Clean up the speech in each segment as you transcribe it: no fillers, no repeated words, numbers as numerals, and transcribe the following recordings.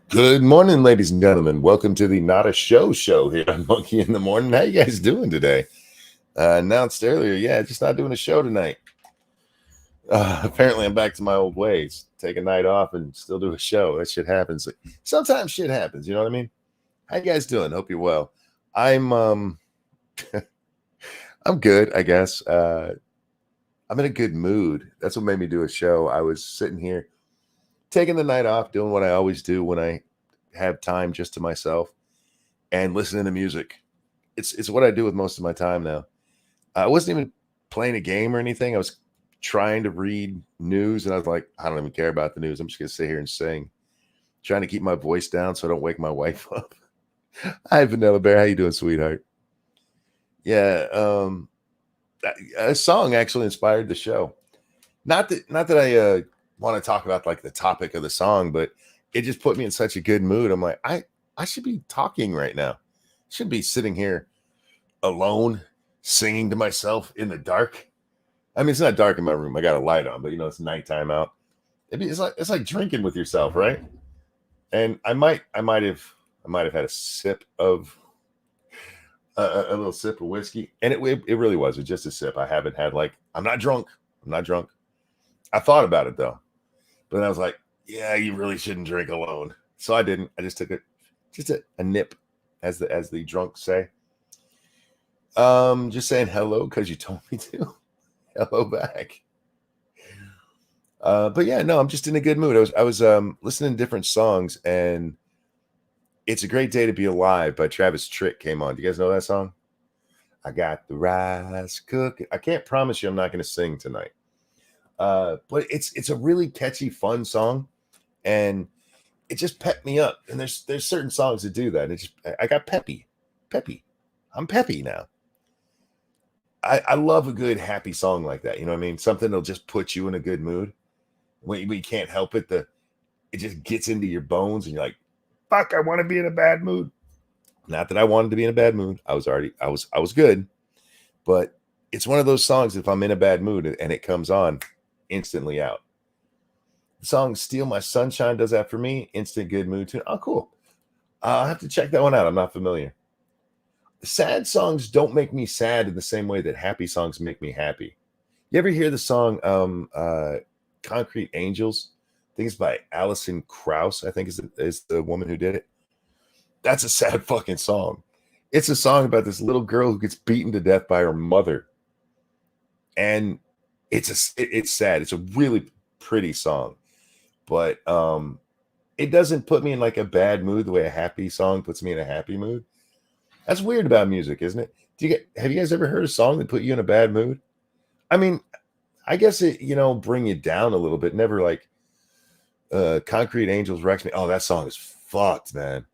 Good morning, ladies and gentlemen. Welcome to the Not a Show here on Monkey in the Morning. How you guys doing today? Announced earlier, just not doing a show tonight. Apparently, I'm back to my old ways. Take a night off and still do a show. That shit happens. Sometimes shit happens. You know what I mean? How you guys doing? Hope you're well. I'm I'm good, I guess. I'm in a good mood. That's what made me do a show. I was sitting here taking the night off, doing what I always do when I have time just to myself and listening to music. It's what I do with most of my time now. I wasn't even playing a game or anything. I was trying to read news, and I was like, I don't even care about the news. I'm just gonna sit here and sing, trying to keep my voice down so I don't wake my wife up. Hi, Vanilla Bear. How you doing, sweetheart? Yeah, a song actually inspired the show. Not that I want to talk about like the topic of the song, but it just put me in such a good mood. I'm like, I should be talking right now. I should be sitting here alone, singing to myself in the dark. I mean, it's not dark in my room. I got a light on, but it's nighttime out. It's like drinking with yourself, right? And I might have had a sip of a little sip of whiskey, and it really was just a sip. I haven't had like I'm not drunk. I'm not drunk. I thought about it though, but then I was like, yeah, you really shouldn't drink alone. So I didn't. I just took just a nip, as the drunks say. Just saying hello because you told me to. Hello back. But yeah, no, I'm just in a good mood. I was listening to different songs, and "It's a Great Day to Be Alive" by Travis Tritt came on. Do you guys know that song? I got the rice cooking. I can't promise you I'm not going to sing tonight. But it's a really catchy, fun song, and it just pepped me up. And there's certain songs that do that. I got peppy. I'm peppy now. I love a good happy song like that. You know what I mean? Something that'll just put you in a good mood when you can't help it. It just gets into your bones, and you're like, "Fuck, I want to be in a bad mood." Not that I wanted to be in a bad mood. I was good, but it's one of those songs. If I'm in a bad mood and it comes on, instantly out. The song "Steal My Sunshine" does that for me. Instant good mood tune. Oh, cool. I'll have to check that one out. I'm not familiar. Sad songs don't make me sad in the same way that happy songs make me happy. You ever hear the song Concrete Angels? I think it's by Alison Krauss, I think is the woman who did it. That's a sad fucking song. It's a song about this little girl who gets beaten to death by her mother. And it's sad. It's a really pretty song. But it doesn't put me in like a bad mood the way a happy song puts me in a happy mood. That's weird about music, isn't it? Have you guys ever heard a song that put you in a bad mood? I mean, I guess it, bring you down a little bit. Never like Concrete Angels wrecks me. Oh, that song is fucked, man.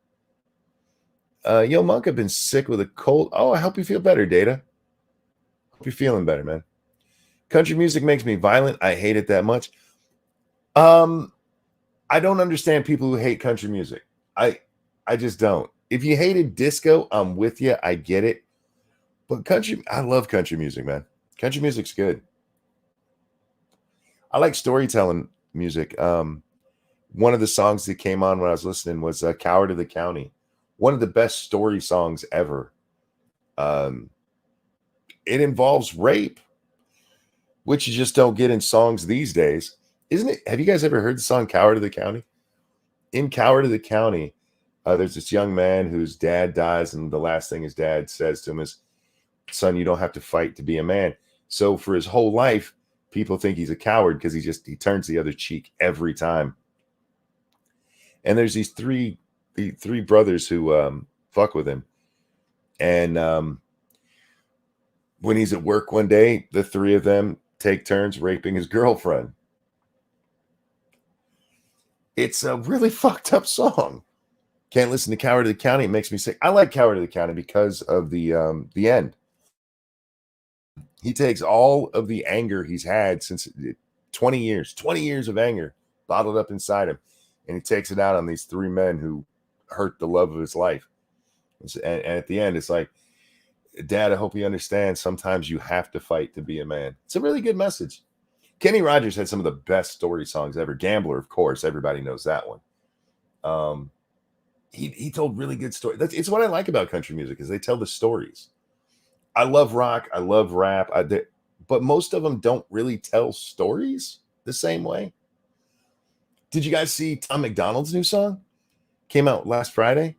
Yo, Monk, I've been sick with a cold. Oh, I hope you feel better, Data. Hope you're feeling better, man. Country music makes me violent. I hate it that much. Um, I don't understand people who hate country music. I just don't. If you hated disco, I'm with you. I get it. But I love country music, man. Country music's good. I like storytelling music. One of the songs that came on when I was listening was "Coward of the County," one of the best story songs ever. Um, it involves rape, which you just don't get in songs these days, isn't it? Have you guys ever heard the song "Coward of the County"? In "Coward of the County," there's this young man whose dad dies, and the last thing his dad says to him is, "Son, you don't have to fight to be a man." So for his whole life, people think he's a coward because he turns the other cheek every time. And there's the three brothers who fuck with him, and when he's at work one day, the three of them take turns raping his girlfriend. It's a really fucked up song. Can't listen to "Coward of the County." It makes me sick. I like "Coward of the County" because of the end. He takes all of the anger he's had since 20 years of anger bottled up inside him, and he takes it out on these three men who hurt the love of his life. And at the end, it's like, "Dad, I hope you understand. Sometimes you have to fight to be a man." It's a really good message. Kenny Rogers had some of the best story songs ever. Gambler, of course, everybody knows that one. He told really good stories. It's what I like about country music is they tell the stories. I love rock, I love rap, but most of them don't really tell stories the same way. Did you guys see Tom McDonald's new song? Came out last Friday.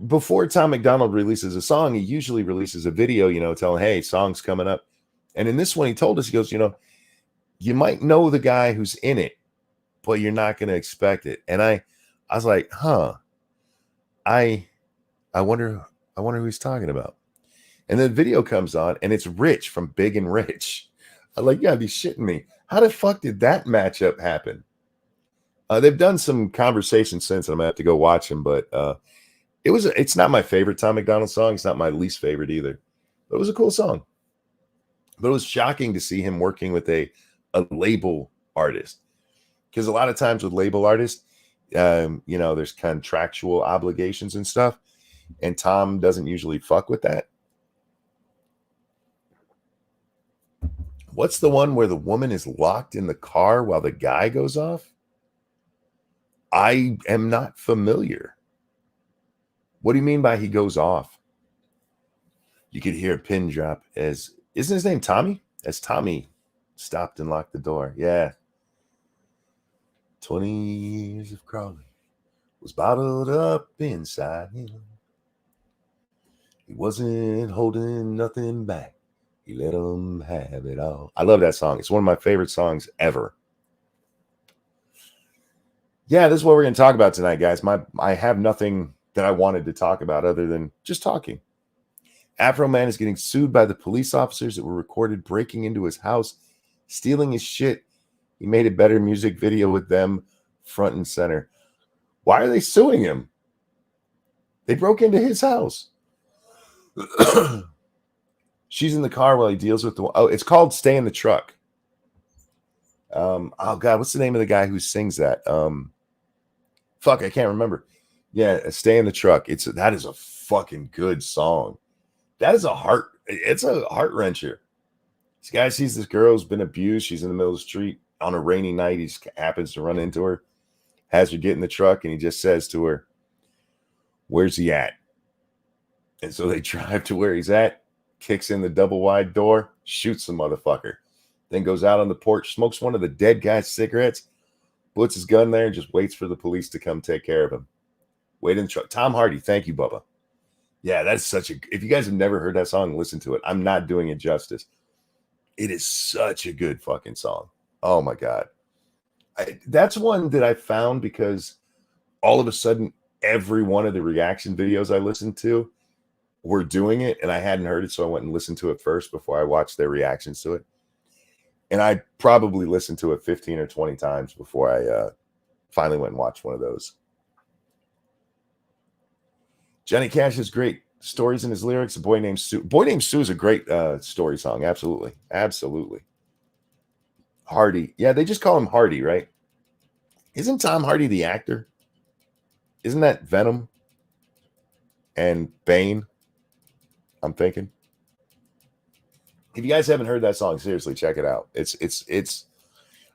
Before Tom McDonald releases a song, he usually releases a video, telling, hey, song's coming up. And in this one, he told us, he goes, you might know the guy who's in it, but you're not going to expect it. And I was like, I wonder who he's talking about. And then the video comes on, and it's Rich from Big and Rich. I'm like, yeah, be shitting me. How the fuck did that matchup happen? They've done some conversations since, and I'm gonna have to go watch them. But it's not my favorite Tom McDonald song. It's not my least favorite either. But it was a cool song. But it was shocking to see him working with a label artist, because a lot of times with label artists, there's contractual obligations and stuff, and Tom doesn't usually fuck with that. What's the one where the woman is locked in the car while the guy goes off? I am not familiar. What do you mean by he goes off? You could hear a pin drop isn't his name Tommy? As Tommy stopped and locked the door. Yeah. 20 years of crawling was bottled up inside him. He wasn't holding nothing back. He let him have it all. I love that song. It's one of my favorite songs ever. Yeah, this is what we're going to talk about tonight, guys. I have nothing that I wanted to talk about other than just talking. Afro Man is getting sued by the police officers that were recorded breaking into his house, stealing his shit. He made a better music video with them front and center. Why are they suing him? They broke into his house. She's in the car while he deals with it's called Stay in the Truck. Oh God, what's the name of the guy who sings that? I can't remember. Yeah, Stay in the Truck. That is a fucking good song. It's a heart wrencher. This guy sees this girl who's been abused. She's in the middle of the street on a rainy night. He happens to run into her, has her get in the truck, and he just says to her, "Where's he at?" And so they drive to where he's at, kicks in the double wide door, shoots the motherfucker, then goes out on the porch, smokes one of the dead guy's cigarettes, puts his gun there, and just waits for the police to come take care of him. Wait in the truck. Tom Hardy. Thank you, Bubba. Yeah, that's if you guys have never heard that song, listen to it. I'm not doing it justice. It is such a good fucking song. Oh my God. That's one that I found because all of a sudden, every one of the reaction videos I listened to were doing it, and I hadn't heard it, so I went and listened to it first before I watched their reactions to it. And I probably listened to it 15 or 20 times before I finally went and watched one of those. Johnny Cash has great stories in his lyrics. A Boy Named Sue. Boy Named Sue is a great story song. Absolutely. Absolutely. Hardy. Yeah, they just call him Hardy, right? Isn't Tom Hardy the actor? Isn't that Venom and Bane? I'm thinking. If you guys haven't heard that song, seriously, check it out. It's.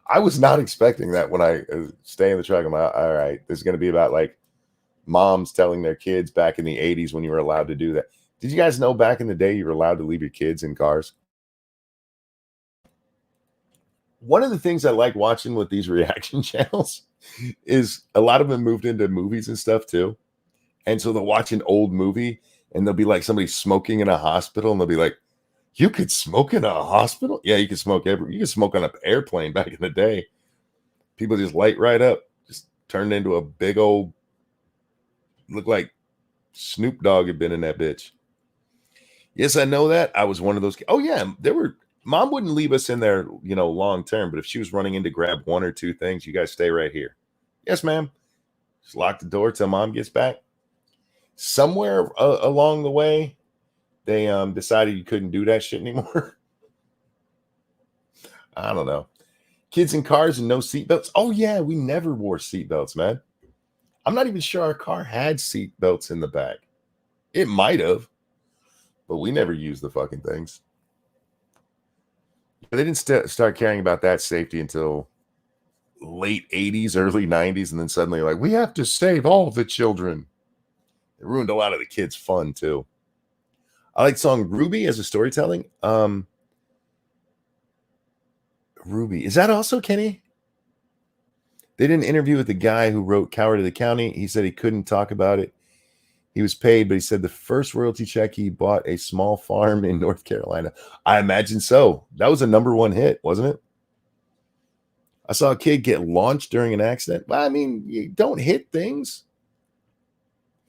I was not expecting that when I stay in the truck. I'm like, all right, this is going to be about like moms telling their kids back in the 80s when you were allowed to do that. Did you guys know back in the day you were allowed to leave your kids in cars? One of the things I like watching with these reaction channels is a lot of them moved into movies and stuff too. And so they'll watch an old movie and they'll be like somebody smoking in a hospital and they'll be like, you could smoke in a hospital? Yeah, you could smoke you could smoke on an airplane back in the day. People just light right up, just turned into a big old, looked like Snoop Dogg had been in that bitch. Yes, I know that. I was one of those. Oh yeah, mom wouldn't leave us in there, long term. But if she was running in to grab one or two things, you guys stay right here. Yes, ma'am. Just lock the door till mom gets back. Somewhere along the way, they decided you couldn't do that shit anymore. I don't know. Kids in cars and no seatbelts. Oh yeah, we never wore seatbelts, man. I'm not even sure our car had seatbelts in the back. It might have, but we never used the fucking things. They didn't start caring about that safety until late 80s, early 90s, and then suddenly like, we have to save all the children. It ruined a lot of the kids' fun too. I like the song Ruby as a storytelling. Ruby. Is that also Kenny? They did an interview with the guy who wrote Coward of the County. He said he couldn't talk about it. He was paid, but he said the first royalty check he bought a small farm in North Carolina. I imagine so. That was a #1 hit, wasn't it? I saw a kid get launched during an accident. Well, I mean, you don't hit things.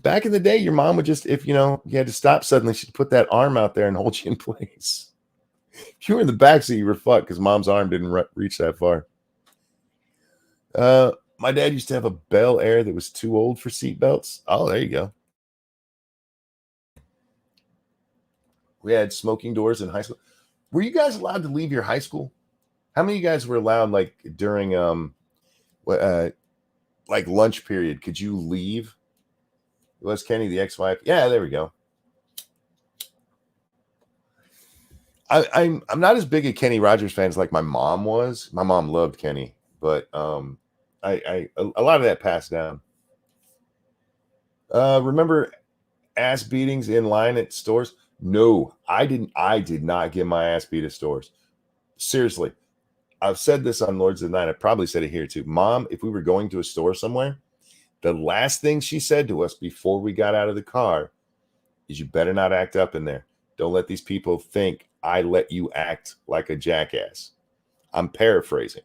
Back in the day, your mom would just, if you had to stop suddenly, she'd put that arm out there and hold you in place. If you were in the backseat, you were fucked because mom's arm didn't reach that far. My dad used to have a Bel Air that was too old for seatbelts. Oh, there you go. We had smoking doors in high school. Were you guys allowed to leave your high school? How many of you guys were allowed, like during like lunch period? Could you leave? It was Kenny, the ex-wife. Yeah, there we go. I'm not as big a Kenny Rogers fan as like my mom was. My mom loved Kenny, but a lot of that passed down. Remember ass beatings in line at stores? No, I didn't. I did not get my ass beat at stores. Seriously, I've said this on Lords of the Night. I probably said it here too. Mom, if we were going to a store somewhere, the last thing she said to us before we got out of the car is, you better not act up in there. Don't let these people think I let you act like a jackass. I'm paraphrasing,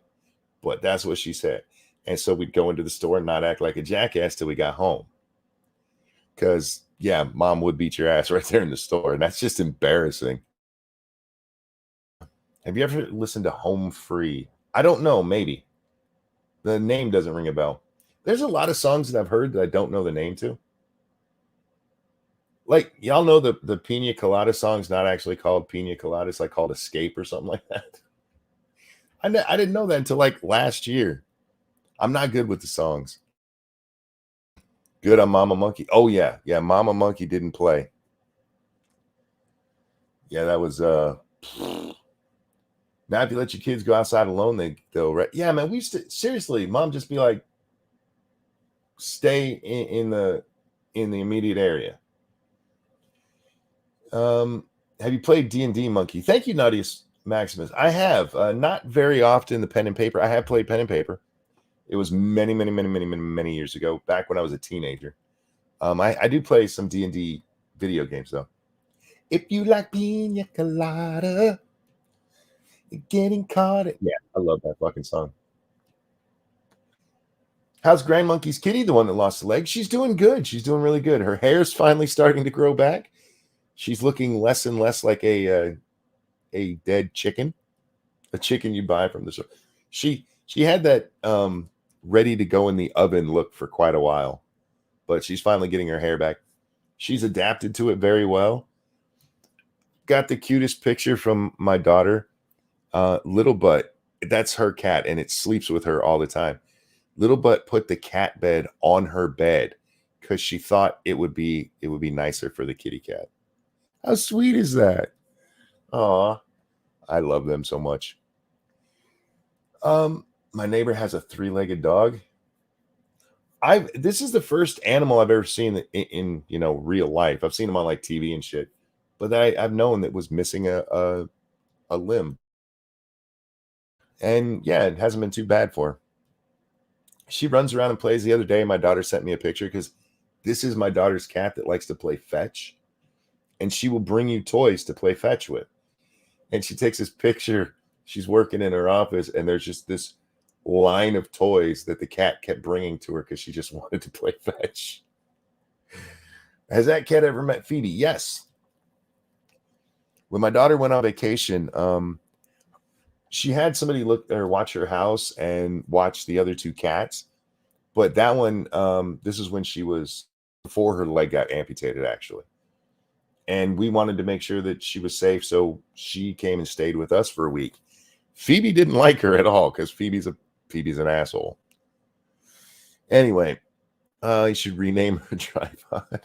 but that's what she said. And so we'd go into the store and not act like a jackass till we got home. Because, yeah, mom would beat your ass right there in the store. And that's just embarrassing. Have you ever listened to Home Free? I don't know, maybe. The name doesn't ring a bell. There's a lot of songs that I've heard that I don't know the name to. Like, y'all know the Pina Colada song's not actually called Pina Colada. It's like called Escape or something like that. I didn't know that until like last year. I'm not good with the songs. Good on Mama Monkey. Oh, yeah. Yeah, Mama Monkey didn't play. Yeah, that was now if you let your kids go outside alone, they'll yeah, man. We used to, seriously, mom just be like, stay in the immediate area. Have you played D&D, Monkey? Thank you, Naughtiest Maximus. I have not very often the pen and paper. I have played pen and paper. It was many years ago, back when I was a teenager. I do play some D&D video games though. If you like pina colada, getting caught. Yeah, I love that fucking song. How's Grand Monkey's kitty, the one that lost a leg? She's doing good. She's doing really good. Her hair's finally starting to grow back. She's looking less and less like a dead chicken, a chicken you buy from the store. She had that ready to go in the oven look for quite a while, but she's finally getting her hair back. She's adapted to it very well. Got the cutest picture from my daughter, Little Butt. That's her cat, and it sleeps with her all the time. Little Butt put the cat bed on her bed because she thought it would be nicer for the kitty cat. How sweet is that? Aw, I love them so much. My neighbor has a 3-legged dog. This is the first animal I've ever seen in real life. I've seen them on like TV and shit, but I've known that was missing a limb. And yeah, it hasn't been too bad for her. She runs around and plays. The other day, my daughter sent me a picture because this is my daughter's cat that likes to play fetch, and she will bring you toys to play fetch with. And she takes this picture. She's working in her office, and there's just this line of toys that the cat kept bringing to her because she just wanted to play fetch. Has that cat ever met Phoebe? Yes. When my daughter went on vacation, she had somebody look or watch her house and watch the other 2 cats. But that one, this is when she was before her leg got amputated, actually. And we wanted to make sure that she was safe, so she came and stayed with us for a week. Phoebe didn't like her at all because Phoebe's an asshole. Anyway, you should rename her tripod.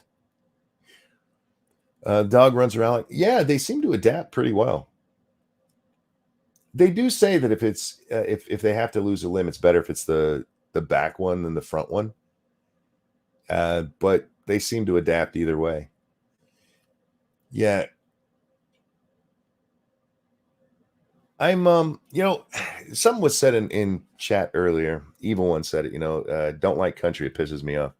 Dog runs around like, yeah, they seem to adapt pretty well. They do say that if it's if they have to lose a limb, it's better if it's the back one than the front one. But they seem to adapt either way. Yeah, I'm something was said in chat earlier. Evil one said it. Don't like country. It pisses me off.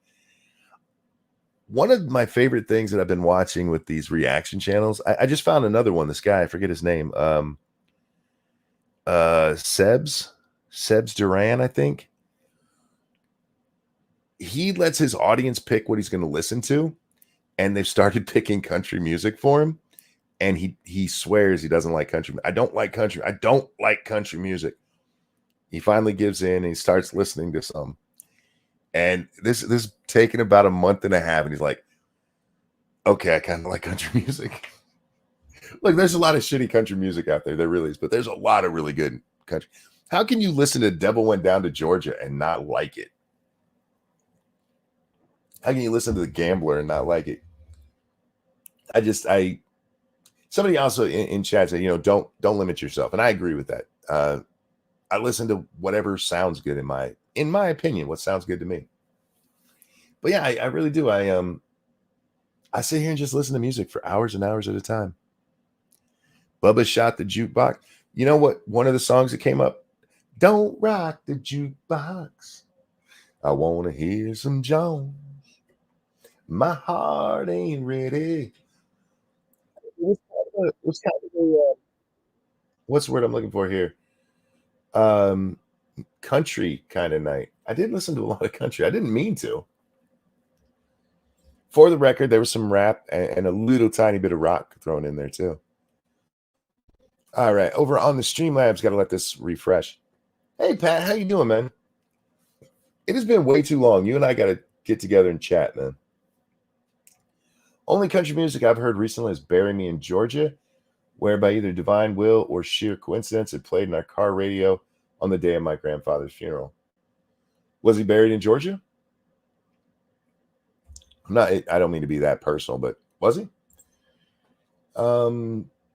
One of my favorite things that I've been watching with these reaction channels, I just found another one. This guy, I forget his name. Sebs Duran, I think. He lets his audience pick what he's going to listen to, and they've started picking country music for him. And he swears he doesn't like country. I don't like country. I don't like country music. He finally gives in and he starts listening to some. And this taken about a month and a half, and he's like, okay, I kind of like country music. Look, there's a lot of shitty country music out there. There really is, but there's a lot of really good country. How can you listen to Devil Went Down to Georgia and not like it? How can you listen to The Gambler and not like it? Somebody also in chat said, don't limit yourself. And I agree with that. I listen to whatever sounds good in my opinion, what sounds good to me. But yeah, I really do. I sit here and just listen to music for hours and hours at a time. Bubba Shot the Jukebox. You know what? One of the songs that came up, don't rock the jukebox. I want to hear some Jones. My heart ain't ready. What's the word I'm looking for here? Country kind of night. I did listen to a lot of country. I didn't mean to. For the record, there was some rap and a little tiny bit of rock thrown in there too. All right, over on the Streamlabs, got to let this refresh. Hey Pat, how you doing, man? It has been way too long. You and I got to get together and chat, man. Only country music I've heard recently is "Bury Me in Georgia," where by either divine will or sheer coincidence it played in our car radio on the day of my grandfather's funeral. Was he buried in Georgia? I don't mean to be that personal, but was he?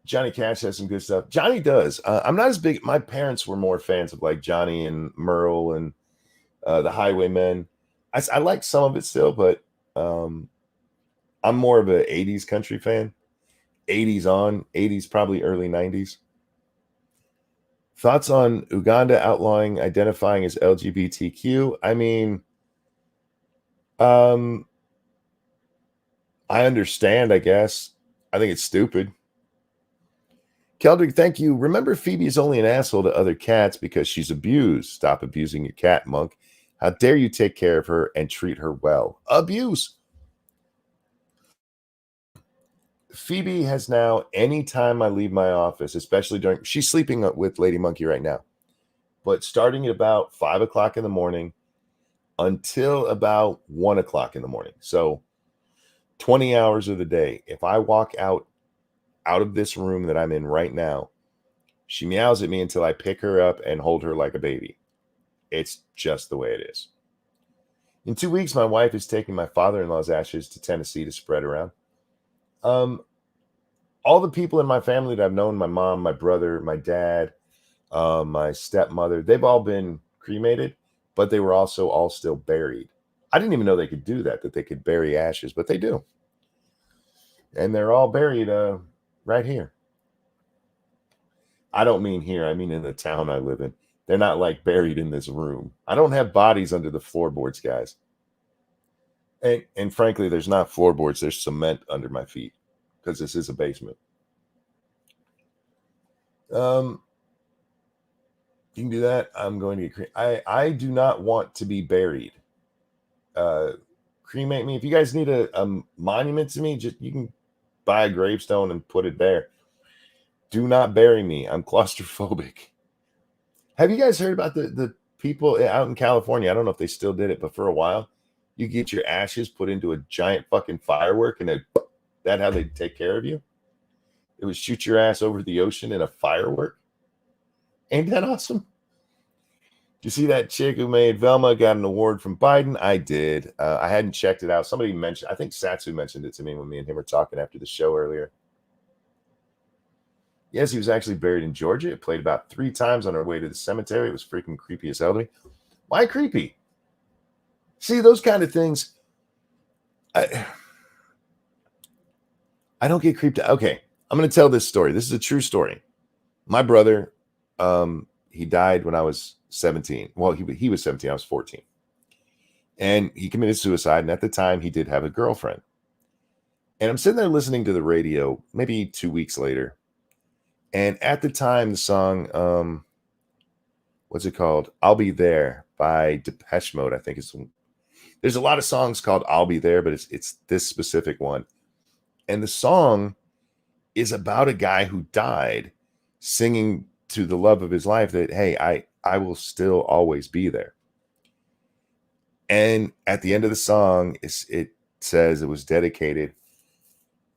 Johnny Cash has some good stuff. Johnny does. I'm not as big. My parents were more fans of like Johnny and Merle and the Highwaymen. I like some of it still, but I'm more of an 80s country fan. 80s on, 80s, probably early 90s. Thoughts on Uganda outlawing identifying as LGBTQ? I mean, I understand, I guess. I think it's stupid. Keldrick, thank you. Remember, Phoebe is only an asshole to other cats because she's abused. Stop abusing your cat, Monk. How dare you take care of her and treat her well? Abuse. Phoebe has now, anytime I leave my office, especially she's sleeping with Lady Monkey right now, but starting at about 5 o'clock in the morning until about 1 o'clock in the morning. So 20 hours of the day. If I walk out of this room that I'm in right now, she meows at me until I pick her up and hold her like a baby. It's just the way it is. In 2 weeks, my wife is taking my father-in-law's ashes to Tennessee to spread around. All the people in my family that I've known, my mom, my brother, my dad, my stepmother, they've all been cremated, but they were also all still buried. I didn't even know they could do that they could bury ashes, but they do. And they're all buried right here. I don't mean here. I mean in the town I live in. They're not like buried in this room. I don't have bodies under the floorboards, guys. And frankly, there's not floorboards. There's cement under my feet because this is a basement. You can do that. I'm going to get I do not want to be buried. Cremate me. If you guys need a monument to me, you can buy a gravestone and put it there. Do not bury me. I'm claustrophobic. Have you guys heard about the people out in California? I don't know if they still did it, but for a while, you get your ashes put into a giant fucking firework, and that's how they take care of you. It would shoot your ass over the ocean in a firework. Ain't that awesome? Did you see that chick who made Velma got an award from Biden? I did. I hadn't checked it out. Somebody mentioned, I think Satsu mentioned it to me when me and him were talking after the show earlier. Yes, he was actually buried in Georgia. It played about 3 times on our way to the cemetery. It was freaking creepy as hell to me. Why creepy? See, those kind of things, I I don't get creeped out. Okay, I'm gonna tell this story. This is a true story. My brother, he died when I was 17. Well, he was 17, I was 14. And he committed suicide. And at the time, he did have a girlfriend. And I'm sitting there listening to the radio, maybe 2 weeks later. And at the time, the song, what's it called? I'll Be There by Depeche Mode, I think it's. There's a lot of songs called I'll Be There, but it's this specific one. And the song is about a guy who died singing to the love of his life that, hey, I will still always be there. And at the end of the song, it says it was dedicated,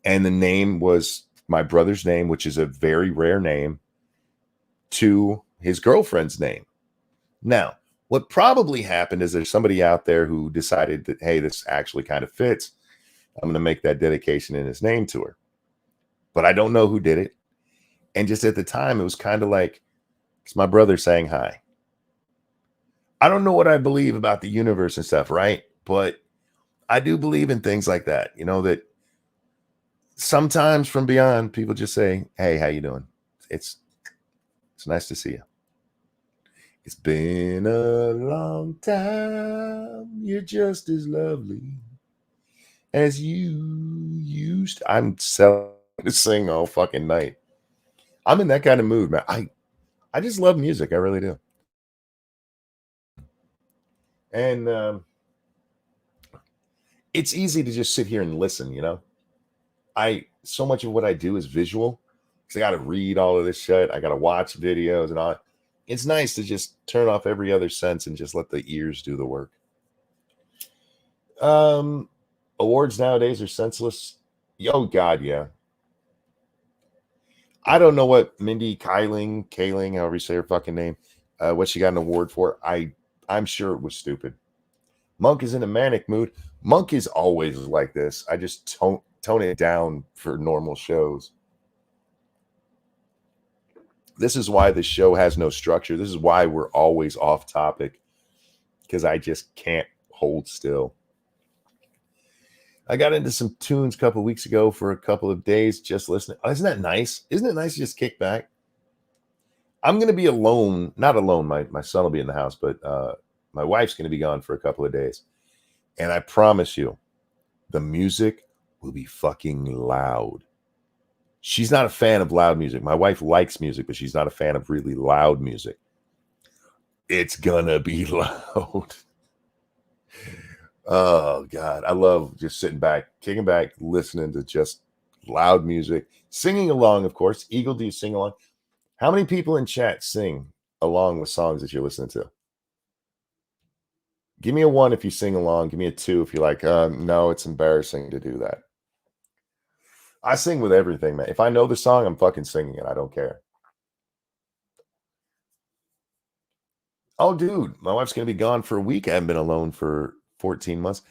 and the name was my brother's name, which is a very rare name, to his girlfriend's name. Now, what probably happened is there's somebody out there who decided that, hey, this actually kind of fits. I'm going to make that dedication in his name to her. But I don't know who did it. And just at the time, it was kind of like, it's my brother saying hi. I don't know what I believe about the universe and stuff, right? But I do believe in things like that, that sometimes from beyond, people just say, hey, how you doing? It's nice to see you. It's been a long time. You're just as lovely as you used. I'm selling to sing all fucking night. I'm in that kind of mood, man. I just love music. I really do. And it's easy to just sit here and listen. So much of what I do is visual because I got to read all of this shit. I got to watch videos and all. It's nice to just turn off every other sense and just let the ears do the work. Awards nowadays are senseless. Oh God, yeah. I don't know what Mindy Kaling, however you say her fucking name, what she got an award for. I'm sure it was stupid. Monk is in a manic mood. Monk is always like this. I just tone it down for normal shows. This is why the show has no structure. This is why we're always off topic, because I just can't hold still. I got into some tunes a couple of weeks ago for a couple of days just listening. Oh, isn't that nice? Isn't it nice to just kick back? I'm going to be alone. Not alone. My son will be in the house, but my wife's going to be gone for a couple of days. And I promise you, the music will be fucking loud. She's not a fan of loud music. My wife likes music, but she's not a fan of really loud music. It's gonna be loud. Oh God, I love just sitting back, kicking back, listening to just loud music, singing along. Of course, Eagle, do you sing along? How many people in chat sing along with songs that you're listening to? Give me a 1 if you sing along. Give me a 2 if you're like, no, it's embarrassing to do that. I sing with everything, man. If I know the song, I'm fucking singing it. I don't care. Oh, dude, my wife's gonna be gone for a week. I haven't been alone for 14 months.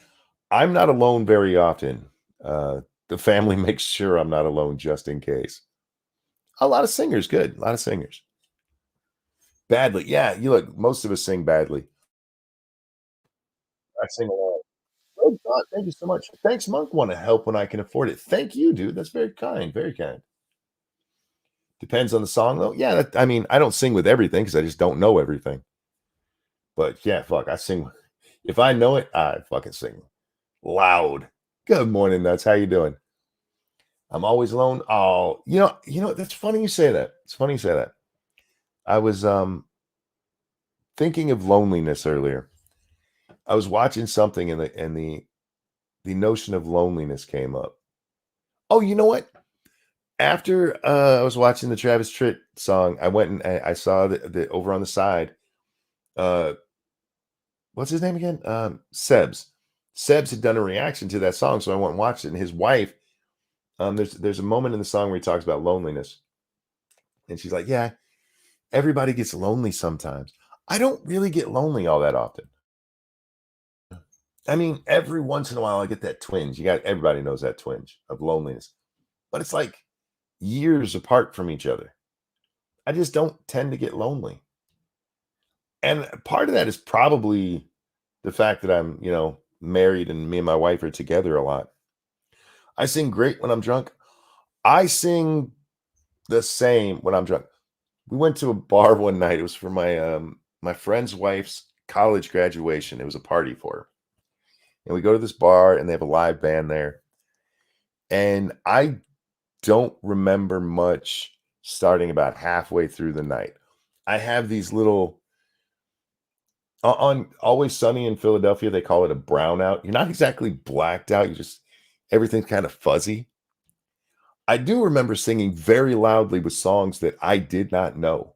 I'm not alone very often. The family makes sure I'm not alone just in case. A lot of singers, good. A lot of singers. Badly. Yeah, you look, most of us sing badly. I sing along. Oh God, thank you so much. Thanks, Monk. Want to help when I can afford it. Thank you, dude. That's very kind. Very kind. Depends on the song, though. Yeah, I mean, I don't sing with everything because I just don't know everything. But yeah, fuck, I sing. If I know it, I fucking sing loud. Good morning, nuts. How you doing? I'm always alone. Oh, that's funny you say that. It's funny you say that. I was thinking of loneliness earlier. I was watching something and the notion of loneliness came up. Oh, you know what? After I was watching the Travis Tritt song, I went and I saw the over on the side. Uh, what's his name again? Sebs. Sebs had done a reaction to that song, so I went and watched it. And his wife, there's a moment in the song where he talks about loneliness, and she's like, "Yeah, everybody gets lonely sometimes. I don't really get lonely all that often. I mean, every once in a while I get that twinge. Everybody knows that twinge of loneliness, but it's like years apart from each other. I just don't tend to get lonely. And part of that is probably the fact that I'm, married and me and my wife are together a lot. I sing great when I'm drunk. I sing the same when I'm drunk. We went to a bar one night. It was for my friend's wife's college graduation. It was a party for her. And we go to this bar and they have a live band there. And I don't remember much starting about halfway through the night. I have these little on Always Sunny in Philadelphia, they call it a brownout. You're not exactly blacked out, you just everything's kind of fuzzy. I do remember singing very loudly with songs that I did not know.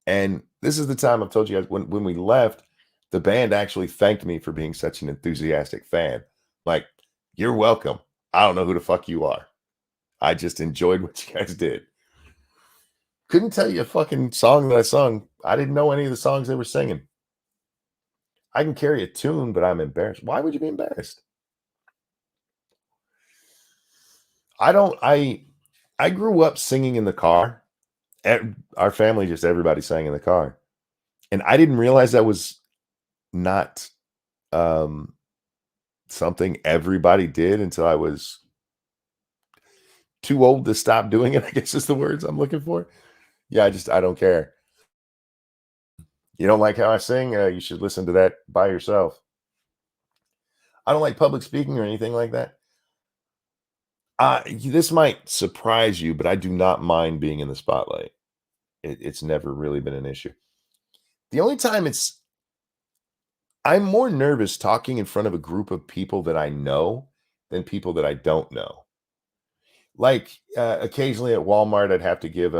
And this is the time I've told you guys when we left, the band actually thanked me for being such an enthusiastic fan. Like, you're welcome. I don't know who the fuck you are. I just enjoyed what you guys did. Couldn't tell you a fucking song that I sung. I didn't know any of the songs they were singing. I can carry a tune, but I'm embarrassed. Why would you be embarrassed? I don't I grew up singing in the car. Our family, just everybody sang in the car. And I didn't realize that was not um something everybody did until I was too old to stop doing it, I guess is the words I'm looking for. Yeah, I don't care. You don't like how I sing? You should listen to that by yourself. I don't like public speaking or anything like that. This might surprise you, but I do not mind being in the spotlight. It's never really been an issue. The only time I'm more nervous talking in front of a group of people that I know than people that I don't know. Like occasionally at Walmart, I'd have to give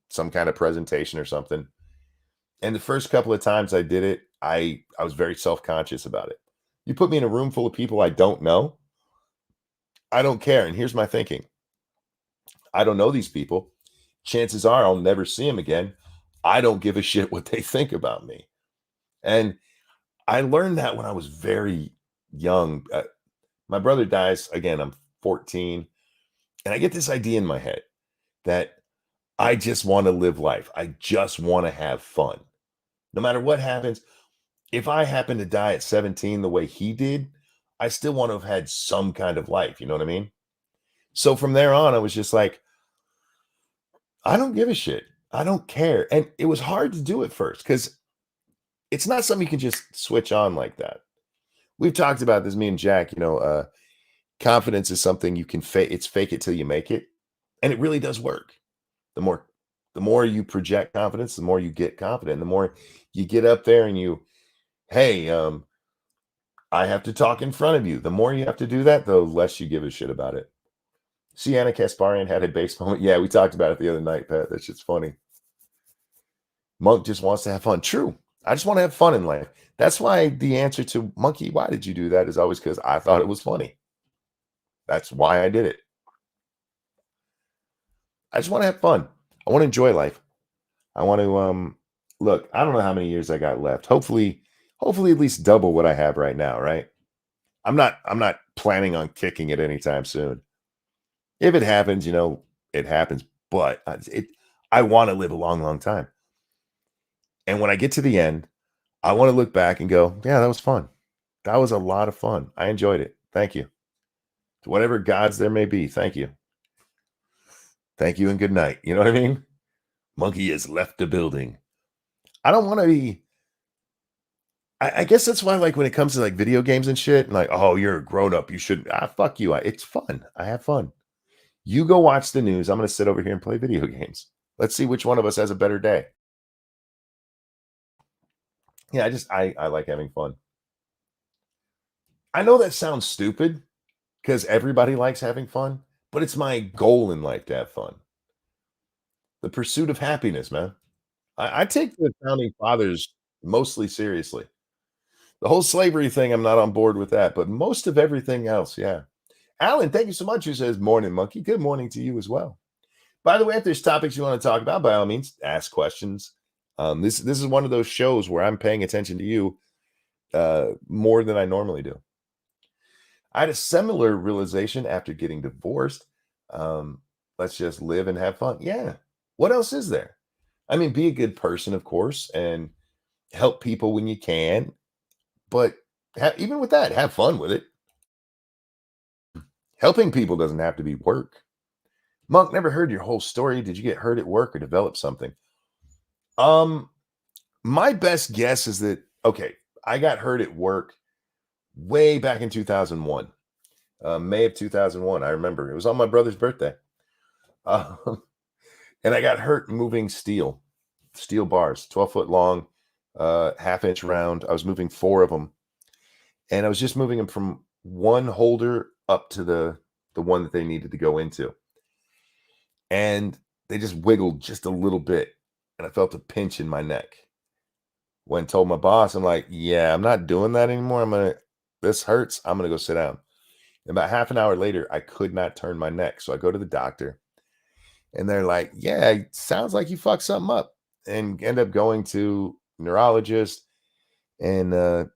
some kind of presentation or something. And the first couple of times I did it, I was very self-conscious about it. You put me in a room full of people I don't know, I don't care. And here's my thinking. I don't know these people. Chances are I'll never see them again. I don't give a shit what they think about me. And I learned that when I was very young. My brother dies again. I'm 14, and I get this idea in my head that I just want to live life. I just want to have fun. No matter what happens, if I happen to die at 17 the way he did, I still want to have had some kind of life. You know what I mean? So from there on, I was just like, I don't give a shit. I don't care. And it was hard to do at first because it's not something you can just switch on like that. We've talked about this, me and Jack. Confidence is something you can fake. It's fake it till you make it, and it really does work. The more, the more you project confidence, the more you get confident. The more you get up there and hey, I have to talk in front of you. The more you have to do that, the less you give a shit about it. See, Anna Kasparian had a base moment. Yeah, we talked about it the other night, Pat. That shit's funny. Monk just wants to have fun. True. I just want to have fun in life. That's why the answer to Monkey, why did you do that, is always because I thought it was funny. That's why I did it. I just want to have fun. I want to enjoy life. I want to look, I don't know how many years I got left. Hopefully at least double what I have right now, right? I'm not planning on kicking it anytime soon. If it happens, it happens, but I want to live a long, long time. And when I get to the end, I want to look back and go, yeah, that was fun. That was a lot of fun. I enjoyed it. Thank you. To whatever gods there may be, thank you. Thank you and good night. You know what I mean? Monkey has left the building. I don't want to be. I guess that's why, like, when it comes to like video games and shit, and like, oh, you're a grown up, you shouldn't. Fuck you. It's fun. I have fun. You go watch the news. I'm going to sit over here and play video games. Let's see which one of us has a better day. Yeah, I like having fun. I know that sounds stupid because everybody likes having fun, but it's my goal in life to have fun. The pursuit of happiness, man. I take the founding fathers mostly seriously. The whole slavery thing, I'm not on board with that, but most of everything else, yeah. Alan, thank you so much. Who says morning, monkey? Good morning to you as well. By the way, if there's topics you want to talk about, by all means, ask questions. This is one of those shows where I'm paying attention to you more than I normally do. I had a similar realization after getting divorced. Let's just live and have fun. Yeah. What else is there? I mean, be a good person, of course, and help people when you can, but even with that, have fun with it. Helping people doesn't have to be work. Monk, never heard your whole story. Did you get hurt at work or develop something? Um, my best guess is that okay, I got hurt at work way back in 2001. May of 2001. I remember it was on my brother's birthday. Um, and I got hurt moving steel bars, 12-foot long, half-inch round. I was moving four of them, and I was just moving them from one holder up to the one that they needed to go into. And they just wiggled just a little bit, and I felt a pinch in my neck. When told my boss, I'm like, "Yeah, I'm not doing that anymore. This hurts. I'm gonna go sit down." And about half an hour later, I could not turn my neck. So I go to the doctor, and they're like, "Yeah, it sounds like you fucked something up." And end up going to neurologist, and the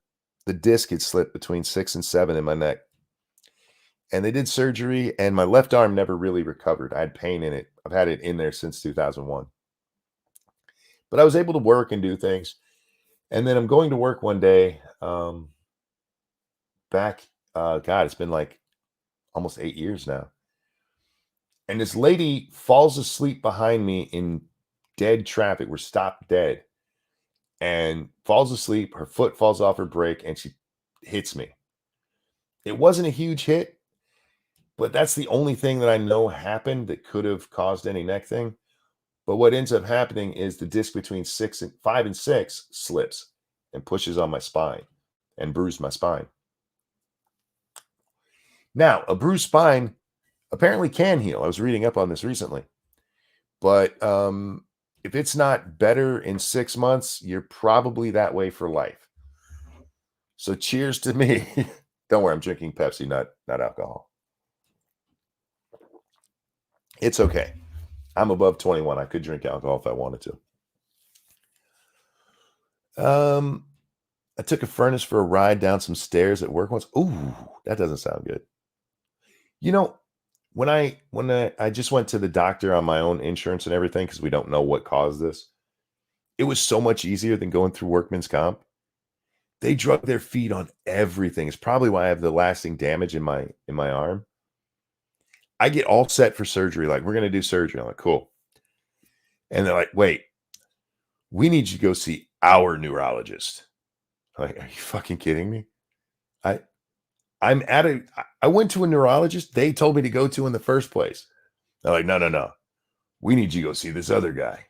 disc had slipped between 6 and 7 in my neck. And they did surgery, and my left arm never really recovered. I had pain in it. I've had it in there since 2001. But I was able to work and do things. And then I'm going to work one day, back, God, it's been like almost 8 years now. And this lady falls asleep behind me in dead traffic. We're stopped dead and falls asleep. Her foot falls off her brake and she hits me. It wasn't a huge hit, but that's the only thing that I know happened that could have caused any neck thing. But what ends up happening is the disc between 5 and 6 slips and pushes on my spine and bruised my spine. Now, a bruised spine apparently can heal. I was reading up on this recently. But if it's not better in 6 months, you're probably that way for life. So cheers to me. Don't worry, I'm drinking Pepsi, not alcohol. It's okay. I'm above 21. I could drink alcohol if I wanted to. I took a furnace for a ride down some stairs at work once. Ooh, that doesn't sound good. You know, when I just went to the doctor on my own insurance and everything because we don't know what caused this, it was so much easier than going through workman's comp. They drug their feet on everything. It's probably why I have the lasting damage in my arm. I get all set for surgery. Like, we're gonna do surgery. I'm like, cool. And they're like, wait, we need you to go see our neurologist. I'm like, are you fucking kidding me? I I'm at a I went to a neurologist they told me to go to in the first place. They're like, no, no, no. We need you to go see this other guy.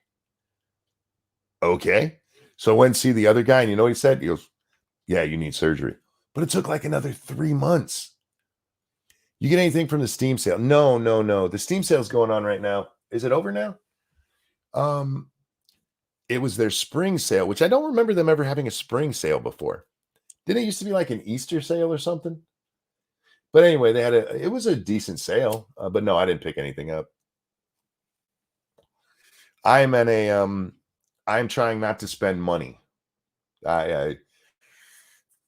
Okay. So I went and see the other guy, and you know what he said? He goes, yeah, you need surgery. But it took like another 3 months. You get anything from the Steam sale? No, no, no. The Steam sale's going on right now. Is it over now? Um, it was their spring sale, which I don't remember them ever having a spring sale before. Didn't it used to be like an Easter sale or something? But anyway, it was a decent sale. But no, I didn't pick anything up. I'm at a I'm trying not to spend money.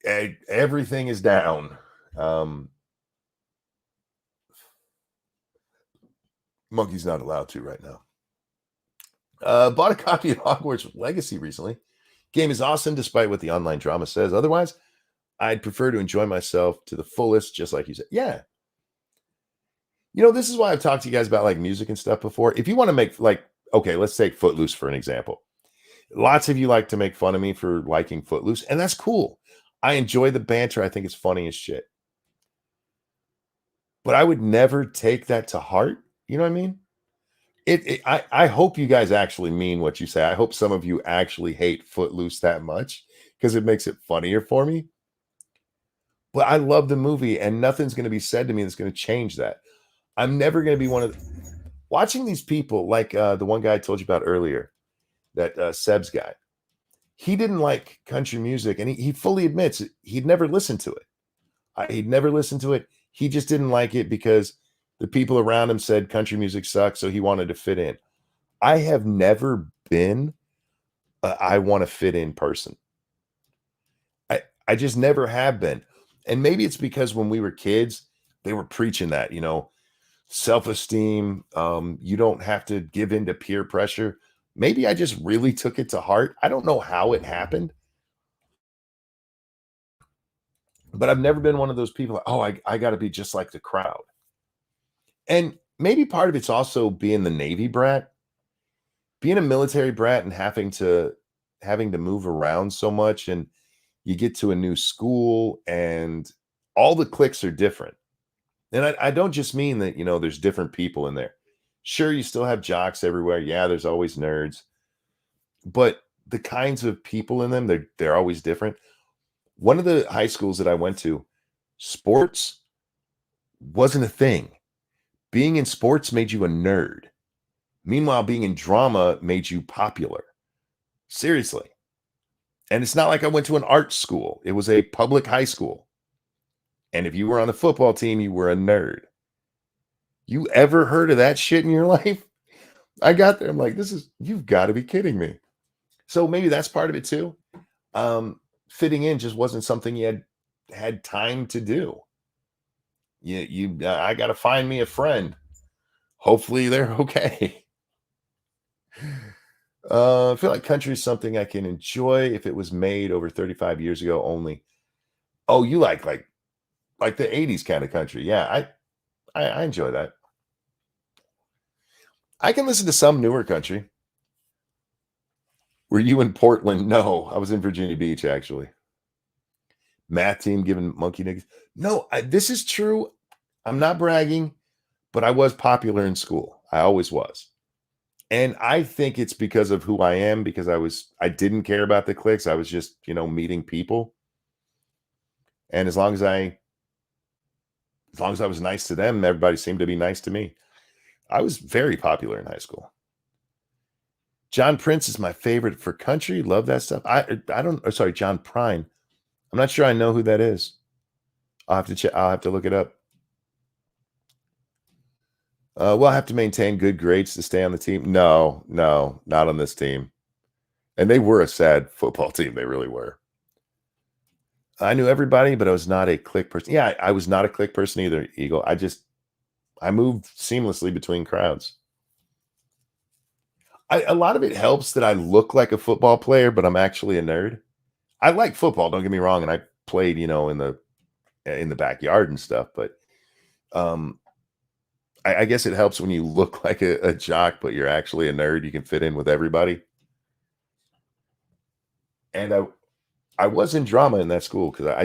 Everything is down. Um, Monkey's not allowed to right now. Bought a copy of Hogwarts Legacy recently. Game is awesome despite what the online drama says. Otherwise, I'd prefer to enjoy myself to the fullest, just like you said. Yeah. This is why I've talked to you guys about like music and stuff before. If you want to make like, okay, let's take Footloose for an example. Lots of you like to make fun of me for liking Footloose, and that's cool. I enjoy the banter. I think it's funny as shit. But I would never take that to heart. You know what I mean? I hope you guys actually mean what you say. I hope some of you actually hate Footloose that much because it makes it funnier for me. But I love the movie, and nothing's going to be said to me that's going to change that. I'm never going to be one of watching these people like the one guy I told you about earlier, that Seb's guy. He didn't like country music, and he fully admits he'd never listened to it. He'd never listened to it. He just didn't like it because the people around him said country music sucks, so he wanted to fit in. I have never been a I want to fit in person. I just never have been. And maybe it's because when we were kids, they were preaching that, self-esteem. You don't have to give in to peer pressure. Maybe I just really took it to heart. I don't know how it happened, but I've never been one of those people, like, oh, I got to be just like the crowd. And maybe part of it's also being the Navy brat, being a military brat and having to move around so much, and you get to a new school and all the cliques are different. And I don't just mean that, there's different people in there. Sure, you still have jocks everywhere. Yeah, there's always nerds, but the kinds of people in them, they're always different. One of the high schools that I went to, sports wasn't a thing. Being in sports made you a nerd. Meanwhile, being in drama made you popular. Seriously. And it's not like I went to an art school. It was a public high school. And if you were on the football team, you were a nerd. You ever heard of that shit in your life? I got there. I'm like, you've got to be kidding me. So maybe that's part of it too. Fitting in just wasn't something you had time to do. I got to find me a friend. Hopefully they're okay. I feel like country is something I can enjoy if it was made over 35 years ago only. Oh, you like the 80s kind of country. Yeah, I enjoy that. I can listen to some newer country. Were you in Portland? No, I was in Virginia Beach, actually. Math team giving monkey niggas. No, this is true. I'm not bragging, but I was popular in school. I always was. And I think it's because of who I am, because I didn't care about the cliques. I was just, meeting people. And as long as I was nice to them, everybody seemed to be nice to me. I was very popular in high school. John Prince is my favorite for country. Love that stuff. I don't, oh, sorry, John Prine. I'm not sure I know who that is. I'll have to check. I'll have to look it up. Will I have to maintain good grades to stay on the team? No, no, not on this team. And they were a sad football team. They really were. I knew everybody, but I was not a clique person. Yeah, I was not a clique person either, Eagle. I moved seamlessly between crowds. A lot of it helps that I look like a football player, but I'm actually a nerd. I like football, don't get me wrong, and I played, in the backyard and stuff, but um I guess it helps when you look like a jock, but you're actually a nerd. You can fit in with everybody. And I was in drama in that school because I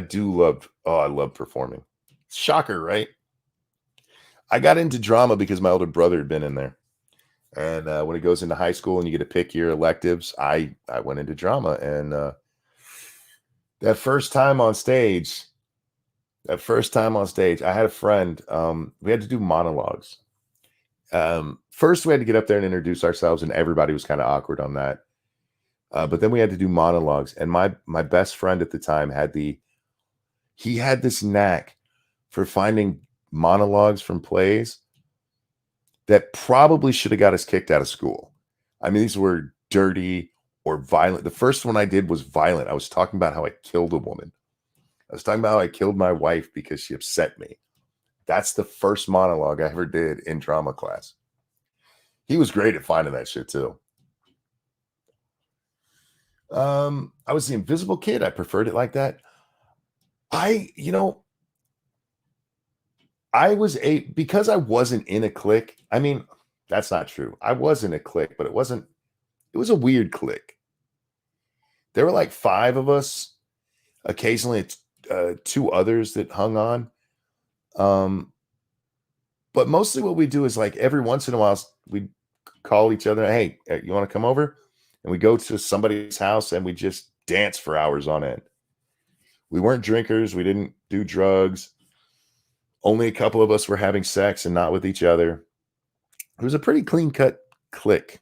love performing. Shocker, right? I got into drama because my older brother had been in there. And when it goes into high school and you get to pick your electives, I went into drama. And that first time on stage, I had a friend. We had to do monologues. First, we had to get up there and introduce ourselves, and everybody was kind of awkward on that. But then we had to do monologues, and my best friend at the time he had this knack for finding monologues from plays that probably should have got us kicked out of school. I mean, these were dirty or violent. The first one I did was violent. I was talking about how I killed a woman. I was talking about how I killed my wife because she upset me. That's the first monologue I ever did in drama class. He was great at finding that shit too. I was the invisible kid. I preferred it like that. I, you know, because I wasn't in a clique. I mean, that's not true. I was in a clique, but it was a weird clique. There were like 5 of us, occasionally two others that hung on. But mostly what we do is, like, every once in a while we call each other, "Hey, you want to come over?" And we go to somebody's house and we just dance for hours on end. We weren't drinkers. We didn't do drugs. Only a couple of us were having sex and not with each other. It was a pretty clean cut clique,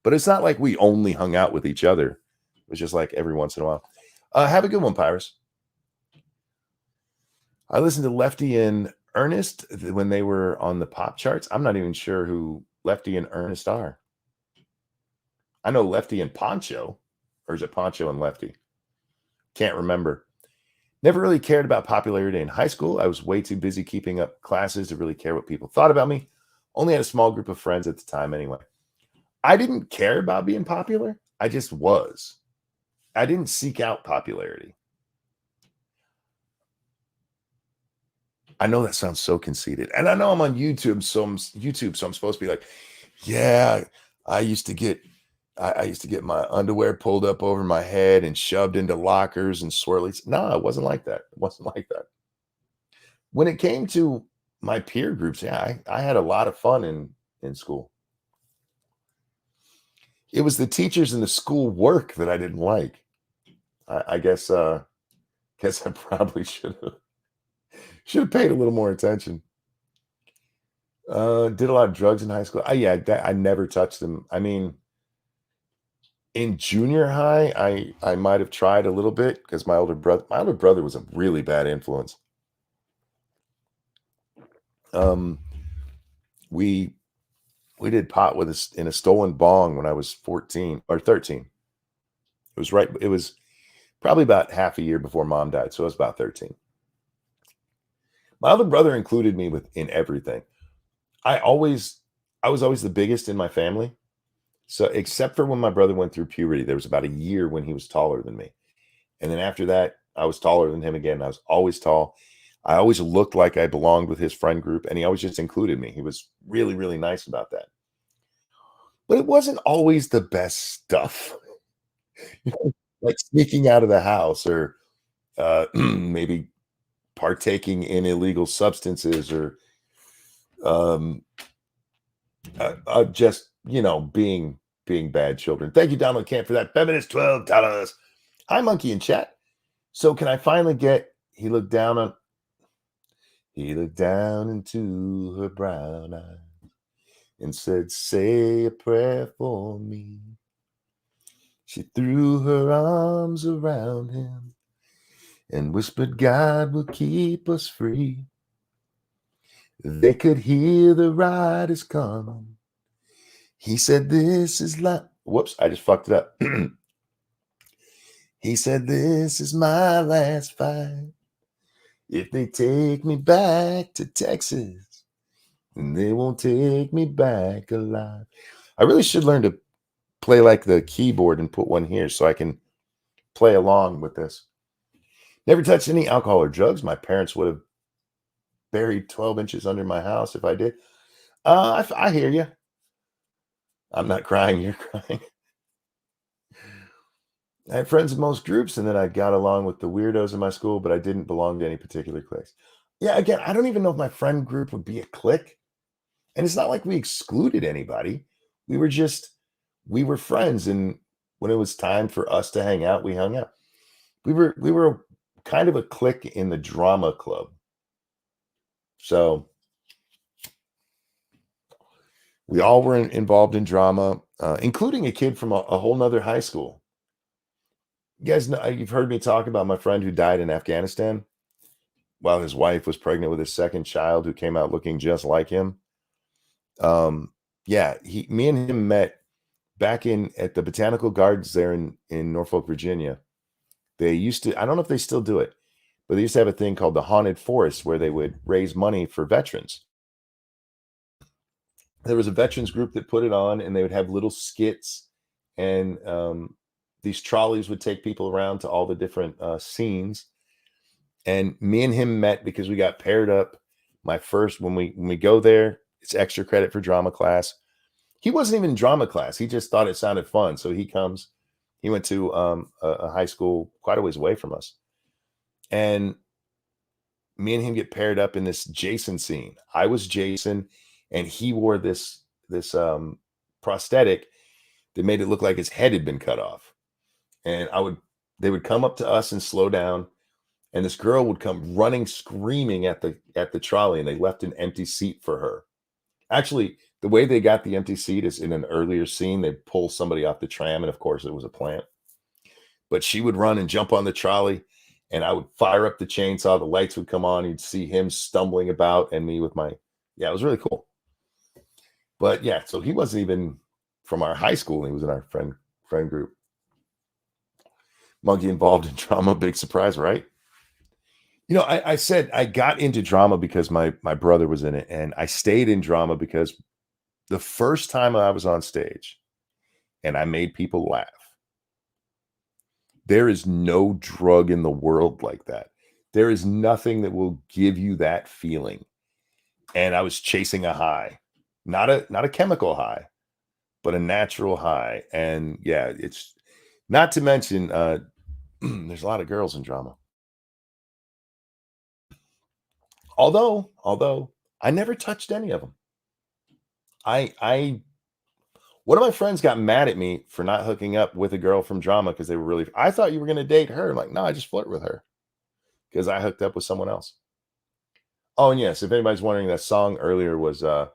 but it's not like we only hung out with each other. It was just like every once in a while. Have a good one, Pyrus. I listened to Lefty and Ernest when they were on the pop charts. I'm not even sure who Lefty and Ernest are. I know Lefty and Poncho, or is it Poncho and Lefty? Can't remember. Never really cared about popularity in high school. I was way too busy keeping up classes to really care what people thought about me. Only had a small group of friends at the time anyway. I didn't care about being popular. I just was. I didn't seek out popularity. I know that sounds so conceited. And I know I'm on YouTube, so I'm supposed to be like, yeah, I used to get I used to get my underwear pulled up over my head and shoved into lockers and swirlies. No, it wasn't like that. It wasn't like that. When it came to my peer groups, yeah, I had a lot of fun in school. It was the teachers and the school work that I didn't like. I guess I probably should have paid a little more attention. Did a lot of drugs in high school. Yeah, I never touched them. I mean, in junior high, I might have tried a little bit because my older brother was a really bad influence. Um, we we did pot with us in a stolen bong when I was 14 or 13. It was probably about half a year before mom died, so I was about 13. My older brother included me in everything. I always I was always the biggest in my family. So except for when my brother went through puberty, there was about a year when he was taller than me. And then after that, I was taller than him again. I was always tall. I always looked like I belonged with his friend group, and he always just included me. He was really, really nice about that. But it wasn't always the best stuff, you know, like sneaking out of the house or maybe partaking in illegal substances or um, just being bad children. Thank you, Donald Camp, for that feminist $12. Hi, monkey in chat. So can I finally get? He looked down into her brown eyes and said, "Say a prayer for me." She threw her arms around him and whispered, "God will keep us free." They could hear the riders coming. He said, "This is like," whoops, I just fucked it up. He said, "This is my last fight. If they take me back to Texas, and they won't take me back alive." I really should learn to play like the keyboard and put one here so I can play along with this. Never touched any alcohol or drugs. My parents would have buried 12 inches under my house if I did. I hear you. I'm not crying. You're crying. I had friends in most groups, and then I got along with the weirdos in my school, but I didn't belong to any particular cliques. Yeah, again, I don't even know if my friend group would be a clique. And it's not like we excluded anybody. We were just we were friends, and when it was time for us to hang out, we hung out. We were kind of a clique in the drama club. So we all were involved in drama, including a kid from a whole nother high school. You guys know you've heard me talk about my friend who died in Afghanistan while his wife was pregnant with his second child, who came out looking just like him. Yeah, me and him met back in at the Botanical Gardens there in Norfolk, Virginia. They used to, I don't know if they still do it, but they used to have a thing called the Haunted Forest where they would raise money for veterans. There was a veterans group that put it on, and they would have little skits, and these trolleys would take people around to all the different scenes. And me and him met because we got paired up. My first when we go there, it's extra credit for drama class. He wasn't even in drama class. He just thought it sounded fun. So he comes. He went to a high school quite a ways away from us. And me and him get paired up in this Jason scene. I was Jason, and he wore this prosthetic that made it look like his head had been cut off. And they would come up to us and slow down, and this girl would come running, screaming at the trolley, and they left an empty seat for her. Actually, the way they got the empty seat is in an earlier scene. They pull somebody off the tram, and of course, it was a plant. But she would run and jump on the trolley, and I would fire up the chainsaw. The lights would come on. You'd see him stumbling about, and me with my, yeah, it was really cool. But yeah, so he wasn't even from our high school. He was in our friend group. Monkey involved in drama, big surprise, right? I said I got into drama because my brother was in it, and I stayed in drama because the first time I was on stage and I made people laugh, there is no drug in the world like that. There is nothing that will give you that feeling. And I was chasing a high, not a chemical high, but a natural high. And yeah, it's not to mention there's a lot of girls in drama. Although I never touched any of them. I one of my friends got mad at me for not hooking up with a girl from drama because they were really. I thought you were going to date her. I'm like, no, I just flirt with her because I hooked up with someone else. Oh, and yes, if anybody's wondering, that song earlier was that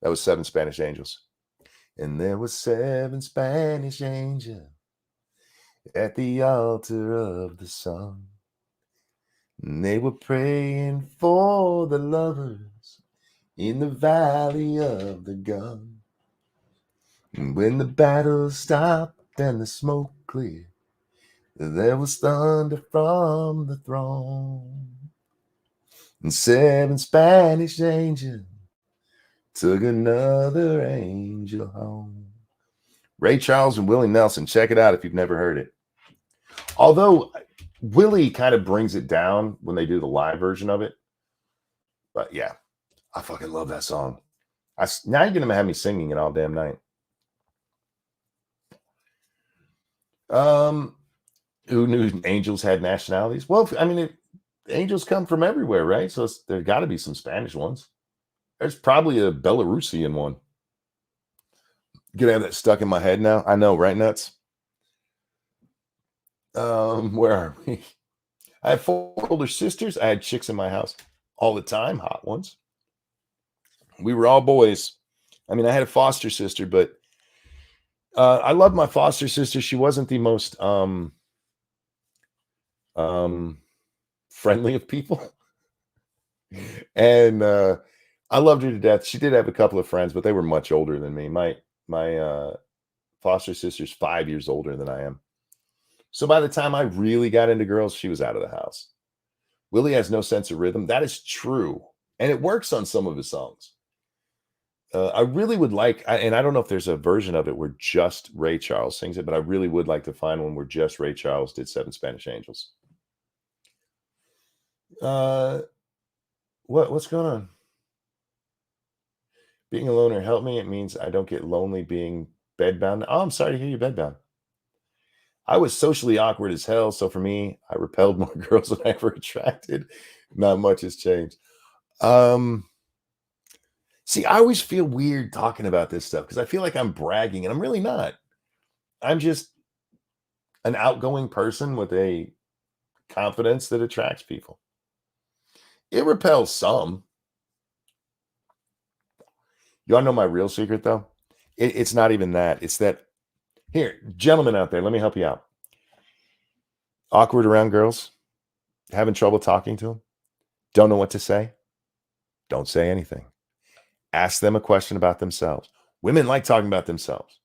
was Seven Spanish Angels. And there were seven Spanish angels at the altar of the sun. And they were praying for the lovers in the valley of the gun. And when the battle stopped and the smoke cleared, there was thunder from the throne. And seven Spanish angels took another angel home. Ray Charles and Willie Nelson. Check it out if you've never heard it. Although Willie kind of brings it down when they do the live version of it. But yeah, I fucking love that song. Now you're going to have me singing it all damn night. Who knew angels had nationalities? Well, I mean, angels come from everywhere, right? So there's got to be some Spanish ones. There's probably a Belarusian one. Gonna have that stuck in my head now. I know, right? Nuts. Where are we? I have 4 older sisters. I had chicks in my house all the time, hot ones. We were all boys. I mean, I had a foster sister, but I loved my foster sister. She wasn't the most friendly of people. And I loved her to death. She did have a couple of friends, but they were much older than me. My foster sister's 5 years older than I am. So by the time I really got into girls, she was out of the house. Willie has no sense of rhythm. That is true. And it works on some of his songs. I really would like, and I don't know if there's a version of it where just Ray Charles sings it, but I really would like to find one where just Ray Charles did Seven Spanish Angels. What's going on? Being a loner help me. It means I don't get lonely being bedbound. Oh, I'm sorry to hear you're bedbound. I was socially awkward as hell, so for me, I repelled more girls than I ever attracted. Not much has changed. See, I always feel weird talking about this stuff because I feel like I'm bragging, and I'm really not. I'm just an outgoing person with a confidence that attracts people. It repels some. You want to know my real secret, though? It's not even that. It's that, here, gentlemen out there, let me help you out. Awkward around girls, having trouble talking to them, don't know what to say, don't say anything. Ask them a question about themselves. Women like talking about themselves.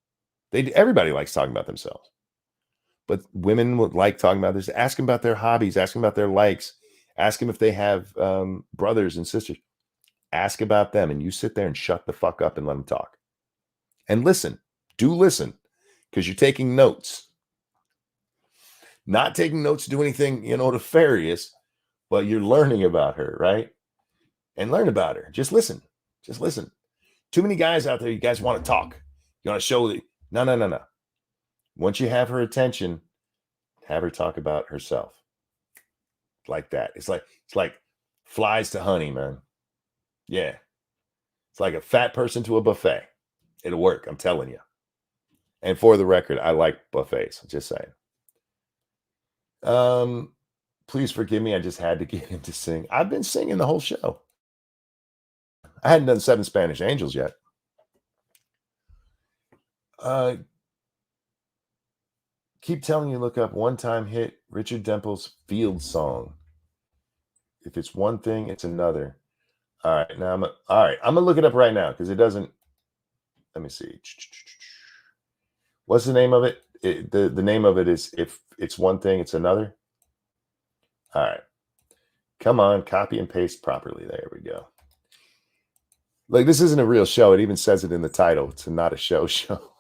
Everybody likes talking about themselves. But women would like talking about this. Ask them about their hobbies. Ask them about their likes. Ask them if they have brothers and sisters. Ask about them, and you sit there and shut the fuck up and let them talk. And listen. Do listen, because you're taking notes. Not taking notes to do anything, nefarious, but you're learning about her, right? And learn about her. Just listen. Just listen. Too many guys out there, you guys want to talk. You want to show that. No. Once you have her attention, have her talk about herself. Like that. It's like flies to honey, man. Yeah. It's like a fat person to a buffet. It'll work, I'm telling you. And for the record, I like buffets. Just saying. Please forgive me. I just had to get him to sing. I've been singing the whole show. I hadn't done Seven Spanish Angels yet. Keep telling you, look up one time hit Richard Demple's Field Song. If it's one thing, it's another. All right, now I'm gonna look it up right now because it doesn't. Let me see. What's the name of it? The name of it is If It's One Thing, It's Another. All right, Come on, copy and paste properly. There we go. Like, this isn't a real show. It even says it in the title. It's not a show show.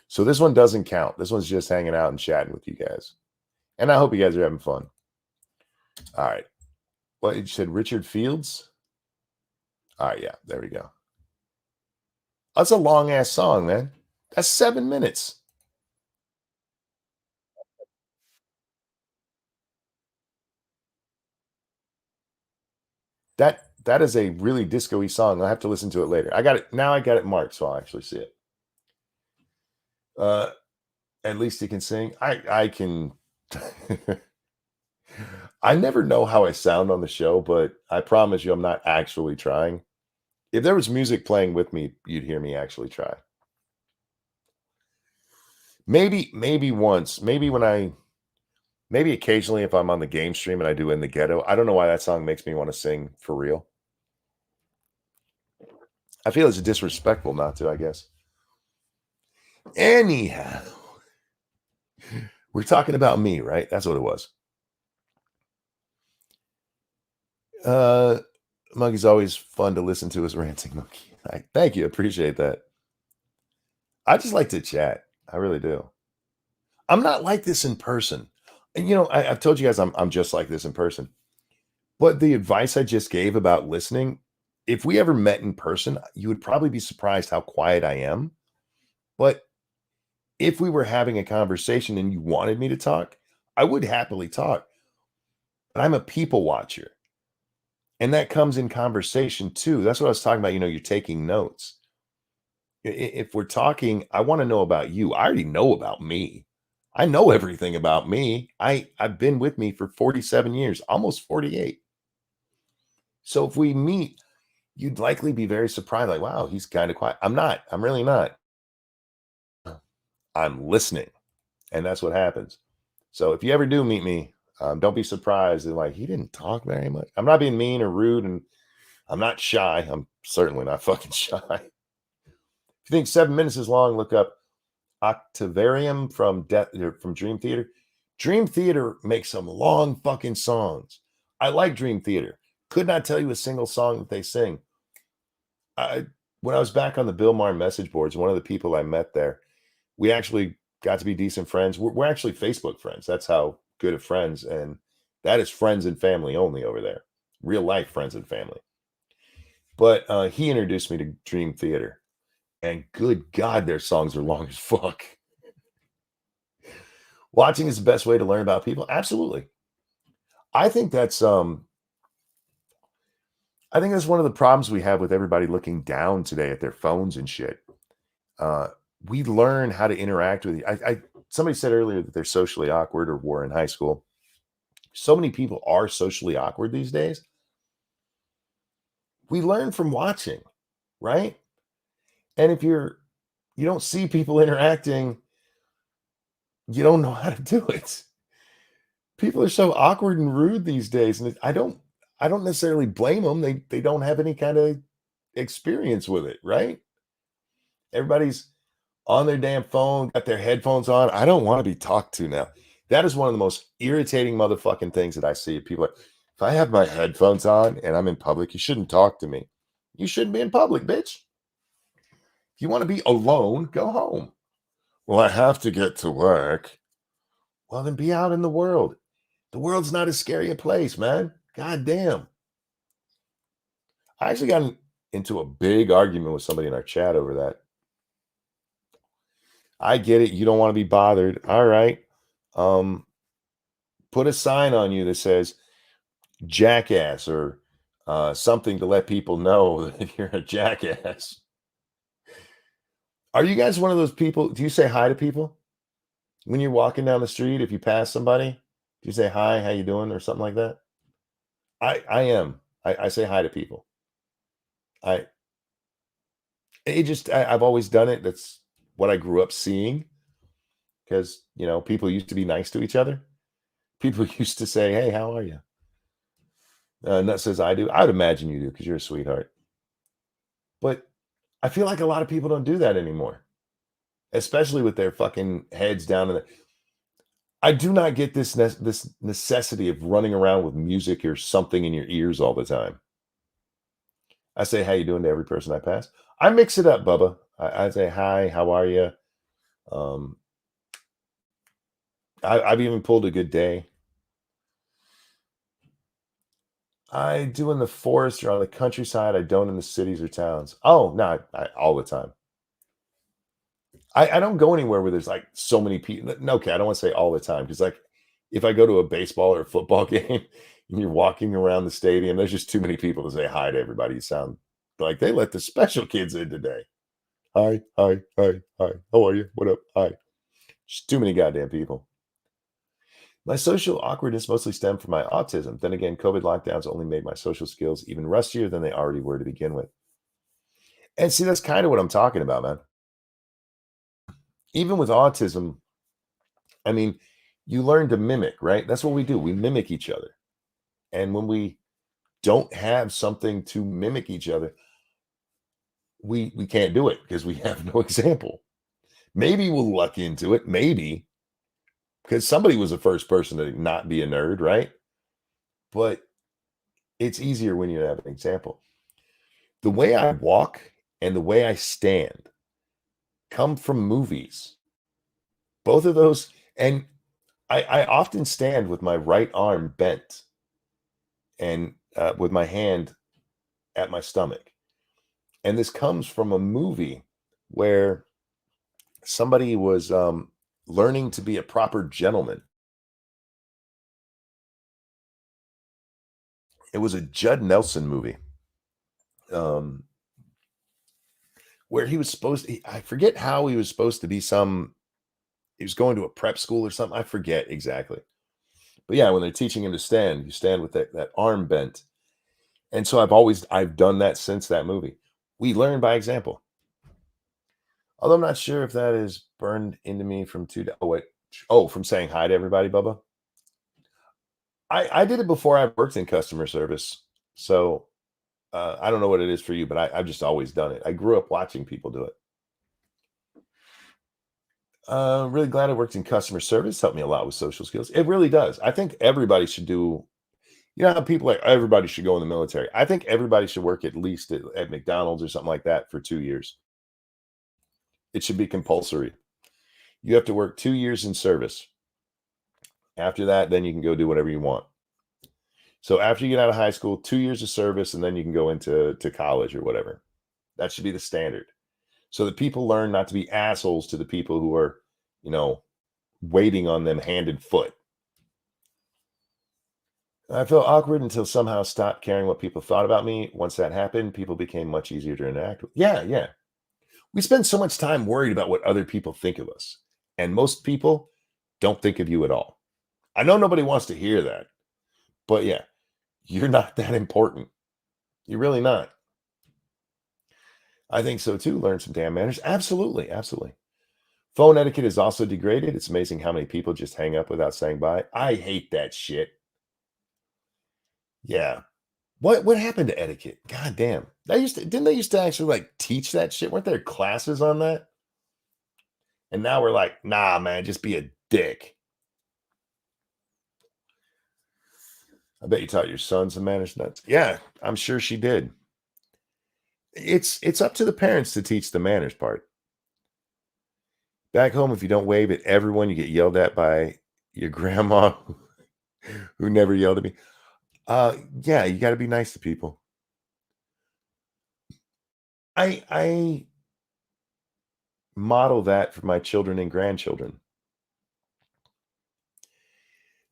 So this one doesn't count. This one's just hanging out and chatting with you guys. And I hope you guys are having fun. All right. What you said, Richard Fields? All right, yeah, there we go. That's a long ass song, man. That's 7 minutes. That is a really disco-y song. I'll have to listen to it later. I got it now. I got it marked, so I'll actually see it. Uh, at least he can sing. I can. I never know how I sound on the show, but I promise you, I'm not actually trying. If there was music playing with me, you'd hear me actually try. Maybe once, maybe occasionally if I'm on the game stream and I do In the Ghetto. I don't know why that song makes me want to sing for real. I feel it's disrespectful not to, I guess. Anyhow, we're talking about me, right? That's what it was. Uh Monkey's always fun to listen to as ranting monkey. Thank you, appreciate that. I just like to chat. I really do. I'm not like this in person. And I've told you guys I'm just like this in person. But the advice I just gave about listening, if we ever met in person, you would probably be surprised how quiet I am. But if we were having a conversation and you wanted me to talk, I would happily talk. But I'm a people watcher. And that comes in conversation too. That's what I was talking about. You're taking notes. If we're talking, I want to know about you. I already know about me. I know everything about me. I've been with me for 47 years, almost 48. So if we meet, you'd likely be very surprised, like, wow, he's kind of quiet. I'm not. I'm really not. I'm listening. And that's what happens. So if you ever do meet me, don't be surprised. Like, he didn't talk very much. I'm not being mean or rude, and I'm not shy. I'm certainly not fucking shy. If you think 7 minutes is long, look up Octavarium from Dream Theater. Dream Theater makes some long fucking songs. I like Dream Theater. Could not tell you a single song that they sing. I When I was back on the Bill Maher message boards, one of the people I met there, we actually got to be decent friends. We're actually Facebook friends. That's how good of friends, and that is friends and family only over there. Real life friends and family. But he introduced me to Dream Theater, and good God, their songs are long as fuck. Watching is the best way to learn about people. Absolutely. I think that's I think that's one of the problems we have with everybody looking down today at their phones and shit. Uh, we learn how to interact with. Somebody said earlier that they're socially awkward or were in high school. So many people are socially awkward these days. We learn from watching, right? And if you don't see people interacting, you don't know how to do it. People are so awkward and rude these days, and I don't necessarily blame them. They don't have any kind of experience with it, right? Everybody's on their damn phone, got their headphones on. I don't want to be talked to now. That is one of the most irritating motherfucking things that I see. People are, if I have my headphones on and I'm in public, you shouldn't talk to me. You shouldn't be in public, bitch. If you want to be alone, go home. Well, I have to get to work. Well, then be out in the world. The world's not as scary a place, man. God damn. I actually got into a big argument with somebody in our chat over that. I get it. You don't want to be bothered. All right. Um, put a sign on you that says jackass or something to let people know that you're a jackass. Are you guys one of those people? Do you say hi to people when you're walking down the street? If you pass somebody, do you say hi, how you doing, or something like that? I am. I say hi to people. I I've always done it. That's what I grew up seeing because people used to be nice to each other. People used to say, "Hey, how are you?" And that says I do. I would imagine you do because you're a sweetheart. But I feel like a lot of people don't do that anymore, especially with their fucking heads down. I do not get this necessity of running around with music or something in your ears all the time. I say, "How you doing?" to every person I pass. I mix it up, Bubba. I say, "Hi, how are you?" Um, I've even pulled a good day. I do in the forest or on the countryside. I don't in the cities or towns. Oh, no, all the time. I don't go anywhere where there's like so many people. No, okay, I don't want to say all the time because like if I go to a baseball or a football game and you're walking around the stadium, there's just too many people to say hi to everybody. You sound like they let the special kids in today. Hi, hi, hi, hi. How are you? What up? Hi. Just too many goddamn people. My social awkwardness mostly stemmed from my autism. Then again, COVID lockdowns only made my social skills even rustier than they already were to begin with. And see, that's kind of what I'm talking about, man. Even with autism, I mean, you learn to mimic, right? That's what we do. We mimic each other. And when we don't have something to mimic each other, we can't do it because we have no example. Maybe we'll luck into it, maybe, because somebody was the first person to not be a nerd, right? But it's easier when you have an example. The way I walk and the way I stand come from movies. Both of those, and I often stand with my right arm bent and with my hand at my stomach. And this comes from a movie where somebody was learning to be a proper gentleman. It was a Judd Nelson movie um, where he was supposed to, I forget how he was supposed to be he was going to a prep school or something. I forget exactly. But yeah, when they're teaching him to stand, you stand with that arm bent. And so I've done that since that movie. We learn by example. Although I'm not sure if that is burned into me from oh wait. Oh, from saying hi to everybody, Bubba. I did it before I worked in customer service. So I don't know what it is for you, but I've just always done it. I grew up watching people do it. Really glad I worked in customer service. Helped me a lot with social skills. It really does. I think everybody should do. You know how people like everybody should go in the military. I think everybody should work at least at McDonald's or something like that for 2 years. It should be compulsory. You have to work 2 years in service. After that, then you can go do whatever you want. So after you get out of high school, 2 years of service, and then you can go into college or whatever. That should be the standard. So that people learn not to be assholes to the people who are, you know, waiting on them hand and foot. I felt awkward until somehow stopped caring what people thought about me. Once that happened, people became much easier to interact with. Yeah, yeah. We spend so much time worried about what other people think of us. And most people don't think of you at all. I know nobody wants to hear that, but yeah, you're not that important. You're really not. I think so too. Learn some damn manners. Absolutely. Absolutely. Phone etiquette is also degraded. It's amazing how many people just hang up without saying bye. I hate that shit. Yeah. What happened to etiquette? God damn. Didn't they used to actually like teach that shit? Weren't there classes on that? And now we're like, nah, man, just be a dick. I bet you taught your son some manners nuts. Yeah, I'm sure she did. It's up to the parents to teach the manners part. Back home, if you don't wave at everyone, you get yelled at by your grandma who never yelled at me. Yeah, you gotta be nice to people. I model that for my children and grandchildren.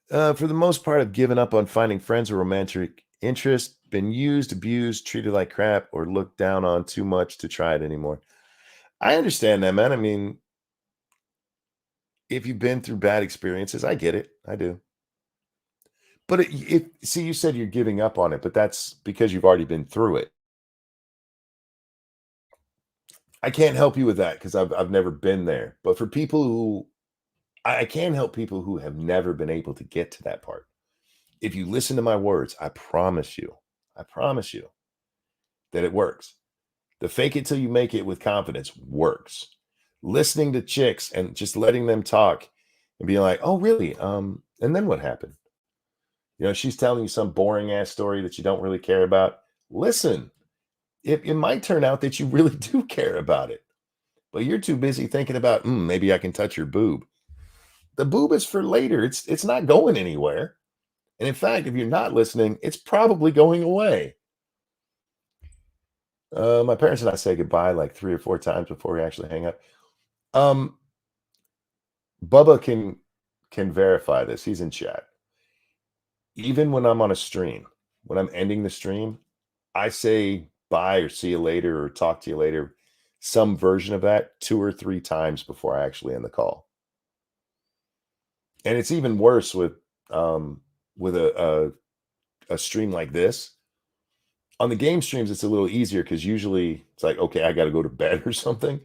For the most part, I've given up on finding friends or romantic interest, been used, abused, treated like crap, or looked down on too much to try it anymore. I understand that, man. I mean, if you've been through bad experiences, I get it. I do. But see, you said you're giving up on it, but that's because you've already been through it. I can't help you with that because I've never been there. But for people who I can help people who have never been able to get to that part. If you listen to my words, I promise you that it works. The fake it till you make it with confidence works. Listening to chicks and just letting them talk and being like, "Oh, really? And then what happened?" She's telling you some boring ass story that you don't really care about. Listen, it might turn out that you really do care about it, but you're too busy thinking about, maybe I can touch your boob. The boob is for later. It's not going anywhere. And in fact, if you're not listening, it's probably going away. My parents and I say goodbye like 3 or 4 times before we actually hang up. Um, Bubba can verify this. He's in chat. Even when I'm on a stream, when I'm ending the stream, I say bye or see you later or talk to you later, some version of that 2 or 3 times before I actually end the call. And it's even worse with a stream like this. On the game streams, it's a little easier because usually it's like, okay, I got to go to bed or something.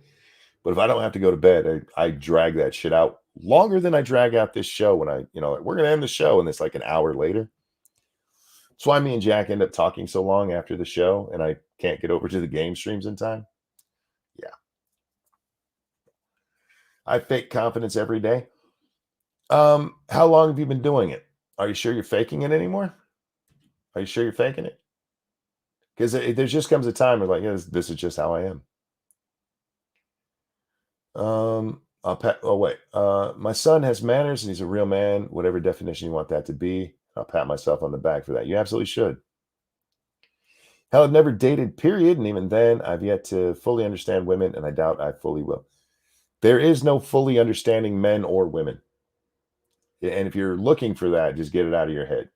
But if I don't have to go to bed, I drag that shit out longer than I drag out this show when we're going to end the show and it's like an hour later. That's why me and Jack end up talking so long after the show and I can't get over to the game streams in time. Yeah. I fake confidence every day. How long have you been doing it? Are you sure you're faking it anymore? Are you sure you're faking it? Because there just comes a time where like, this is just how I am. Oh wait. My son has manners and he's a real man, whatever definition you want that to be. I'll pat myself on the back for that. You absolutely should. Hell, I've never dated, period. And even then, I've yet to fully understand women, and I doubt I fully will. There is no fully understanding men or women. And if you're looking for that, just get it out of your head.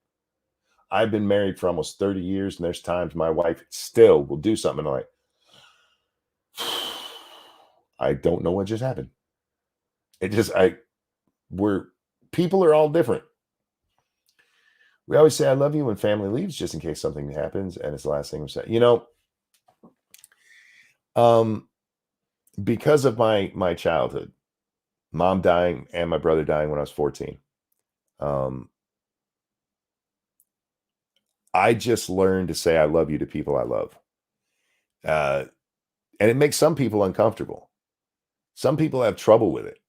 I've been married for almost 30 years, and there's times my wife still will do something like, I don't know what just happened. It just, we're, people are all different. We always say, I love you when family leaves, just in case something happens. And it's the last thing we say. Um, because of my childhood, mom dying and my brother dying when I was 14, um, I just learned to say I love you to people I love. Uh, and it makes some people uncomfortable. Some people have trouble with it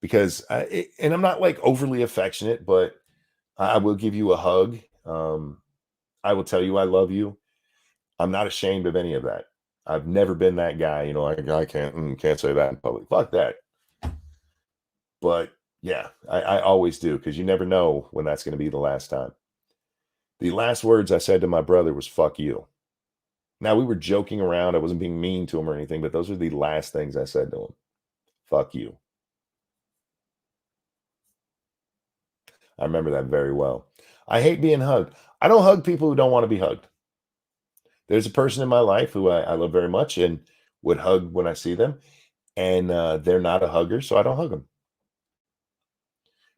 because, and I'm not like overly affectionate, but I will give you a hug. I will tell you I love you. I'm not ashamed of any of that. I've never been that guy, like I can't say that in public. Fuck that. But yeah, I always do because you never know when that's going to be the last time. The last words I said to my brother was "fuck you." Now we were joking around. I wasn't being mean to him or anything, but those are the last things I said to him. Fuck you. I remember that very well. I hate being hugged. I don't hug people who don't want to be hugged. There's a person in my life who I love very much and would hug when I see them, and they're not a hugger, so I don't hug them.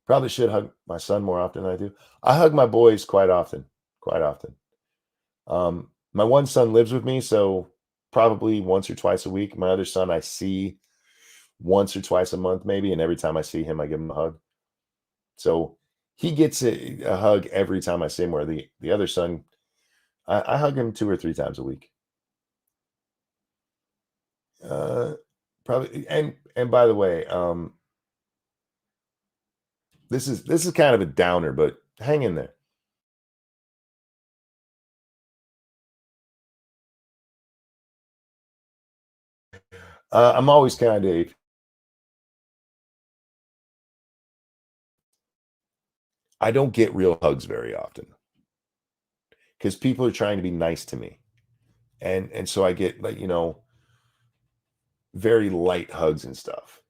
Probably should hug my son more often than I do. I hug my boys quite often, quite often. My one son lives with me, so probably once or twice a week. My other son I see once or twice a month, maybe, and every time I see him, I give him a hug. So he gets a hug every time I see him. Where the other son, I hug him 2 or 3 times a week. Uh, Probably, and by the way, this is kind of a downer, but hang in there. I'm always kind of I don't get real hugs very often because people are trying to be nice to me, and so I get like very light hugs and stuff.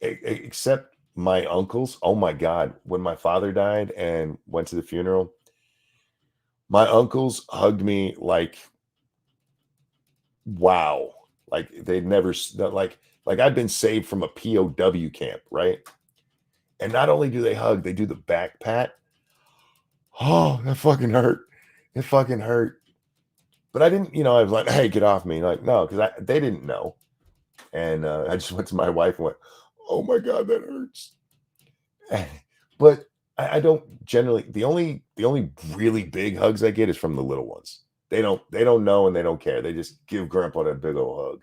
Except my uncles. Oh my god, when my father died and went to the funeral, my uncles hugged me like wow, like they'd never like I'd been saved from a POW camp, right? And not only do they hug, they do the back pat. Oh, that fucking hurt. It fucking hurt. But I didn't, I was like, hey, get off me. Like, no, because they didn't know. And I just went to my wife and went, oh my God, that hurts. But I don't generally the only really big hugs I get is from the little ones. They don't know and they don't care. They just give grandpa that big old hug.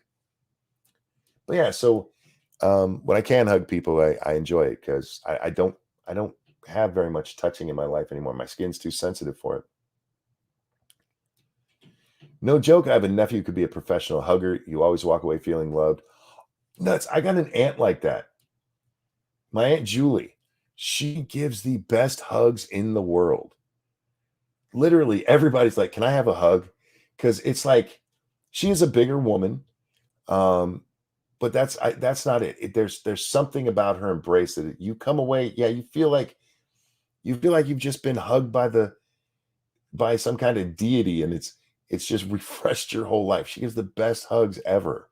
But yeah, so When I can hug people, I enjoy it because I don't have very much touching in my life anymore. My skin's too sensitive for it. No joke. I have a nephew who could be a professional hugger. You always walk away feeling loved. Nuts. I got an aunt like that. My aunt Julie. She gives the best hugs in the world. Literally, everybody's like, "Can I have a hug?" Because it's like she is a bigger woman. Um, but that's not it. There's something about her embrace that you come away, yeah, you feel like you've just been hugged by some kind of deity, and it's just refreshed your whole life. She gives the best hugs ever.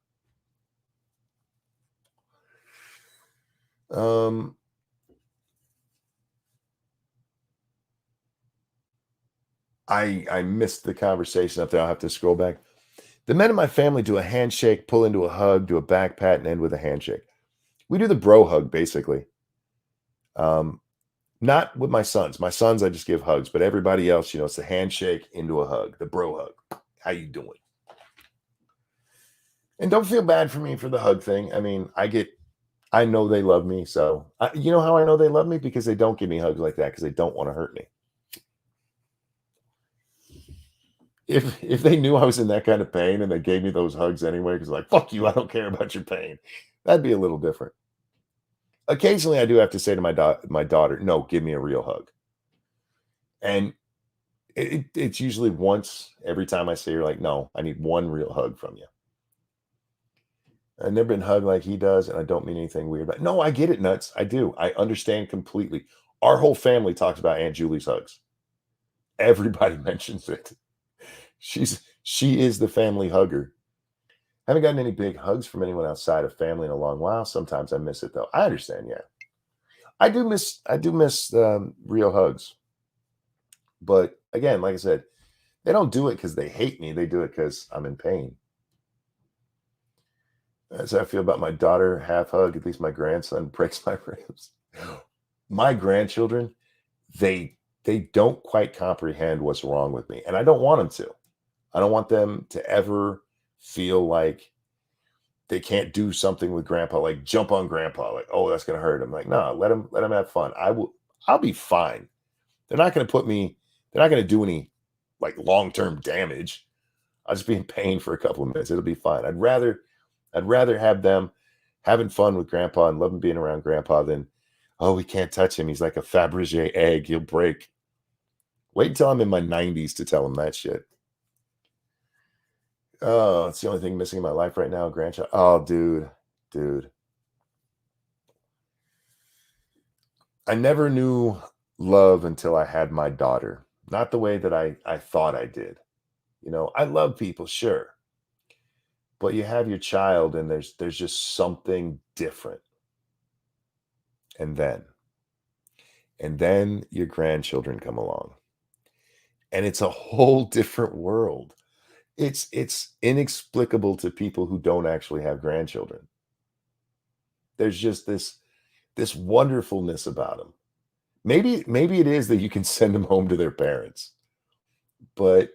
Um, I missed the conversation up there. I'll have to scroll back. The men in my family do a handshake, pull into a hug, do a back pat, and end with a handshake. We do the bro hug basically. Um, Not with my sons. My sons, I just give hugs, but everybody else, it's the handshake into a hug, the bro hug. How you doing? And don't feel bad for me for the hug thing. I mean, I know they love me. So, you know how I know they love me? Because they don't give me hugs like that because they don't want to hurt me. If they knew I was in that kind of pain and they gave me those hugs anyway, because like, fuck you, I don't care about your pain, that'd be a little different. Occasionally, I do have to say to my daughter, no, give me a real hug. And it's usually once every time I say, you're like, no, I need one real hug from you. I've never been hugged like he does, and I don't mean anything weird. But no, I get it, nuts. I do. I understand completely. Our whole family talks about Aunt Julie's hugs. Everybody mentions it. She is the family hugger. Haven't gotten any big hugs from anyone outside of family in a long while. Sometimes I miss it though. I understand. Yeah, I do miss real hugs. But again, like I said, they don't do it because they hate me. They do it because I'm in pain. As I feel about my daughter, half hug. At least my grandson breaks my ribs. My grandchildren, they don't quite comprehend what's wrong with me, and I don't want them to. I don't want them to ever feel like they can't do something with grandpa, like jump on grandpa, like, oh, that's gonna hurt him. Like, no, let them have fun. I'll be fine. They're not gonna put me, they're not gonna do any like long-term damage. I'll just be in pain for a couple of minutes. It'll be fine. I'd rather have them having fun with grandpa and loving being around grandpa than, oh, we can't touch him. He's like a Fabergé egg. He'll break. Wait until I'm in my 90s to tell him that shit. Oh, it's the only thing missing in my life right now, grandchild. Oh, dude. I never knew love until I had my daughter. Not the way that I thought I did. I love people, sure, but you have your child and there's just something different. And then your grandchildren come along. And it's a whole different world. It's inexplicable to people who don't actually have grandchildren. There's just this wonderfulness about them. Maybe it is that you can send them home to their parents, but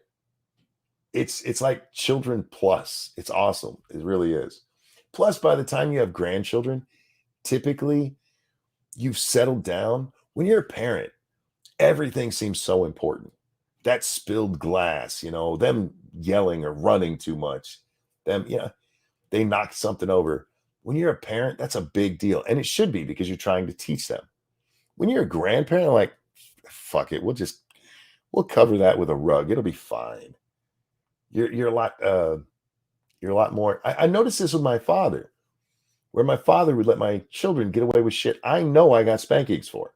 it's like children plus. It's awesome. It really is. Plus, by the time you have grandchildren, typically you've settled down. When you're a parent, everything seems so important. That spilled glass, them yelling or running too much, them, they knocked something over. When you're a parent, that's a big deal. And it should be because you're trying to teach them. When you're a grandparent, like, fuck it, we'll cover that with a rug. It'll be fine. You're a lot more. I noticed this with my father, where my father would let my children get away with shit I know I got spankings for.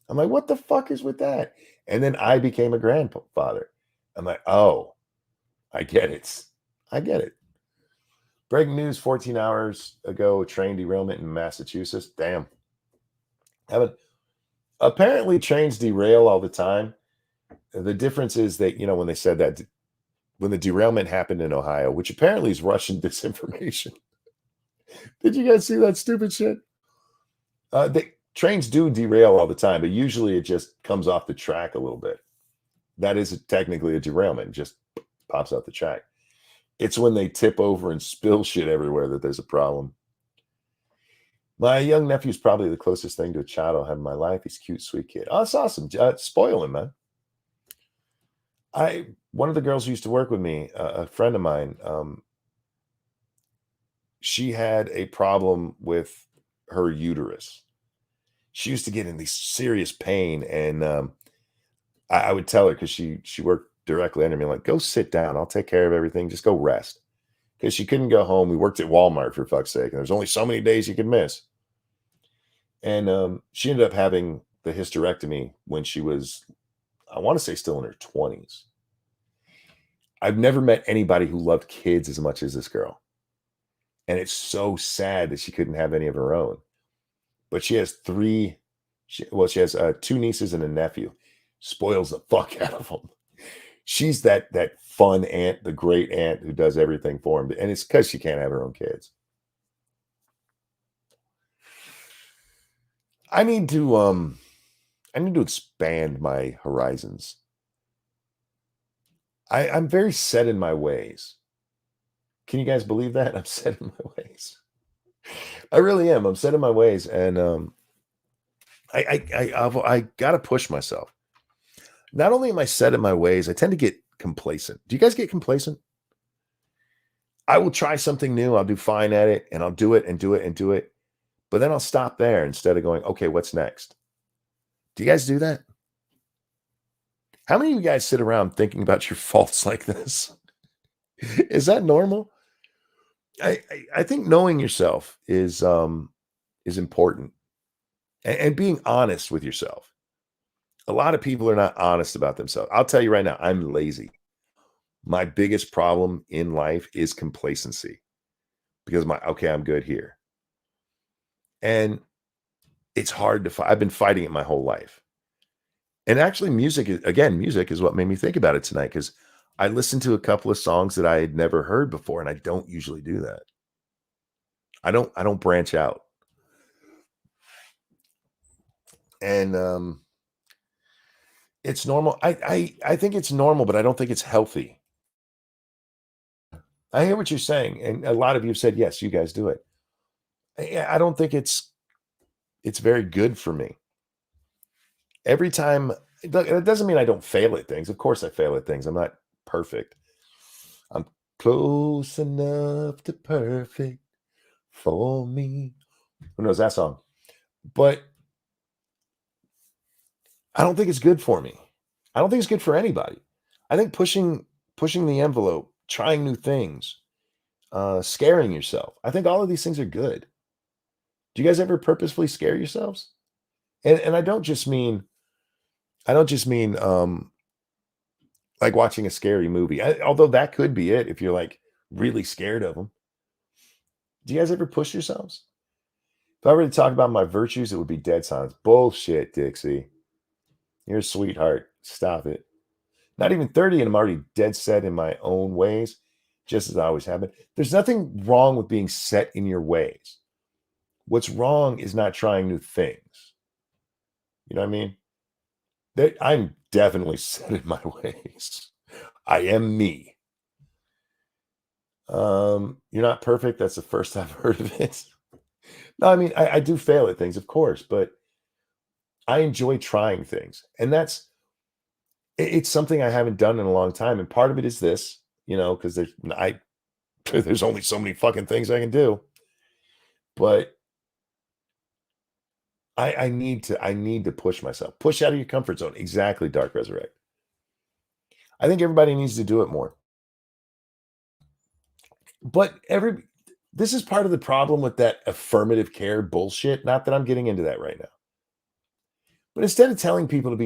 I'm like, what the fuck is with that? And then I became a grandfather. I'm like, oh, I get it. I get it. Breaking news 14 hours ago, train derailment in Massachusetts. Damn. Haven't apparently trains derail all the time. The difference is that, when they said that when the derailment happened in Ohio, which apparently is Russian disinformation. Did you guys see that stupid shit? Trains do derail all the time, but usually it just comes off the track a little bit. That is technically a derailment, just pops off the track. It's when they tip over and spill shit everywhere that there's a problem. My young nephew's probably the closest thing to a child I'll have in my life. He's a cute, sweet kid. Oh, that's awesome. Spoil him, man. One of the girls who used to work with me, a friend of mine, she had a problem with her uterus. She used to get in these serious pain, and I would tell her because she worked directly under me, like, go sit down. I'll take care of everything. Just go rest. Because she couldn't go home. We worked at Walmart for fuck's sake, and there's only so many days you could miss. And she ended up having the hysterectomy when she was, I want to say, still in her 20s. I've never met anybody who loved kids as much as this girl. And it's so sad that she couldn't have any of her own. But she has she has two nieces and a nephew. Spoils the fuck out of them. She's that fun aunt, the great aunt who does everything for him. And it's because she can't have her own kids. I need to expand my horizons. I'm very set in my ways. Can you guys believe that? I'm set in my ways. I really am. I'm set in my ways, and I gotta push myself. Not only am I set in my ways, I tend to get complacent. Do you guys get complacent? I will try something new. I'll do fine at it, and I'll do it and do it and do it. But then I'll stop there instead of going, okay, what's next? Do you guys do that? How many of you guys sit around thinking about your faults like this? Is that normal? I think knowing yourself is important, and being honest with yourself. A lot of people are not honest about themselves. I'll tell you right now, I'm lazy. My biggest problem in life is complacency because okay, I'm good here. And it's hard to fight. I've been fighting it my whole life. And actually, music is what made me think about it tonight because I listened to a couple of songs that I had never heard before, and I don't usually do that. I don't branch out. And it's normal. I think it's normal, but I don't think it's healthy. I hear what you're saying, and a lot of you have said yes, you guys do it. I don't think it's very good for me. Every time, it doesn't mean I don't fail at things. Of course, I fail at things. I'm not perfect. I'm close enough to perfect for me. Who knows that song? But I don't think it's good for me. I don't think it's good for anybody. I think pushing the envelope, trying new things, scaring yourself. I think all of these things are good. Do you guys ever purposefully scare yourselves? And I don't just mean like watching a scary movie. Although that could be it if you're like really scared of them. Do you guys ever push yourselves? If I were to talk about my virtues, it would be dead silence. Bullshit, Dixie. You're a sweetheart. Stop it. Not even 30, and I'm already dead set in my own ways, just as I always have been. There's nothing wrong with being set in your ways. What's wrong is not trying new things. You know what I mean? I'm definitely set in my ways. I am me. You're not perfect. That's the first I've heard of it. No, I mean, I do fail at things, of course, but I enjoy trying things. And it's something I haven't done in a long time. And part of it is this, because there's only so many fucking things I can do. But I need to push myself. Push out of your comfort zone. Exactly, Dark Resurrect. I think everybody needs to do it more. But this is part of the problem with that affirmative care bullshit. Not that I'm getting into that right now. But instead of telling people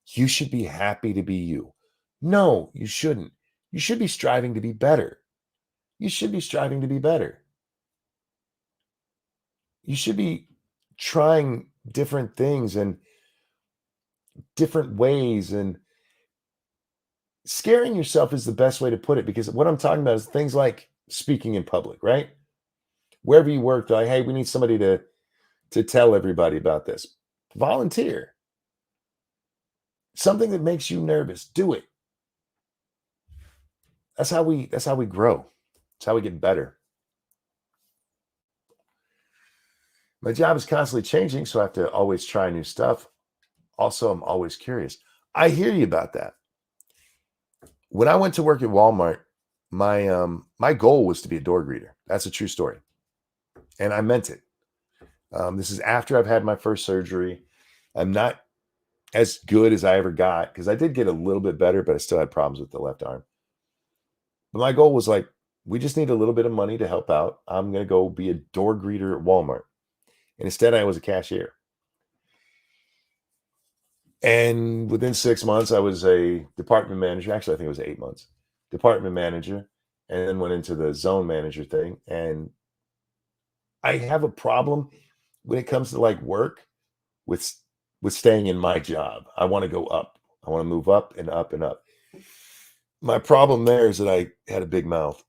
you should be happy to be you. No, you shouldn't. You should be striving to be better. You should be striving to be better. You should be trying different things and different ways, and scaring yourself is the best way to put it, because what I'm talking about is things like speaking in public, right? Wherever you work, they're like, hey, we need somebody to tell everybody about this. Volunteer. Something that makes you nervous, do it. That's how we grow. That's how we get better. My job is constantly changing, so I have to always try new stuff. Also, I'm always curious. I hear you about that. When I went to work at Walmart, my goal was to be a door greeter. That's a true story, and I meant it. This is after I've had my first surgery. I'm not as good as I ever got because I did get a little bit better, but I still had problems with the left arm. But my goal was like, we just need a little bit of money to help out. I'm going to go be a door greeter at Walmart. And instead, I was a cashier. And within 6 months, I was a department manager. Actually, I think it was 8 months. Department manager, and then went into the zone manager thing. And I have a problem when it comes to like work with with staying in my job. I want to go up. I want to move up and up and up. My problem there is that I had a big mouth.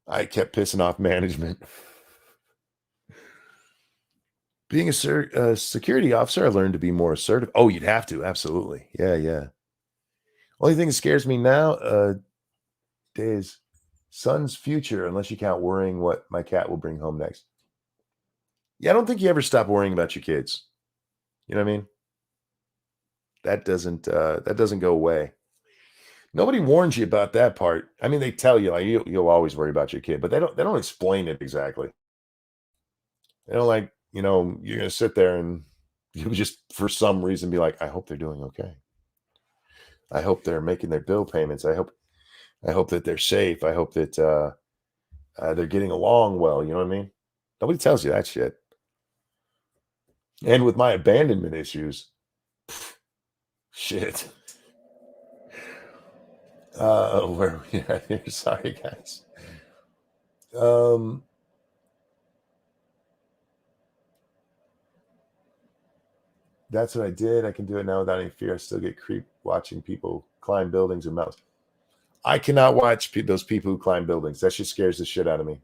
I kept pissing off management. Being a security officer, I learned to be more assertive. Oh, you'd have to, absolutely. Yeah, yeah. Only thing that scares me now is son's future, unless you count worrying what my cat will bring home next. Yeah, I don't think you ever stop worrying about your kids. You know what I mean? That doesn't go away. Nobody warns you about that part. I mean, they tell you like you'll always worry about your kid, but they don't explain it exactly. They don't like, you're gonna sit there and you just for some reason be like, I hope they're doing okay. I hope they're making their bill payments. I hope that they're safe. I hope that they're getting along well. You know what I mean? Nobody tells you that shit. And with my abandonment issues, shit. Where are we at here? Sorry, guys. Um, that's what I did. I can do it now without any fear. I still get creep watching people climb buildings and mountains. I cannot watch those people who climb buildings. That shit scares the shit out of me.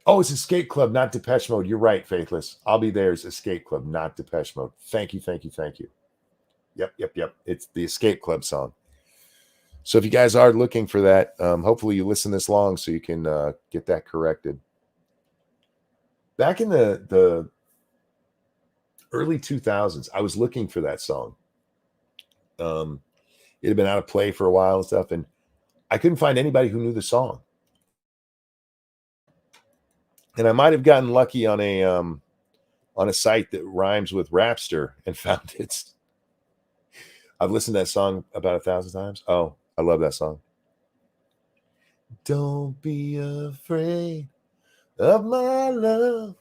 Oh, it's Escape Club, not Depeche Mode. You're right, Faithless. I'll be there as Escape Club, not Depeche Mode. Thank you, thank you, thank you. Yep, yep, yep. It's the Escape Club song. So if you guys are looking for that, hopefully you listen this long so you can get that corrected. Back in the early 2000s, I was looking for that song. It had been out of play for a while and stuff, and I couldn't find anybody who knew the song. And I might have gotten lucky on a site that rhymes with Rapster and found it. I've listened to that song about 1,000 times. Oh, I love that song. Don't be afraid of my love.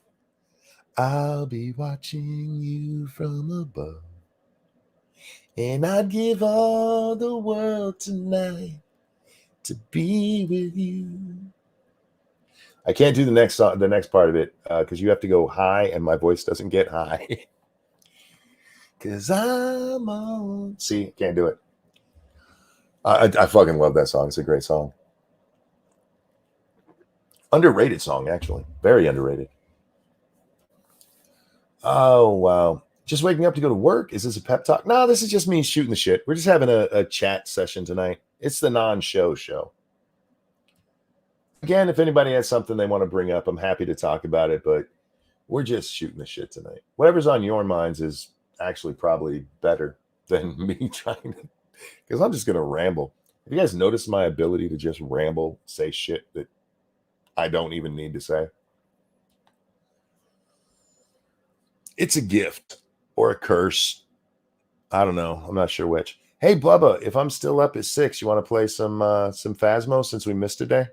I'll be watching you from above. And I'd give all the world tonight to be with you. I can't do the next song, the next part of it, because you have to go high, and my voice doesn't get high. Cause I'm on. See, can't do it. I fucking love that song. It's a great song. Underrated song, actually. Very underrated. Oh, wow. Just waking up to go to work? Is this a pep talk? No, this is just me shooting the shit. We're just having a chat session tonight. It's the non-show show. Again, if anybody has something they want to bring up, I'm happy to talk about it, but we're just shooting the shit tonight. Whatever's on your minds is actually probably better than me trying to, because I'm just going to ramble. Have you guys noticed my ability to just ramble, say shit that I don't even need to say? It's a gift or a curse. I don't know. I'm not sure which. Hey, Bubba, if I'm still up at 6, you want to play some Phasmo since we missed a day?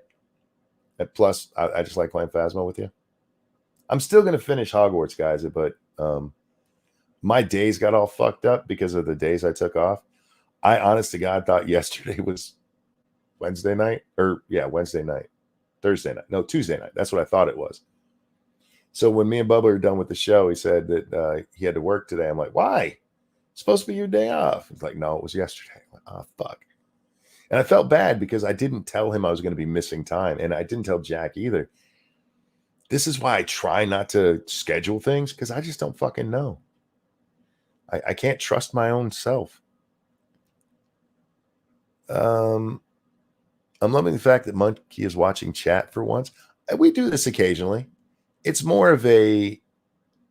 And plus, I just like playing Phasmo with you. I'm still going to finish Hogwarts, guys, but my days got all fucked up because of the days I took off. I, honest to God, thought yesterday was Wednesday night. Wednesday night. Thursday night. No, Tuesday night. That's what I thought it was. So when me and Bubba were done with the show, he said that he had to work today. I'm like, why? It's supposed to be your day off. He's like, no, it was yesterday. I'm like, oh, fuck. And I felt bad because I didn't tell him I was going to be missing time. And I didn't tell Jack either. This is why I try not to schedule things, because I just don't fucking know. I can't trust my own self. I'm loving the fact that Monkey is watching chat for once. We do this occasionally. It's more of an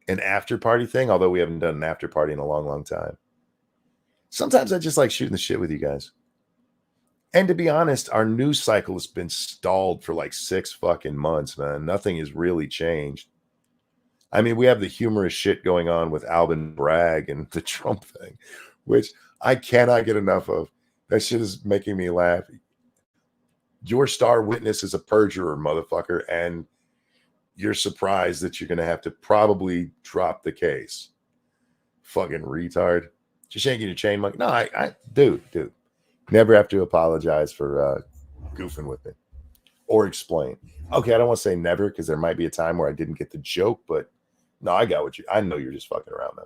after party thing, although we haven't done an after party in a long, long time. Sometimes I just like shooting the shit with you guys. And to be honest, our news cycle has been stalled for like 6 fucking months, man. Nothing has really changed. I mean, we have the humorous shit going on with Alvin Bragg and the Trump thing, which I cannot get enough of. That shit is making me laugh. Your star witness is a perjurer, motherfucker, and you're surprised that you're going to have to probably drop the case. Fucking retard. Just yanking your chain, Mike. No, dude, never have to apologize for goofing with me or explain. Okay, I don't want to say never because there might be a time where I didn't get the joke, but no, I got what you. I know you're just fucking around, man.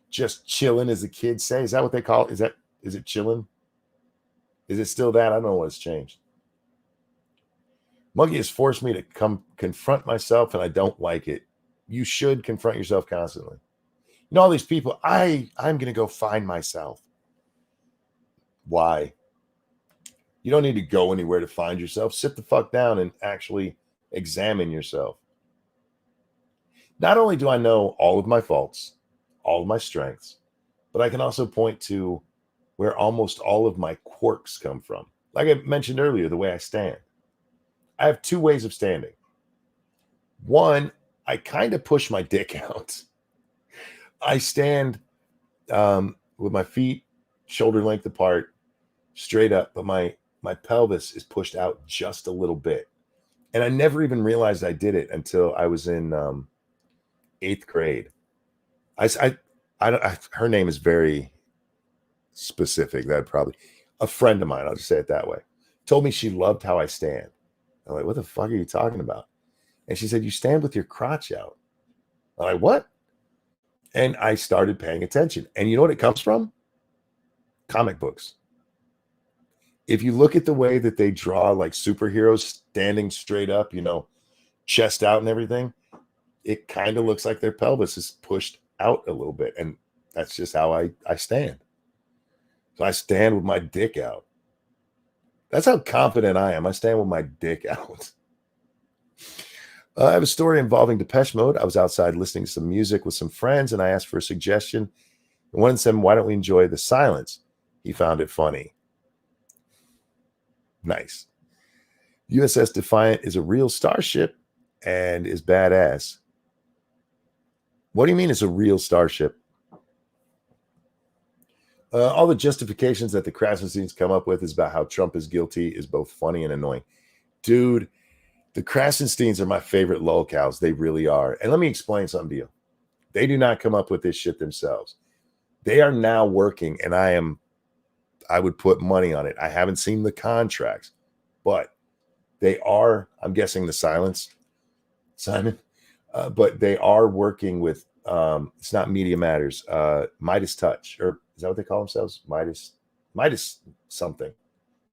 Just chilling, as the kids say. Is that what they call it? Is it chilling? Is it still that? I don't know what's changed. Monkey has forced me to come confront myself, and I don't like it. You should confront yourself constantly. You know, all these people, I'm going to go find myself. Why? You don't need to go anywhere to find yourself. Sit the fuck down and actually examine yourself. Not only do I know all of my faults, all of my strengths, but I can also point to where almost all of my quirks come from. Like I mentioned earlier, the way I stand. I have 2 ways of standing. One, I kind of push my dick out. I stand with my feet shoulder length apart, straight up, but my pelvis is pushed out just a little bit. And I never even realized I did it until I was in 8th grade. Her name is very specific. That probably a friend of mine, I'll just say it that way, told me she loved how I stand. I'm like, what the fuck are you talking about? And she said, you stand with your crotch out. I'm like, what? And I started paying attention. And you know what it comes from? Comic books. If you look at the way that they draw like superheroes standing straight up, you know, chest out and everything, it kind of looks like their pelvis is pushed out a little bit. And that's just how I stand. So I stand with my dick out. That's how confident I am. I stand with my dick out. I have a story involving Depeche Mode. I was outside listening to some music with some friends, and I asked for a suggestion. And one said, why don't we enjoy the silence? He found it funny. Nice. USS Defiant is a real starship and is badass. What do you mean it's a real starship? All the justifications that the Krasensteins come up with is about how Trump is guilty is both funny and annoying. Dude, the Krasensteins are my favorite lolcows. They really are. And let me explain something to you. They do not come up with this shit themselves. They are now working, and I would put money on it. I haven't seen the contracts, but they are, I'm guessing the silence, Simon, but they are working with, it's not Media Matters, Midas Touch, or is that what they call themselves? Midas something.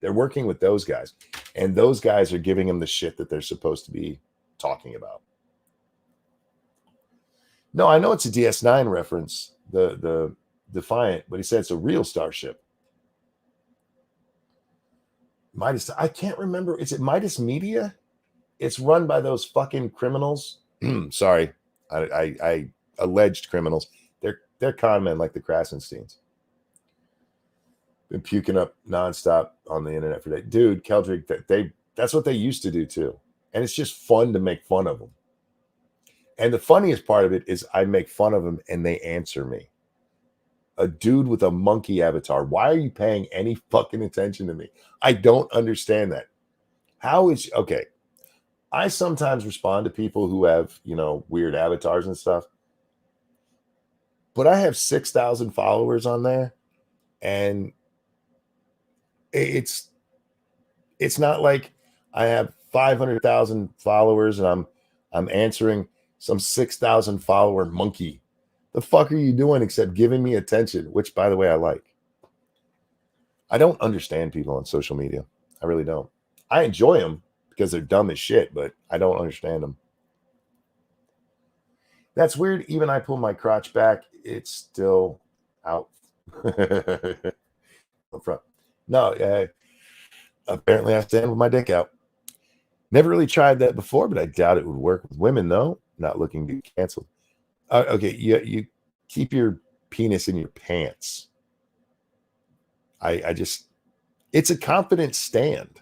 They're working with those guys, and those guys are giving them the shit that they're supposed to be talking about. No, I know it's a DS9 reference, the Defiant, but he said it's a real starship. Midas, I can't remember. Is it Midas Media? It's run by those fucking criminals. Sorry, I alleged criminals. They're con men like the Krasensteins. Been puking up nonstop on the internet for that. Dude, Keldrick, that's what they used to do too. And it's just fun to make fun of them. And the funniest part of it is I make fun of them and they answer me. A dude with a monkey avatar. Why are you paying any fucking attention to me? I don't understand that. Okay. I sometimes respond to people who have, you know, weird avatars and stuff. But I have 6,000 followers on there, and it's not like I have 500,000 followers and I'm answering some 6,000 follower monkey. The fuck are you doing except giving me attention, which, by the way, I like. I don't understand people on social media. I really don't. I enjoy them because they're dumb as shit, but I don't understand them. That's weird. Even I pull my crotch back, it's still out. Front. No, Apparently, I stand with my dick out. Never really tried that before, but I doubt it would work with women, though. Not looking to get canceled. Okay, you keep your penis in your pants. I just, it's a confident stand.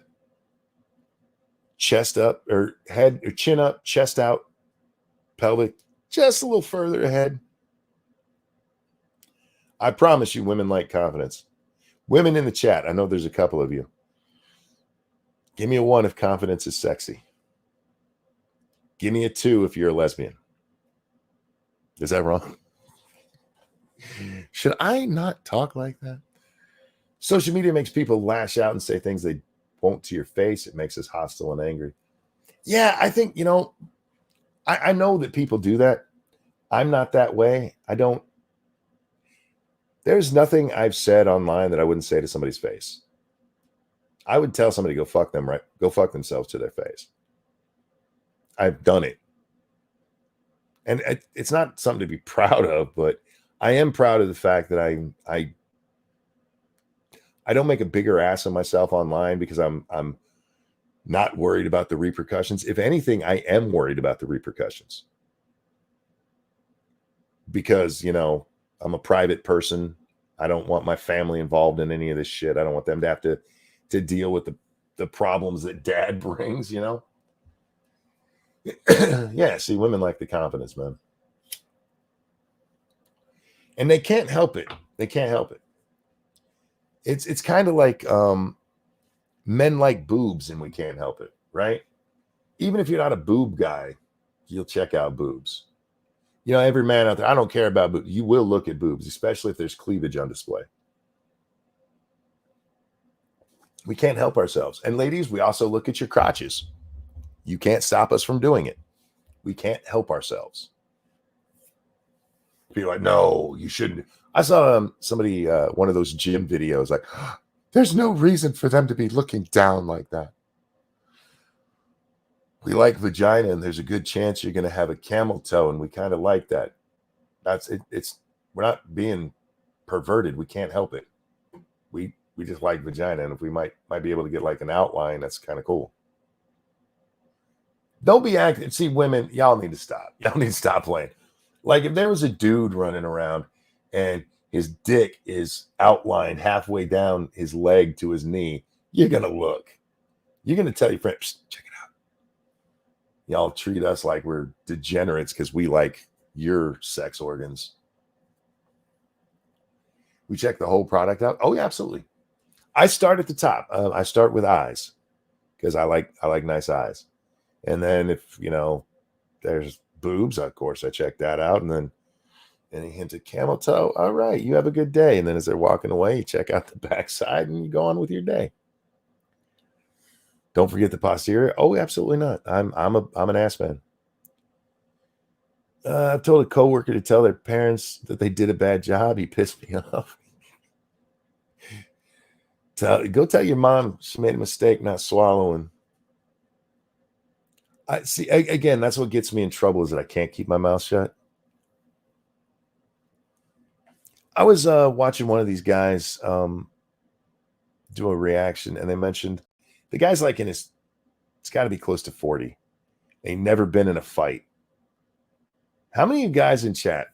Chest up or head or chin up, chest out, pelvic just a little further ahead. I promise you, women like confidence. Women in the chat, I know there's a couple of you. Give me a 1 if confidence is sexy. Give me a 2 if you're a lesbian. Is that wrong? Should I not talk like that? Social media makes people lash out and say things they won't to your face. It makes us hostile and angry. Yeah, I think, I know that people do that. I'm not that way. There's nothing I've said online that I wouldn't say to somebody's face. I would tell somebody go fuck them, right? Go fuck themselves to their face. I've done it. And it's not something to be proud of, but I am proud of the fact that I don't make a bigger ass of myself online because I'm not worried about the repercussions. If anything, I am worried about the repercussions. Because, I'm a private person. I don't want my family involved in any of this shit. I don't want them to have to deal with the problems that dad brings, Yeah, see, women like the confidence, man. And they can't help it. They can't help it. It's kind of like men like boobs and we can't help it, right? Even if you're not a boob guy, you'll check out boobs. Every man out there, I don't care about boobs. You will look at boobs, especially if there's cleavage on display. We can't help ourselves. And ladies, we also look at your crotches. You can't stop us from doing it. We can't help ourselves. People are like, no, you shouldn't. I saw somebody, one of those gym videos, like, there's no reason for them to be looking down like that. We like vagina, and there's a good chance you're going to have a camel toe, and we kind of like that. That's it. We're not being perverted. We can't help it. We just like vagina, and if we might be able to get like an outline, that's kind of cool. Don't be acting. See, women, y'all need to stop. Y'all need to stop playing. Like if there was a dude running around and his dick is outlined halfway down his leg to his knee, you're gonna look. You're gonna tell your friends, check it out. Y'all treat us like we're degenerates because we like your sex organs. We check the whole product out. Oh, yeah, absolutely. I start at the top. I start with eyes because I like nice eyes. And then if, there's boobs, of course, I check that out. And then any hint of camel toe. All right, you have a good day. And then as they're walking away, you check out the backside and you go on with your day. Don't forget the posterior. Oh, absolutely not. I'm an ass man. I've told a coworker to tell their parents that they did a bad job. He pissed me off. Go tell your mom she made a mistake not swallowing. I see. Again, that's what gets me in trouble is that I can't keep my mouth shut. I was watching one of these guys do a reaction, and they mentioned the guy's like it's got to be close to 40. Ain't never been in a fight. How many of you guys in chat?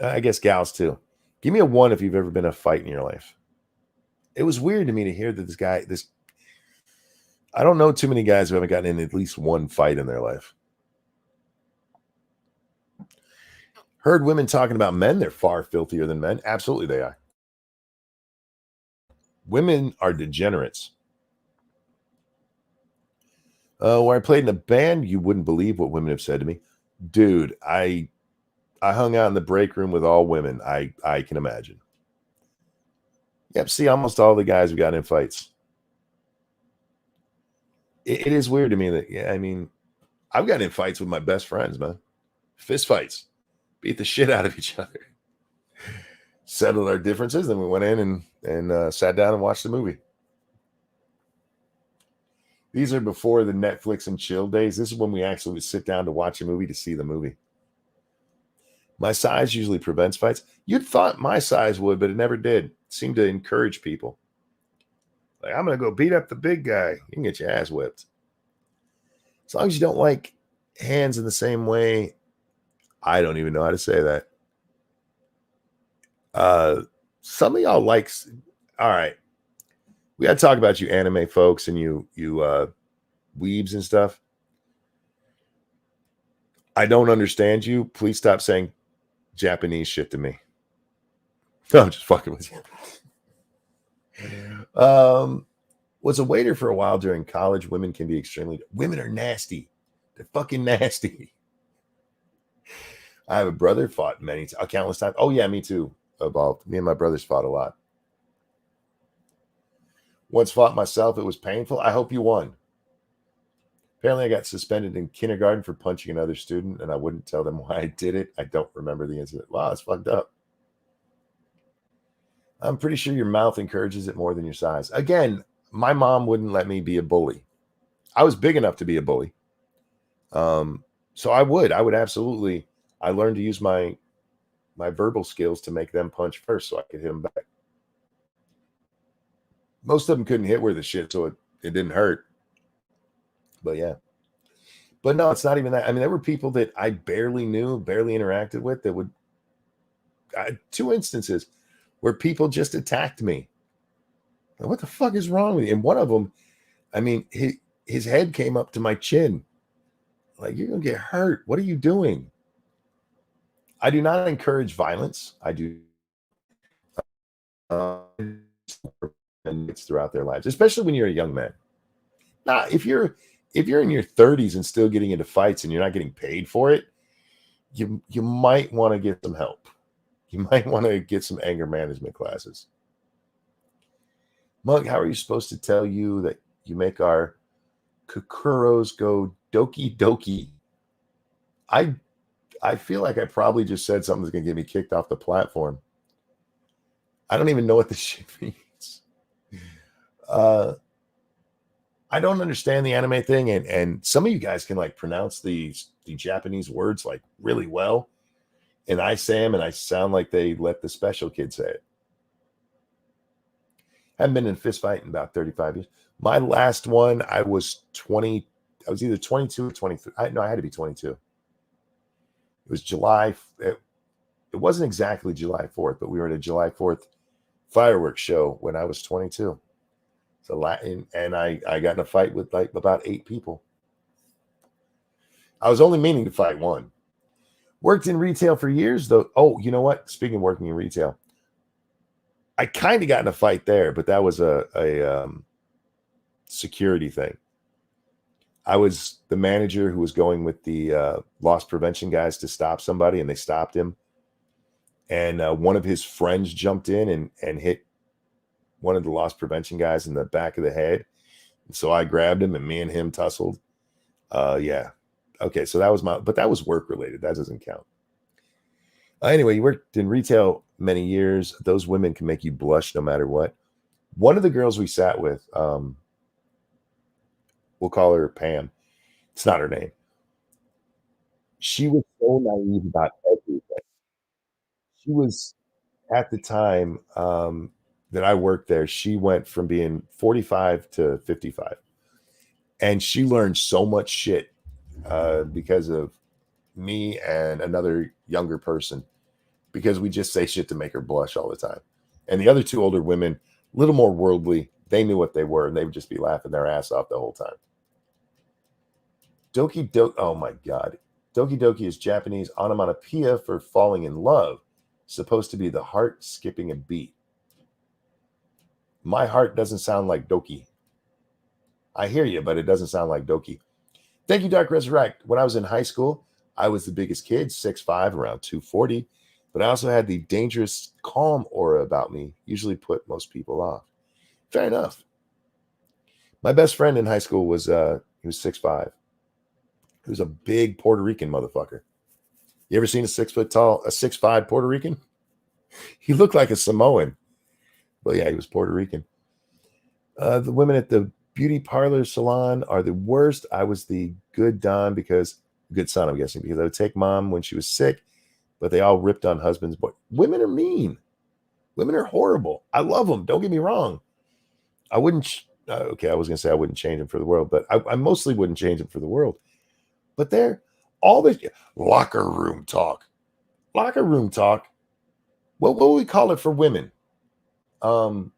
I guess gals too. Give me a 1 if you've ever been in a fight in your life. It was weird to me to hear that I don't know too many guys who haven't gotten in at least one fight in their life. Heard women talking about men. They're far filthier than men. Absolutely they are. Women are degenerates. Where I played in a band, you wouldn't believe what women have said to me. Dude, I hung out in the break room with all women. I can imagine. Yep, see, almost all the guys we got in fights. It is weird to me that, yeah, I mean, I've gotten in fights with my best friends, man. Fist fights. Beat the shit out of each other. Settled our differences, then we went in and sat down and watched the movie. These are before the Netflix and chill days. This is when we actually would sit down to watch a movie to see the movie. My size usually prevents fights. You'd thought my size would, but it never did. It seemed to encourage people. Like, I'm going to go beat up the big guy. You can get your ass whipped. As long as you don't like hands in the same way. I don't even know how to say that. Some of y'all likes. All right. We got to talk about you anime folks and you weebs and stuff. I don't understand you. Please stop saying Japanese shit to me. No, I'm just fucking with you. Was a waiter for a while during college. Women can be women are nasty. They're fucking nasty. I have a brother fought countless times. Oh yeah, me too. Me and my brothers fought a lot. Once fought myself. It was painful. I hope you won. Apparently, I got suspended in kindergarten for punching another student, and I wouldn't tell them why I did it. I don't remember the incident. Wow, it's fucked up. I'm pretty sure your mouth encourages it more than your size. Again, my mom wouldn't let me be a bully. I was big enough to be a bully. So I would absolutely. I learned to use my verbal skills to make them punch first so I could hit them back. Most of them couldn't hit worth a shit, so it didn't hurt. But yeah. But no, it's not even that. I mean, there were people that I barely knew, barely interacted with that would. 2 instances where people just attacked me. What the fuck is wrong with you? And one of them, I mean, his head came up to my chin. Like, you're going to get hurt. What are you doing? I do not encourage violence. I do. It's throughout their lives, especially when you're a young man. Now, if you're in your 30s and still getting into fights and you're not getting paid for it, you might want to get some help. You might want to get some anger management classes. Mug, how are you supposed to tell you that you make our Kukuros go doki doki? I feel like I probably just said something that's going to get me kicked off the platform. I don't even know what this shit means. I don't understand the anime thing, and some of you guys can like pronounce the Japanese words like really well, and I say them and I sound like they let the special kid say it. Haven't been in a fist fight in about 35 years. My last one, I was 20. I was either 22 or 23. I had to be 22. It was July. It wasn't exactly July 4th, but we were at a July 4th fireworks show when I was 22. So and I got in a fight with like about 8 people. I was only meaning to fight one. Worked in retail for years though. Oh, you know what? Speaking of working in retail, I kind of got in a fight there, but that was a security thing. I was the manager who was going with the loss prevention guys to stop somebody, and they stopped him. And one of his friends jumped in and hit one of the loss prevention guys in the back of the head. And so I grabbed him, and me and him tussled. Yeah. Okay, so that was work related. That doesn't count. Anyway, you worked in retail many years. Those women can make you blush no matter what. One of the girls we sat with, we'll call her Pam. It's not her name. She was so naive about everything. She was, at the time that I worked there, she went from being 45 to 55. And she learned so much shit because of me and another younger person, because we just say shit to make her blush all the time. And the other 2 older women, a little more worldly, they knew what they were, and they would just be laughing their ass off the whole time. Doki doki, oh my God. Doki doki is Japanese onomatopoeia for falling in love, supposed to be the heart skipping a beat. My heart doesn't sound like doki. I hear you, but it doesn't sound like doki. Thank you, Dark Resurrect. When I was in high school, I was the biggest kid, 6'5", around 240, but I also had the dangerous, calm aura about me, usually put most people off. Fair enough. My best friend in high school was, he was 6'5". He was a big Puerto Rican motherfucker. You ever seen a 6 foot tall, a 6'5" Puerto Rican? He looked like a Samoan. But yeah, he was Puerto Rican. The women at the beauty parlor salon are the worst. I was the good son, because I would take mom when she was sick, but they all ripped on husbands. But women are mean. Women are horrible. I love them. Don't get me wrong. I wouldn't. Okay, I was gonna say I wouldn't change them for the world, but I mostly wouldn't change them for the world. But they're all the locker room talk. Locker room talk. What would we call it for women? Um,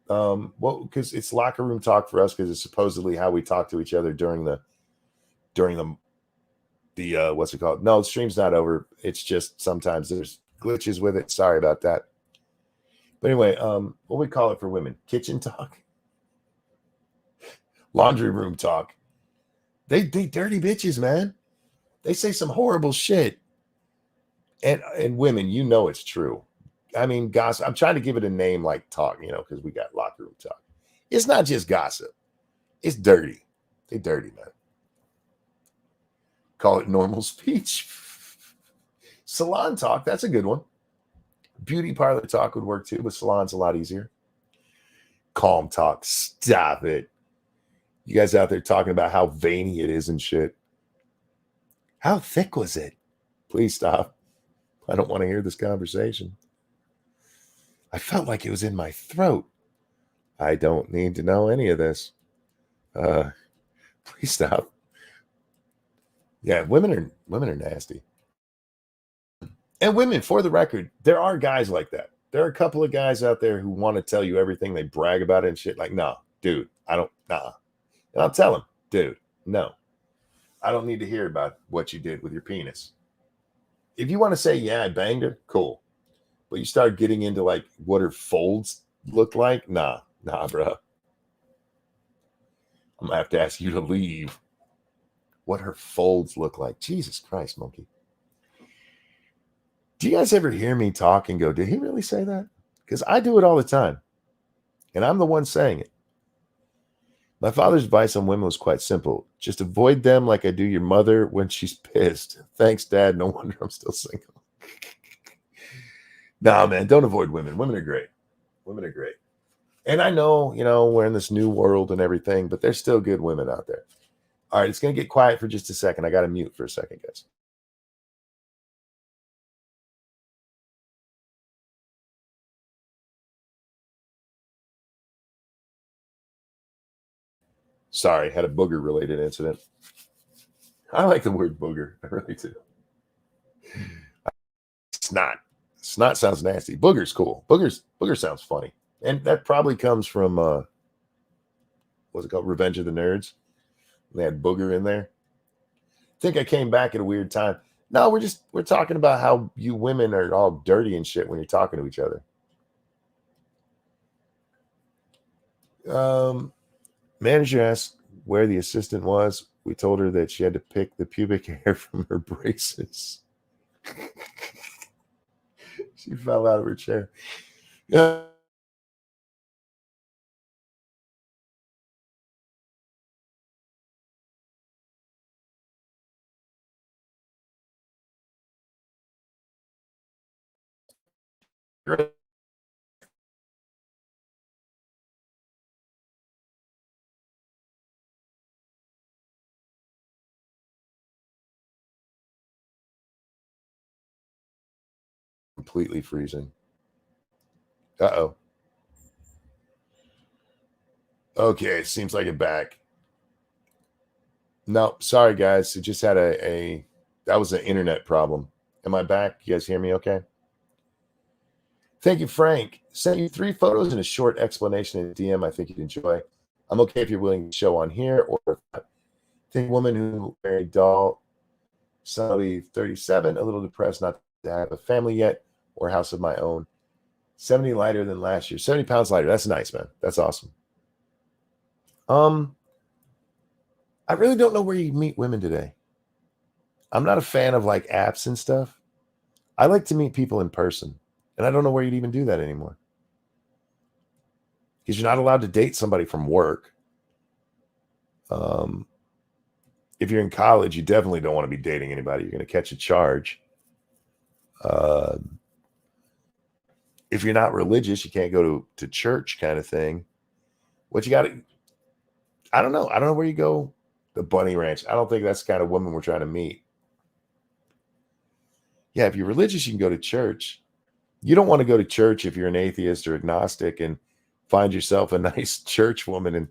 well, because it's locker room talk for us, because it's supposedly how we talk to each other during the what's it called? No, the stream's not over. It's just sometimes there's glitches with it. Sorry about that. But anyway, what we call it for women? Kitchen talk, laundry room talk. They dirty bitches, man. They say some horrible shit. And women, you know it's true. I mean, gossip. I'm trying to give it a name like talk, because we got locker room talk. It's not just gossip. It's dirty. They dirty, man. Call it normal speech. Salon talk, that's a good one. Beauty parlor talk would work too, but salon's a lot easier. Calm talk. Stop it. You guys out there talking about how veiny it is and shit. How thick was it? Please stop. I don't want to hear this conversation. I felt like it was in my throat. I don't need to know any of this. Please stop. Yeah, women are nasty. And women, for the record, there are guys like that. There are a couple of guys out there who want to tell you everything. They brag about it and shit. Like, no, dude, nah. And I'll tell them, dude, no. I don't need to hear about what you did with your penis. If you want to say, yeah, I banged her, cool. But you start getting into like what her folds look like, nah, bro. I'm gonna have to ask you to leave. What her folds look like. Jesus Christ, monkey. Do you guys ever hear me talk and go, did he really say that? Because I do it all the time. And I'm the one saying it. My father's advice on women was quite simple. Just avoid them like I do your mother when she's pissed. Thanks, Dad. No wonder I'm still single. Nah, man, don't avoid women. Women are great. Women are great. And I know, we're in this new world and everything, but there's still good women out there. All right, it's going to get quiet for just a second. I got to mute for a second, guys. Sorry, had a booger related incident. I like the word booger. I really do. Snot. Snot sounds nasty. Booger's cool. Booger sounds funny. And that probably comes from what's it called? Revenge of the Nerds. They had booger in there. I think I came back at a weird time. No, we're talking about how you women are all dirty and shit when you're talking to each other. Manager asked where the assistant was. We told her that she had to pick the pubic hair from her braces. She fell out of her chair. Completely freezing. Uh-oh. Okay, it seems like it back. No, sorry guys. It just had that was an internet problem. Am I back? You guys hear me okay? Thank you, Frank. Sent you 3 photos and a short explanation in DM I think you'd enjoy. I'm okay if you're willing to show on here, or I think woman who married doll, somebody 37, a little depressed not to have a family yet or a house of my own. 70 lighter than last year. 70 pounds lighter. That's nice, man. That's awesome. I really don't know where you meet women today. I'm not a fan of like apps and stuff. I like to meet people in person. And I don't know where you'd even do that anymore. Because you're not allowed to date somebody from work. If you're in college, you definitely don't want to be dating anybody. You're going to catch a charge. If you're not religious, you can't go to church kind of thing. What you got to, I don't know. I don't know where you go. The bunny ranch. I don't think that's the kind of woman we're trying to meet. Yeah, if you're religious, you can go to church. You don't want to go to church if you're an atheist or agnostic and find yourself a nice church woman and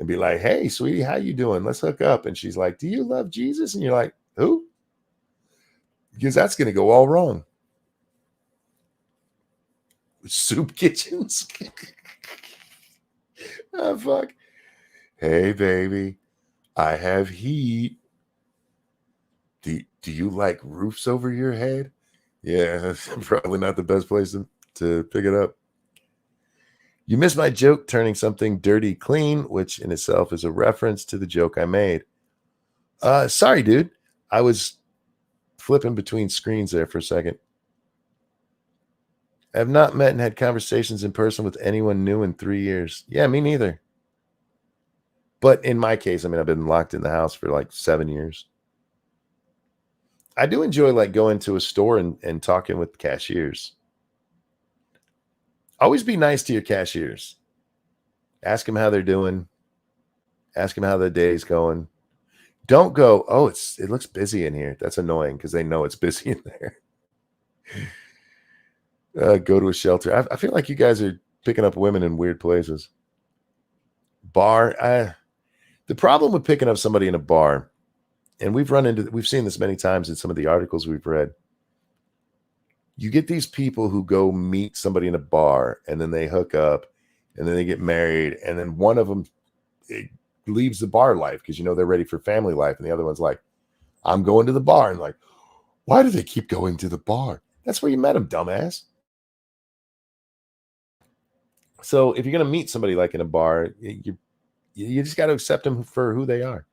be like, "Hey, sweetie, how you doing? Let's hook up." And she's like, "Do you love Jesus?" And you're like, "Who?" Because that's going to go all wrong. Soup kitchens. Oh, fuck. Hey, baby, I have heat. Do you like roofs over your head? Yeah, that's probably not the best place to pick it up. You missed my joke turning something dirty clean, which in itself is a reference to the joke I made. Sorry, dude. I was flipping between screens there for a second. I have not met and had conversations in person with anyone new in 3 years. Yeah, me neither. But in my case, I mean, I've been locked in the house for like 7 years. I do enjoy like going to a store and talking with cashiers. Always be nice to your cashiers. Ask them how they're doing. Ask them how the day's going. Don't go, oh, it looks busy in here. That's annoying because they know it's busy in there. Go to a shelter. I feel like you guys are picking up women in weird places. Bar. The problem with picking up somebody in a bar, and we've seen this many times in some of the articles we've read. You get these people who go meet somebody in a bar and then they hook up and then they get married. And then one of them leaves the bar life because, they're ready for family life. And the other one's like, I'm going to the bar. And like, why do they keep going to the bar? That's where you met them, dumbass. So if you're going to meet somebody like in a bar, you just got to accept them for who they are.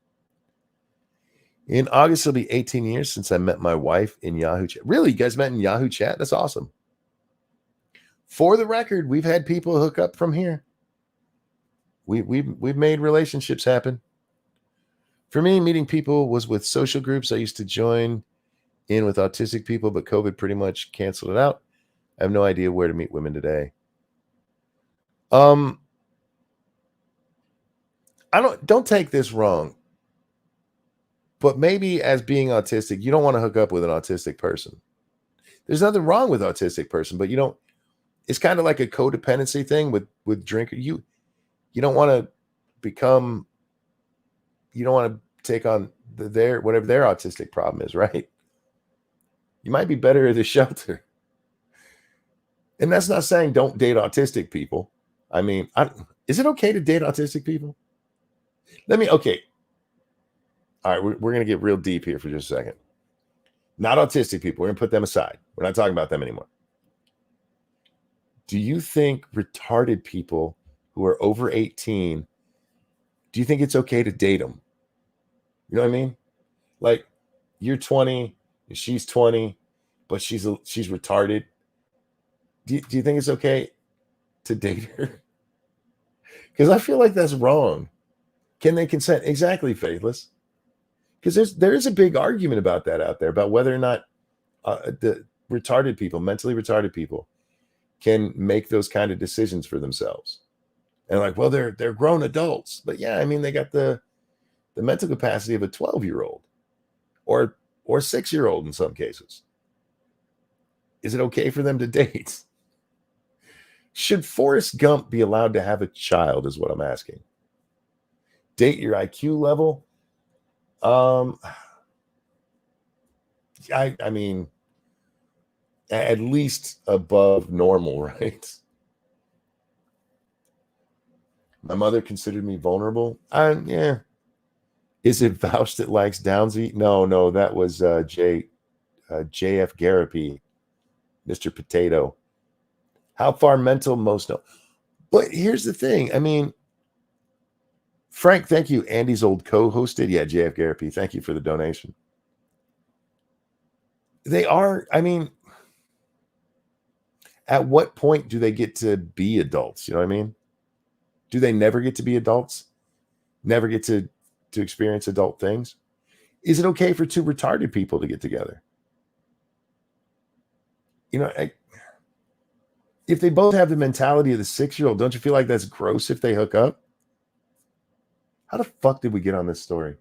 In August, it'll be 18 years since I met my wife in Yahoo Chat. Really? You guys met in Yahoo Chat? That's awesome. For the record, we've had people hook up from here. We've made relationships happen. For me, meeting people was with social groups I used to join in with autistic people, but COVID pretty much canceled it out. I have no idea where to meet women today. Don't take this wrong, but maybe as being autistic, you don't want to hook up with an autistic person. There's nothing wrong with autistic person, but it's kind of like a codependency thing with drinker. You don't want to become, you don't want to take on their whatever their autistic problem is, right? You might be better at a shelter. And that's not saying don't date autistic people. I mean, is it okay to date autistic people? Okay. All right, we're going to get real deep here for just a second. Not autistic people. We're going to put them aside. We're not talking about them anymore. Do you think retarded people who are over 18, do you think it's okay to date them? You know what I mean? Like, you're 20, and she's 20, but she's retarded. Do you think it's okay to date her? Because I feel like that's wrong. Can they consent? Exactly, Faithless. Because there is a big argument about that out there, about whether or not the retarded people, mentally retarded people, can make those kind of decisions for themselves. And like, well, they're grown adults. But yeah, I mean, they got the mental capacity of a 12-year-old or 6-year-old in some cases. Is it okay for them to date? Should Forrest Gump be allowed to have a child is what I'm asking. Date your IQ level? I mean, at least above normal, right? My mother considered me vulnerable. Yeah. Is it Vouch that likes Downsy? No, that was JF Garapi, Mr. Potato. How far mental? Most no. But here's the thing. I mean, Frank, thank you. Andy's old co-hosted. Yeah, JF Garapi. Thank you for the donation. They are, I mean, at what point do they get to be adults? You know what I mean? Do they never get to be adults? Never get to experience adult things? Is it okay for two retarded people to get together? If they both have the mentality of the 6-year-old, don't you feel like that's gross if they hook up? How the fuck did we get on this story?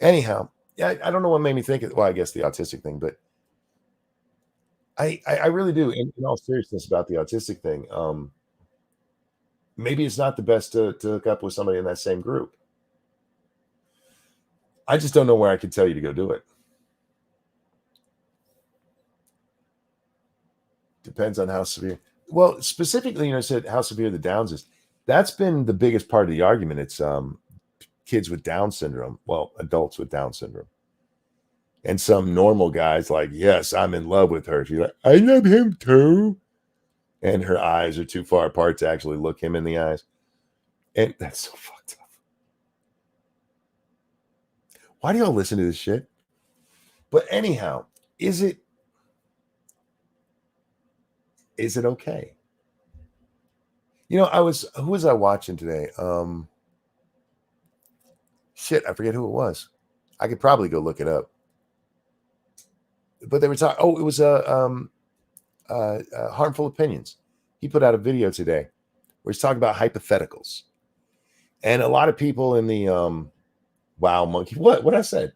Anyhow, I don't know what made me think it. Well, I guess the autistic thing, but I really do. In all seriousness about the autistic thing, maybe it's not the best to hook up with somebody in that same group. I just don't know where I could tell you to go do it. Depends on how severe. Well, specifically, I said how severe the Downs is. That's been the biggest part of the argument. It's kids with Down syndrome. Well, adults with Down syndrome. And some normal guys like, yes, I'm in love with her. She's like, I love him too. And her eyes are too far apart to actually look him in the eyes. And that's so fucked up. Why do y'all listen to this shit? But anyhow, is it okay? Who was I watching today? Shit, I forget who it was. I could probably go look it up. But they were talking. Oh, it was Harmful Opinions. He put out a video today where he's talking about hypotheticals, and a lot of people in the wow monkey. What I said?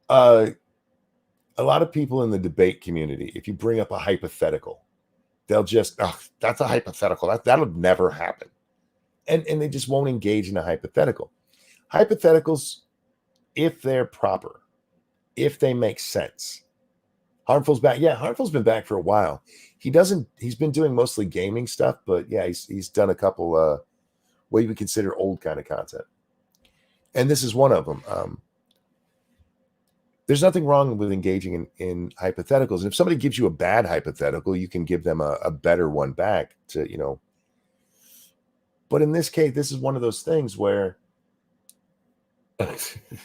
A lot of people in the debate community, if you bring up a hypothetical, they'll just, oh, that's a hypothetical. That'll never happen. And they just won't engage in a hypothetical. Hypotheticals, if they're proper, if they make sense. Harmful's back. Yeah, Harmful's been back for a while. He's been doing mostly gaming stuff, but yeah, he's done a couple what you would consider old kind of content. And this is one of them. There's nothing wrong with engaging in hypotheticals. And if somebody gives you a bad hypothetical, you can give them a better one back to. But in this case, this is one of those things where,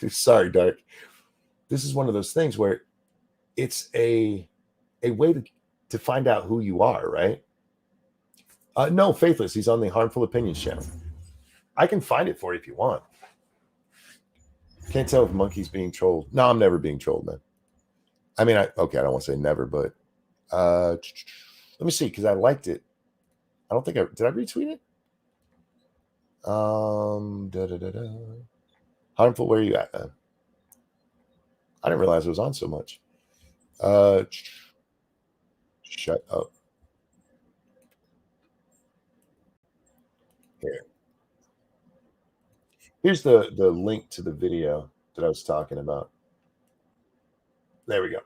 sorry, Dark. This is one of those things where it's a way to find out who you are, right? No, Faithless. He's on the Harmful Opinions channel. I can find it for you if you want. Can't tell if Monkey's being trolled. No, I'm never being trolled, man. I mean, I don't want to say never, but let me see, because I liked it. I don't think did I retweet it? Harmful, where are you at, man? I didn't realize it was on so much. Shut up. Here's the link to the video that I was talking about. There we go.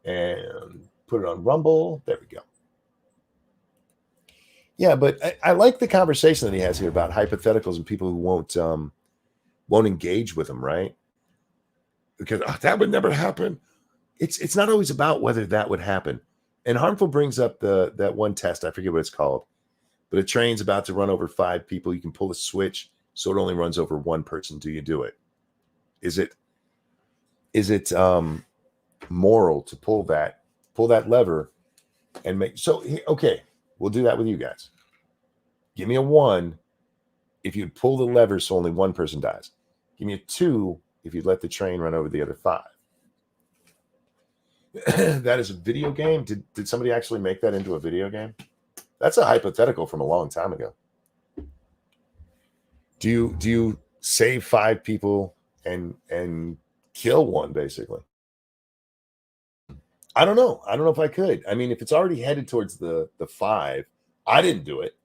And put it on Rumble. There we go. Yeah, but I like the conversation that he has here about hypotheticals and people who won't engage with them, right? Because that would never happen. It's not always about whether that would happen. And Harmful brings up that one test. I forget what it's called, but a train's about to run over 5 people. You can pull a switch so it only runs over 1 person. Do you do it? Is it moral to pull that lever and make so? Okay, we'll do that with you guys. Give me a 1 if you'd pull the lever so only 1 person dies. Give me a 2 if you'd let the train run over the other 5. That is a video game. Did somebody actually make that into a video game? That's a hypothetical from a long time ago. Do you save 5 people and kill 1, basically? I don't know. I don't know if I could. I mean, if it's already headed towards the 5, I didn't do it.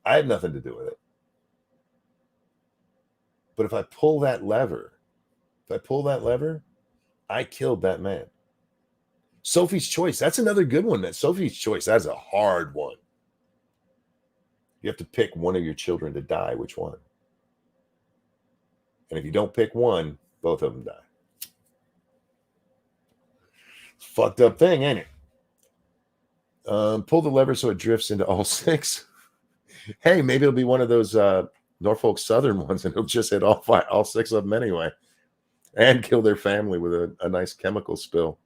I had nothing to do with it. But if I pull that lever, I killed that man. Sophie's Choice. That's another good one. That Sophie's Choice. That's a hard one. You have to pick one of your children to die. Which one? And if you don't pick one, both of them die. Fucked up thing, ain't it? Pull the lever so it drifts into all 6. Hey, maybe it'll be one of those Norfolk Southern ones, and it'll just hit all 6 of them anyway, and kill their family with a nice chemical spill.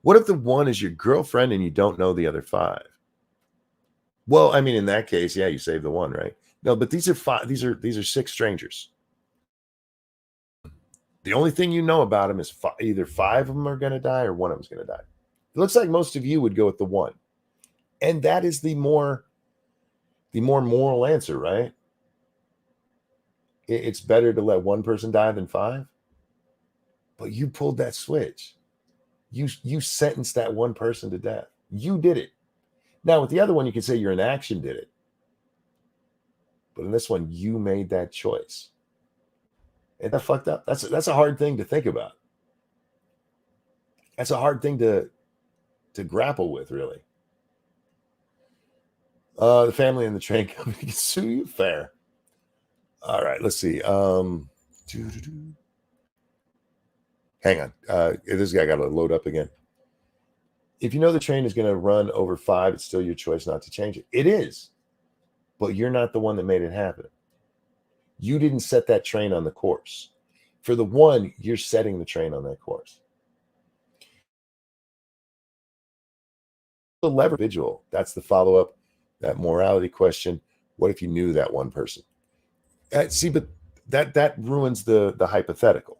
What if the 1 is your girlfriend and you don't know the other 5? Well, I mean, in that case, yeah, you save the 1, right? No, but these are 5. These are 6 strangers. The only thing you know about them is either 5 of them are going to die or 1 of them's going to die. It looks like most of you would go with the 1, and that is the more moral answer, right? It's better to let 1 person die than 5. But you pulled that switch. You sentenced that 1 person to death. You did it. Now, with the other one, you can say your inaction did it. But in this one, you made that choice. Ain't that fucked up? That's a hard thing to think about. That's a hard thing to grapple with, really. The family and the train company can sue you. Fair. All right, let's see. Hang on. This guy got to load up again. If you know the train is going to run over 5, it's still your choice not to change it. It is, but you're not the one that made it happen. You didn't set that train on the course. For the one, you're setting the train on that course. The lever individual. That's the follow-up. That morality question. What if you knew that one person? See, but that ruins the hypothetical,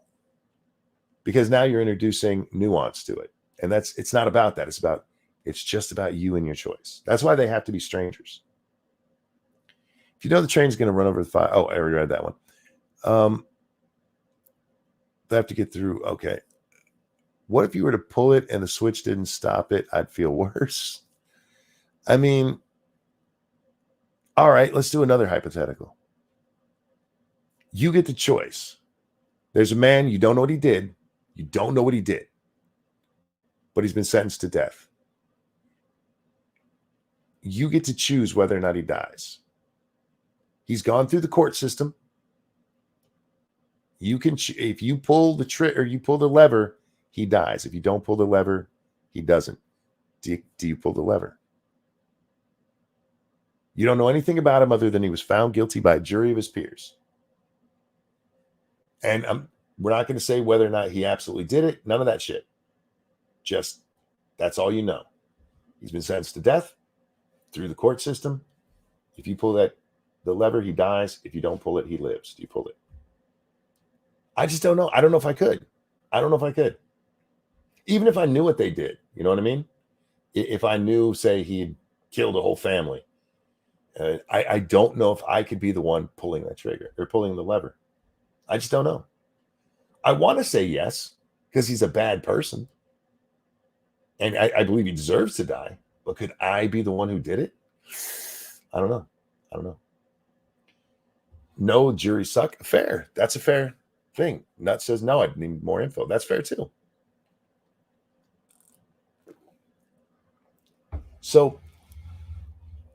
because now you're introducing nuance to it, and it's not about that. It's just about you and your choice. That's why they have to be strangers. If you know the train's going to run over the 5, oh, I already read that one. They have to get through. Okay. What if you were to pull it and the switch didn't stop it? I'd feel worse. I mean, all right, let's do another hypothetical. You get the choice. There's a man, you don't know what he did. You don't know what he did, but he's been sentenced to death. You get to choose whether or not he dies. He's gone through the court system. You can, if you pull the trigger or you pull the lever, he dies. If you don't pull the lever, he doesn't. Do you pull the lever? You don't know anything about him other than he was found guilty by a jury of his peers. And we're not going to say whether or not he absolutely did it. None of that shit. Just that's all you know. He's been sentenced to death through the court system. If you pull the lever, he dies. If you don't pull it, he lives. Do you pull it? I just don't know. I don't know if I could. Even if I knew what they did, you know what I mean? If I knew, say, he killed a whole family, I don't know if I could be the one pulling that trigger or pulling the lever. I just don't know. I want to say yes, because he's a bad person. And I believe he deserves to die. But could I be the one who did it? I don't know. No, jury suck. Fair. That's a fair thing. Nut says, no, I need more info. That's fair too. So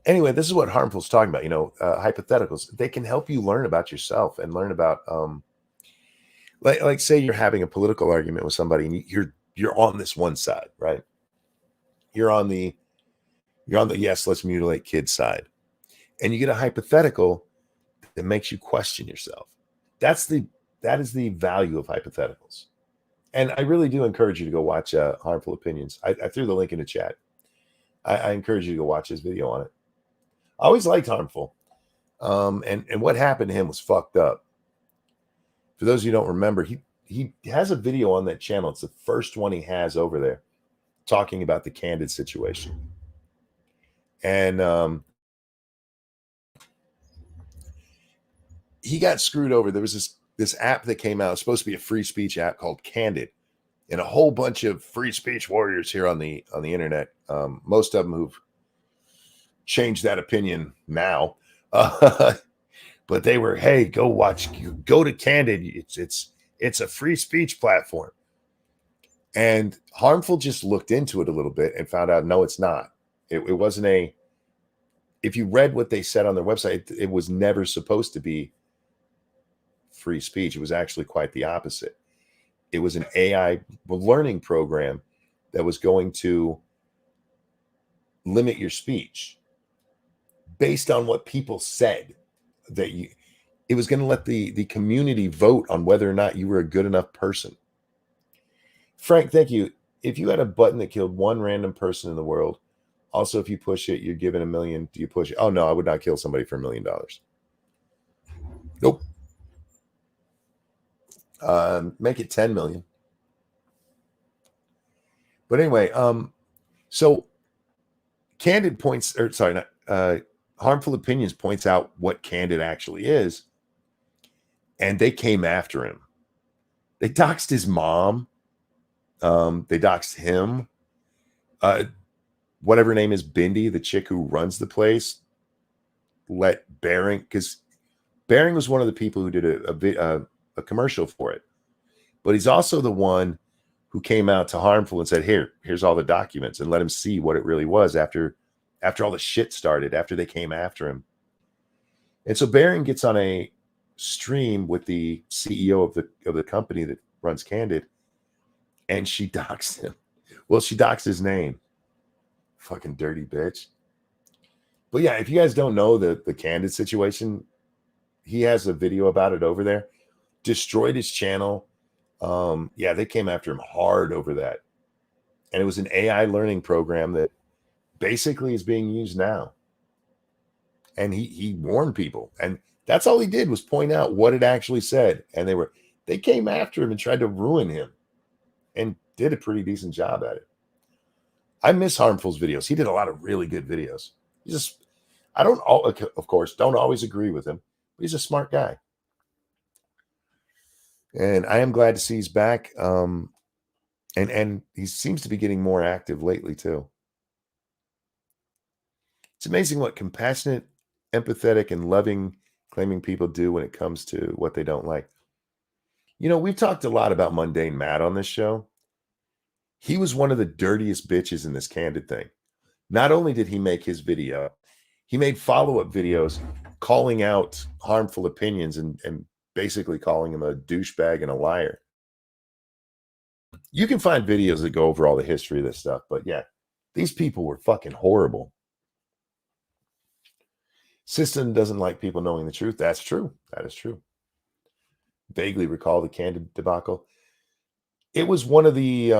anyway, this is what Harmful's talking about. Hypotheticals. They can help you learn about yourself and learn about, like say you're having a political argument with somebody and you're on this one side, right? You're on the yes, let's mutilate kids side, and you get a hypothetical that makes you question yourself. That is the value of hypotheticals. And I really do encourage you to go watch Harmful Opinions. I threw the link in the chat. I encourage you to go watch his video on it. I always liked Harmful. And what happened to him was fucked up. For those of you who don't remember, he has a video on that channel. It's the first one he has over there, talking about the Candid situation. And he got screwed over. There was this app that came out. It was supposed to be a free speech app called Candid. And a whole bunch of free speech warriors here on the internet, most of them who've changed that opinion now, but they were, hey, go to Candid. It's a free speech platform. And Harmful just looked into it a little bit and found out, no, it's not. It wasn't if you read what they said on their website, it was never supposed to be free speech. It was actually quite the opposite. It was an AI learning program that was going to limit your speech based on what people said. It was going to let the community vote on whether or not you were a good enough person. Frank, thank you. If you had a button that killed one random person in the world, also if you push it, you're given $1 million. Do you push it? Oh no, I would not kill somebody for $1 million. Nope. Make it 10 million. But anyway, so Candid points, or sorry, not Harmful Opinions points out what Candid actually is, and they came after him. They doxed his mom. They doxed him. whatever her name is, Bindi, the chick who runs the place, let Bering, because Bering was one of the people who did a commercial for it, but he's also the one who came out to Harmful and said, here's all the documents, and let him see what it really was after all the shit started, after they came after him. And so Bering gets on a stream with the CEO of the company that runs Candid, and she doxed him. Well, she doxed his name. Fucking dirty bitch. But yeah, if you guys don't know the Candid situation, he has a video about it over there. Destroyed his channel. Yeah, they came after him hard over that. And it was an AI learning program that basically is being used now. And he warned people. And that's all he did was point out what it actually said. And they came after him and tried to ruin him and did a pretty decent job at it. I miss Harmful's videos. He did a lot of really good videos. Of course, don't always agree with him, but he's a smart guy. And I am glad to see he's back. And he seems to be getting more active lately too. It's amazing what compassionate, empathetic, and loving claiming people do when it comes to what they don't like. You know, we've talked a lot about Mundane Matt on this show. He was one of the dirtiest bitches in this Candid thing. Not only did he make his video, he made follow-up videos calling out Harmful opinions and basically calling him a douchebag and a liar. You can find videos that go over all the history of this stuff, but yeah, these people were fucking horrible. System doesn't like people knowing the truth. That's true. That is true. Vaguely recall the Candid debacle. It was one of the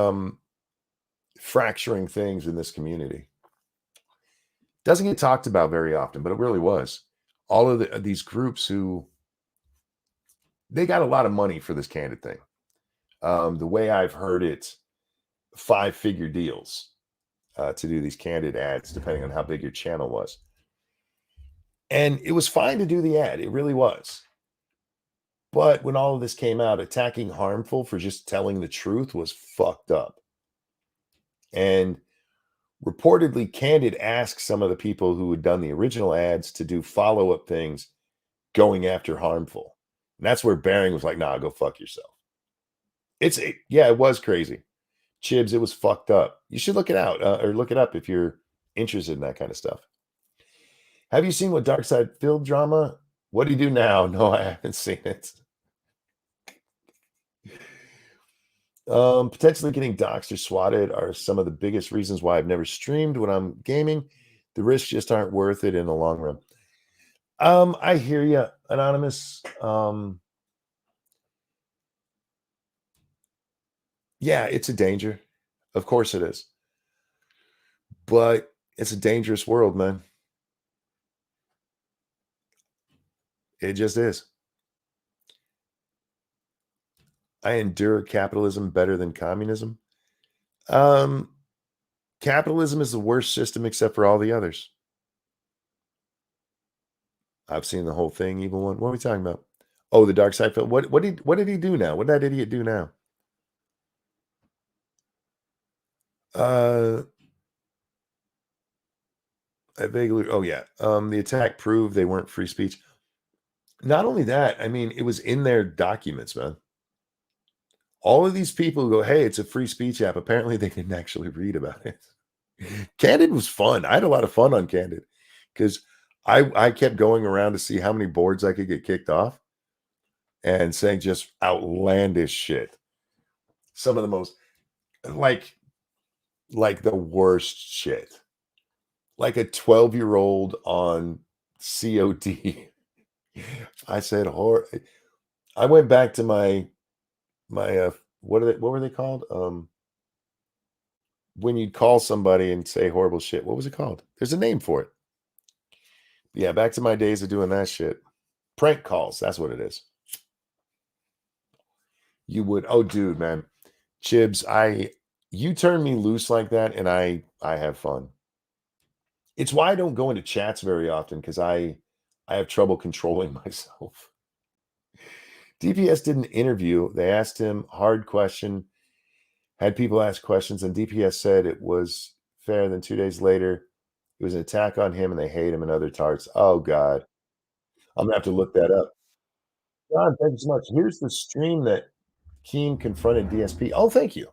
fracturing things in this community. Doesn't get talked about very often, but it really was. All of these groups they got a lot of money for this Candid thing. The way I've heard it, 5-figure deals to do these Candid ads, depending on how big your channel was. And it was fine to do the ad. It really was. But when all of this came out, attacking Harmful for just telling the truth was fucked up. And reportedly, Candid asked some of the people who had done the original ads to do follow-up things going after Harmful. And that's where Bering was like, nah, go fuck yourself. It was crazy. Chibs, it was fucked up. You should look it out or look it up if you're interested in that kind of stuff. Have you seen what Dark Side Field drama? What do you do now? No, I haven't seen it. Potentially getting doxxed or swatted are some of the biggest reasons why I've never streamed when I'm gaming. The risks just aren't worth it in the long run. I hear you, Anonymous. Yeah, it's a danger. Of course it is. But it's a dangerous world, man. It just is. I endure capitalism better than communism. Capitalism is the worst system except for all the others. I've seen the whole thing, evil one. What are we talking about? Oh, the Dark Side film. What did he do now? What did that idiot do now? I vaguely. Oh yeah. The attack proved they weren't free speech. Not only that, I mean, it was in their documents, man. All of these people go, hey, it's a free speech app. Apparently, they didn't actually read about it. Candid was fun. I had a lot of fun on Candid because I kept going around to see how many boards I could get kicked off and saying just outlandish shit. Some of the most like the worst shit. Like a 12-year-old on COD. I said horror. I went back to my what were they called? When you'd call somebody and say horrible shit. What was it called? There's a name for it. Yeah, back to my days of doing that shit. Prank calls, that's what it is. You would, oh dude, man. Chibs, you turn me loose like that and I have fun. It's why I don't go into chats very often because I have trouble controlling myself. DPS did an interview. They asked him hard question, had people ask questions, and DPS said it was fair. Then 2 days later, it was an attack on him, and they hate him and other tarts. Oh God, I'm gonna have to look that up. John, thank you so much. Here's the stream that Keem confronted DSP. Oh, thank you.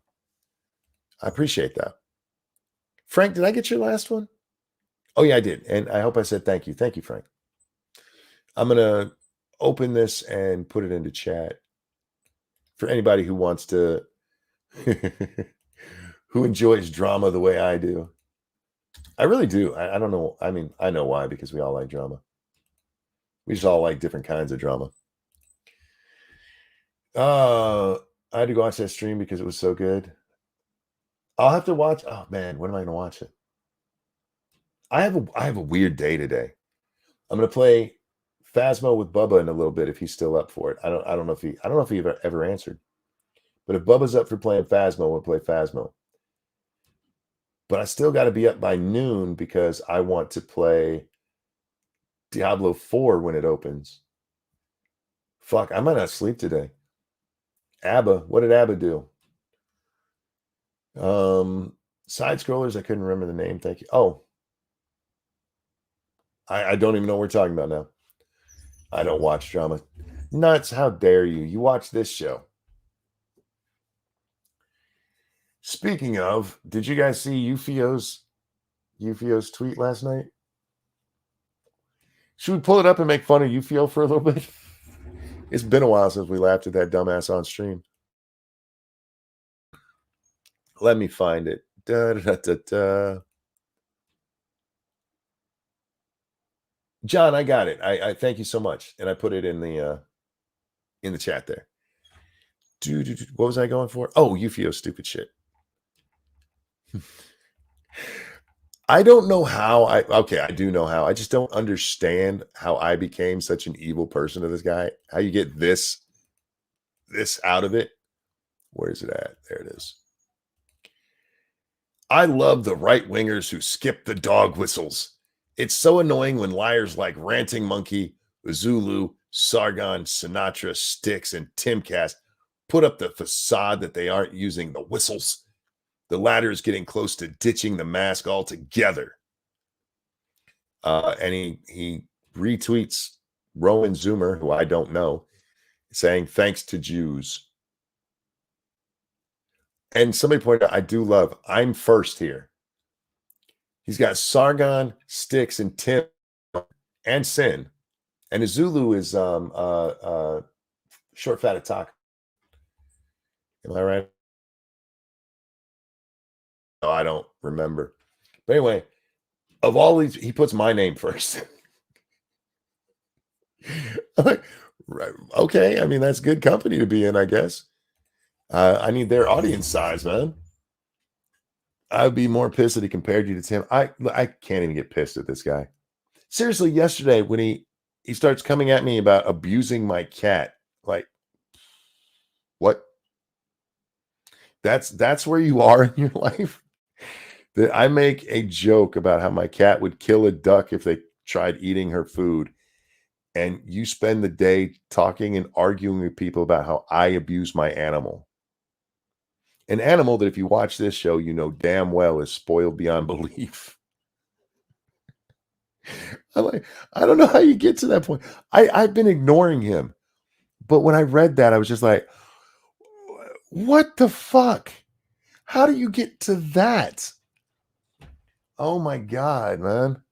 I appreciate that. Frank, did I get your last one? Oh yeah, I did, and I hope I said thank you. Thank you, Frank. I'm gonna open this and put it into chat for anybody who wants to, who enjoys drama the way I do. I really do. I don't know. I mean, I know why, because we all like drama. We just all like different kinds of drama. I had to go watch that stream because it was so good. I'll have to watch. Oh man, when am I going to watch it? I have a weird day today. I'm going to play Phasmo with Bubba in a little bit if he's still up for it. I don't know if he ever answered. But if Bubba's up for playing Phasmo, we'll play Phasmo. But I still got to be up by noon because I want to play Diablo 4 when it opens. Fuck, I might not sleep today. ABBA, what did ABBA do? Side scrollers, I couldn't remember the name. Thank you. Oh, I don't even know what we're talking about now. I don't watch drama. Nuts, how dare you? You watch this show. Speaking of, did you guys see Eufio's tweet last night? Should we pull it up and make fun of Eufio for a little bit? It's been a while since we laughed at that dumbass on stream. Let me find it. Da, da, da, da. John, I got it. I thank you so much, and I put it in the chat there. What was I going for? Oh, Eufio stupid shit. I don't know how I do know how. I just don't understand how I became such an evil person to this guy. How you get this out of it. Where is it at? There it is. I love the right wingers who skip the dog whistles. It's so annoying when liars like Ranting Monkey, Zulu, Sargon, Sinatra, Styx, and Timcast put up the facade that they aren't using the whistles. The latter is getting close to ditching the mask altogether. And he retweets Rowan Zoomer, who I don't know, saying thanks to Jews. And somebody pointed out, I do love, I'm first here. He's got Sargon, Styx, and Tim, and Sin. And Zulu is short fat attack. Am I right? Oh, I don't remember. But anyway, of all these, he puts my name first. I'm like, right, okay, I mean, that's good company to be in, I guess. I need their audience size, man. I'd be more pissed that he compared you to Tim. I can't even get pissed at this guy. Seriously, yesterday when he starts coming at me about abusing my cat, like, what? That's where you are in your life? That I make a joke about how my cat would kill a duck if they tried eating her food, and you spend the day talking and arguing with people about how I abuse my animal. An animal that if you watch this show, you know damn well is spoiled beyond belief. I'm like, I don't know how you get to that point. I've been ignoring him. But when I read that, I was just like, what the fuck? How do you get to that? Oh my God, man.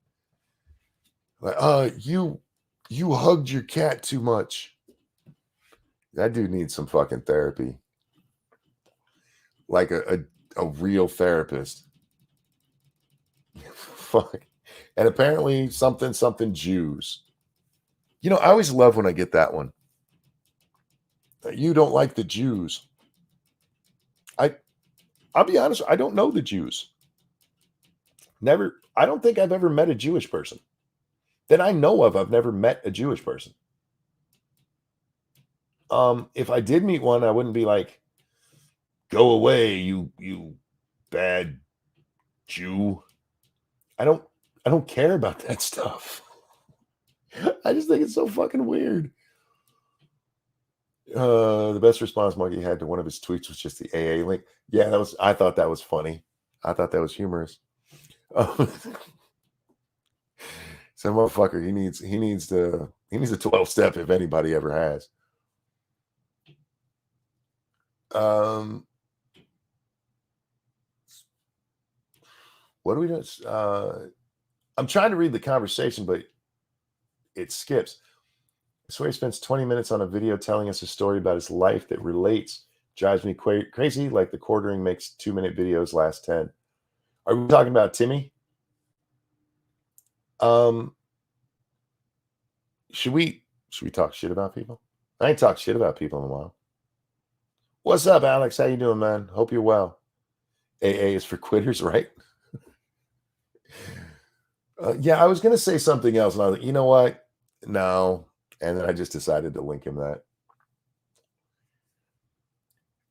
Like, you hugged your cat too much. That dude needs some fucking therapy. Like a real therapist. Fuck. And apparently something Jews. You know, I always love when I get that one. You don't like the Jews. I'll be honest, I don't know the Jews. I don't think I've ever met a Jewish person. That I know of, I've never met a Jewish person. If I did meet one, I wouldn't be like, go away, you bad Jew. I don't care about that stuff. I just think it's so fucking weird. The best response Monkey had to one of his tweets was just the AA link. Yeah, I thought that was funny. I thought that was humorous. Oh, some motherfucker. He needs a 12 step if anybody ever has. Um, what do we do? I'm trying to read the conversation, but it skips. I swear he spends 20 minutes on a video telling us a story about his life that relates. Drives me crazy. Like the quartering makes 2-minute videos last 10. Are we talking about Timmy? Um, should we talk shit about people? I ain't talked shit about people in a while. What's up, Alex? How you doing, man? Hope you're well. AA is for quitters, right? Yeah, I was gonna say something else, and I was like, you know what? No, and then I just decided to link him that.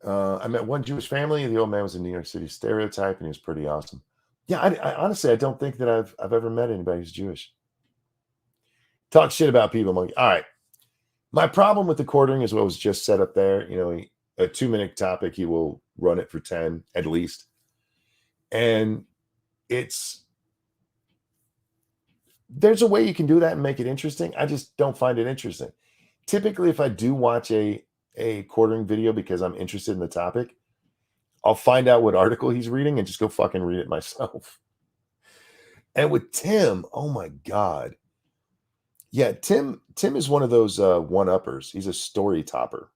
I met one Jewish family. The old man was a New York City stereotype, and he was pretty awesome. Yeah, I honestly I don't think that I've ever met anybody who's Jewish. Talk shit about people. Monkey. All right. My problem with the quartering is what was just set up there. A 2-minute topic, he will run it for 10 at least. And it's there's a way you can do that and make it interesting. I just don't find it interesting. Typically, if I do watch a quartering video because I'm interested in the topic, I'll find out what article he's reading and just go fucking read it myself. And with Tim, oh my God. Yeah, Tim is one of those one-uppers. He's a story topper.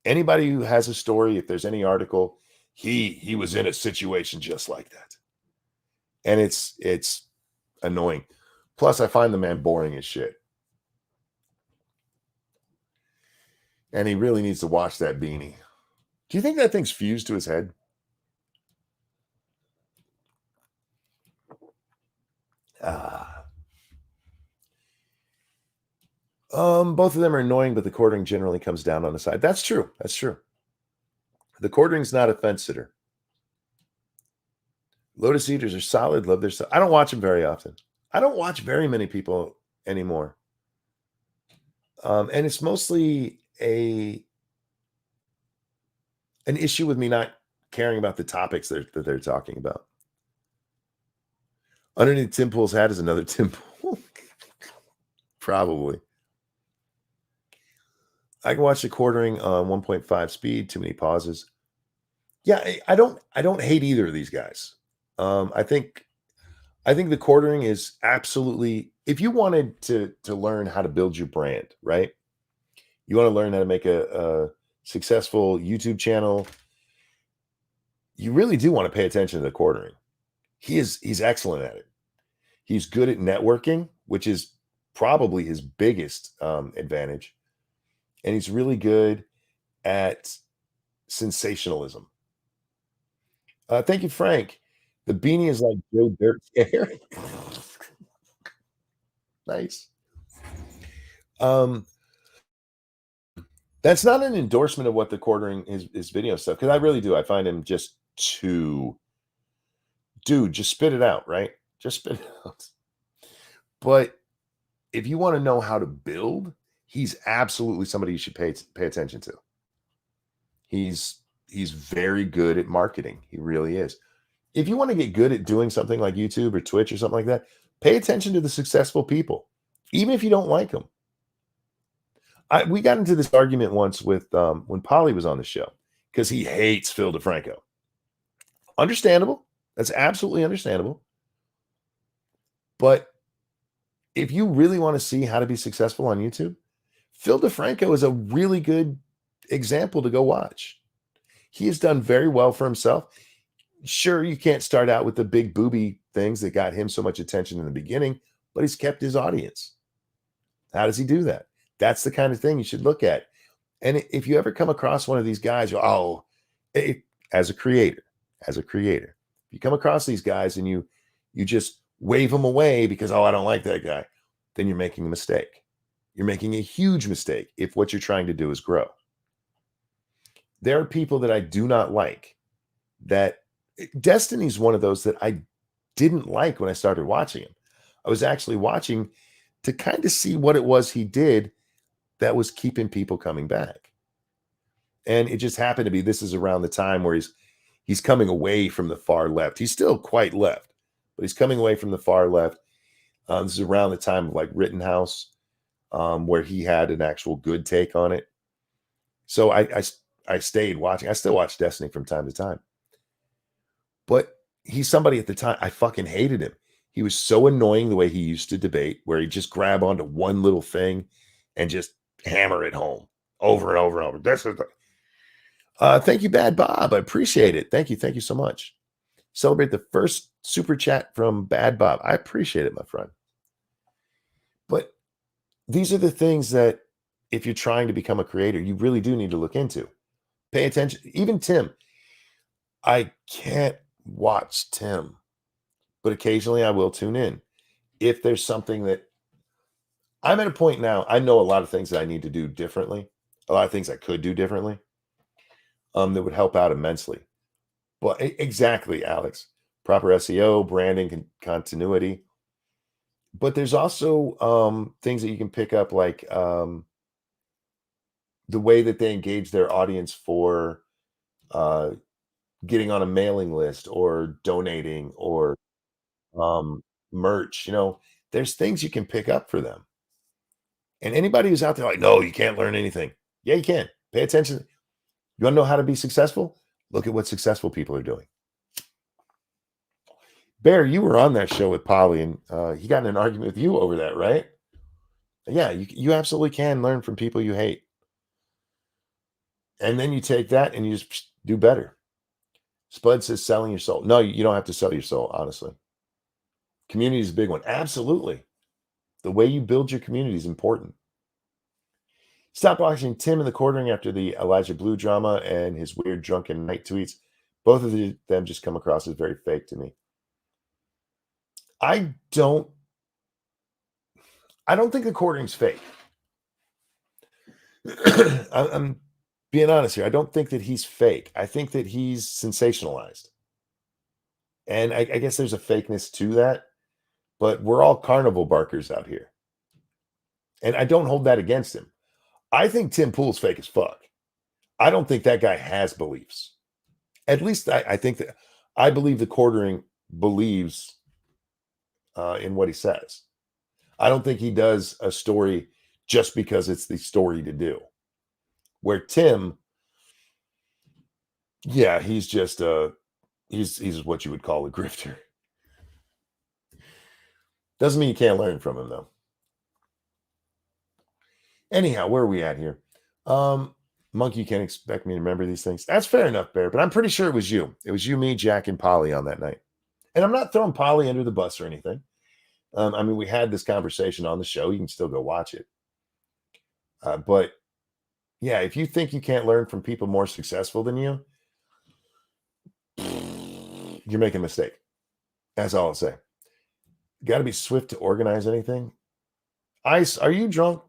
Anybody who has a story, if there's any article, he was in a situation just like that. And it's annoying. Plus, I find the man boring as shit. And he really needs to wash that beanie. Do you think that thing's fused to his head? Ah. Both of them are annoying, but the quartering generally comes down on the side. That's true. That's true. The quartering's not a fence sitter. Lotus Eaters are solid. Love their stuff. I don't watch them very often. I don't watch very many people anymore. And it's mostly an issue with me not caring about the topics that they're talking about. Underneath Tim Pool's hat is another Tim Pool. Probably. I can watch the quartering on 1.5 speed, too many pauses. Yeah, I don't hate either of these guys. I think the quartering is absolutely if you wanted to learn how to build your brand, right? You want to learn how to make a successful YouTube channel. You really do want to pay attention to the quartering. He's excellent at it. He's good at networking, which is probably his biggest advantage. And he's really good at sensationalism. Thank you, Frank. The beanie is like Joe Dirt's hair. Nice. Um, that's not an endorsement of what the quartering his video stuff because I really do. I find him just too, dude. Just spit it out, right? Just spit it out. But if you want to know how to build, he's absolutely somebody you should pay attention to. He's very good at marketing. He really is. If you want to get good at doing something like YouTube or Twitch or something like that, pay attention to the successful people, even if you don't like them. We got into this argument once with when Polly was on the show because he hates Phil DeFranco. Understandable. That's absolutely understandable. But if you really want to see how to be successful on YouTube, Phil DeFranco is a really good example to go watch. He has done very well for himself. Sure, you can't start out with the big booby things that got him so much attention in the beginning, but he's kept his audience. How does he do that? That's the kind of thing you should look at. And if you ever come across one of these guys, as a creator, you come across these guys and you just wave them away because, I don't like that guy, then you're making a mistake. You're making a huge mistake if what you're trying to do is grow. There are people that I do not like that Destiny's one of those that I didn't like when I started watching him. I was actually watching to kind of see what it was he did that was keeping people coming back. And it just happened to be this is around the time where he's coming away from the far left. He's still quite left, but he's coming away from the far left. This is around the time of like Rittenhouse, where he had an actual good take on it. So I stayed watching. I still watch Destiny from time to time, but he's somebody at the time I fucking hated him. He was so annoying the way he used to debate, where he'd just grab onto one little thing and just hammer it home over and over and over. Thank you, Bad Bob. I appreciate it. Thank you. Thank you so much. Celebrate the first super chat from Bad Bob. I appreciate it, my friend. But these are the things that if you're trying to become a creator, you really do need to look into. Pay attention. Even Tim. I can't watch Tim, but occasionally I will tune in. If there's something that I'm at a point now, I know a lot of things that I need to do differently, a lot of things I could do differently, that would help out immensely. But exactly, Alex, proper SEO, branding, continuity. But there's also things that you can pick up, like the way that they engage their audience for getting on a mailing list or donating or merch. There's things you can pick up for them. And anybody who's out there like, no, you can't learn anything. Yeah, you can. Pay attention. You want to know how to be successful? Look at what successful people are doing. Bear, you were on that show with Polly, and he got in an argument with you over that, right? Yeah, you absolutely can learn from people you hate. And then you take that and you just do better. Spud says selling your soul. No, you don't have to sell your soul, honestly. Community is a big one. Absolutely. The way you build your community is important. Stop watching Tim in the Quartering after the Elijah Blue drama and his weird drunken night tweets. Both of them just come across as very fake to me. I don't think the Quartering's fake. I'm being honest here. I don't think that he's fake. I think that he's sensationalized. And I guess there's a fakeness to that, but we're all carnival barkers out here. And I don't hold that against him. I think Tim Pool's fake as fuck. I don't think that guy has beliefs. At least I think that I believe the Quartering believes in what he says. I don't think he does a story just because it's the story to do. Where Tim, yeah, he's just he's what you would call a grifter. Doesn't mean you can't learn from him though. Anyhow, where are we at here? Monkey, you can't expect me to remember these things. That's fair enough, Bear, but I'm pretty sure it was you. It was you, me, Jack, and Polly on that night. And I'm not throwing Polly under the bus or anything. I mean, we had this conversation on the show. You can still go watch it. But yeah, if you think you can't learn from people more successful than you, you're making a mistake. That's all I'll say. Got to be swift to organize anything. Ice, are you drunk?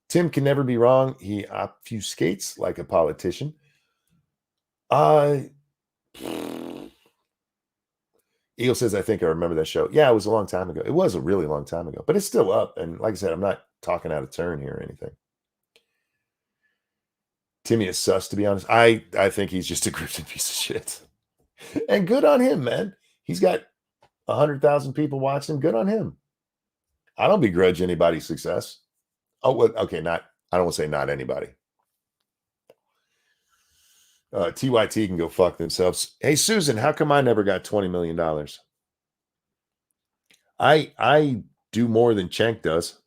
Tim can never be wrong. He obfuscates like a politician. Eagle says, I think I remember that show. Yeah, it was a long time ago. It was a really long time ago, but it's still up. And like I said, I'm not talking out of turn here or anything. Timmy is sus, to be honest. I think he's just a grifted piece of shit. And good on him, man. He's got 100,000 people watching him. Good on him. I don't begrudge anybody's success. Oh, well, okay, I don't want to say not anybody. TYT can go fuck themselves. Hey, Susan, how come I never got $20 million? I do more than Cenk does.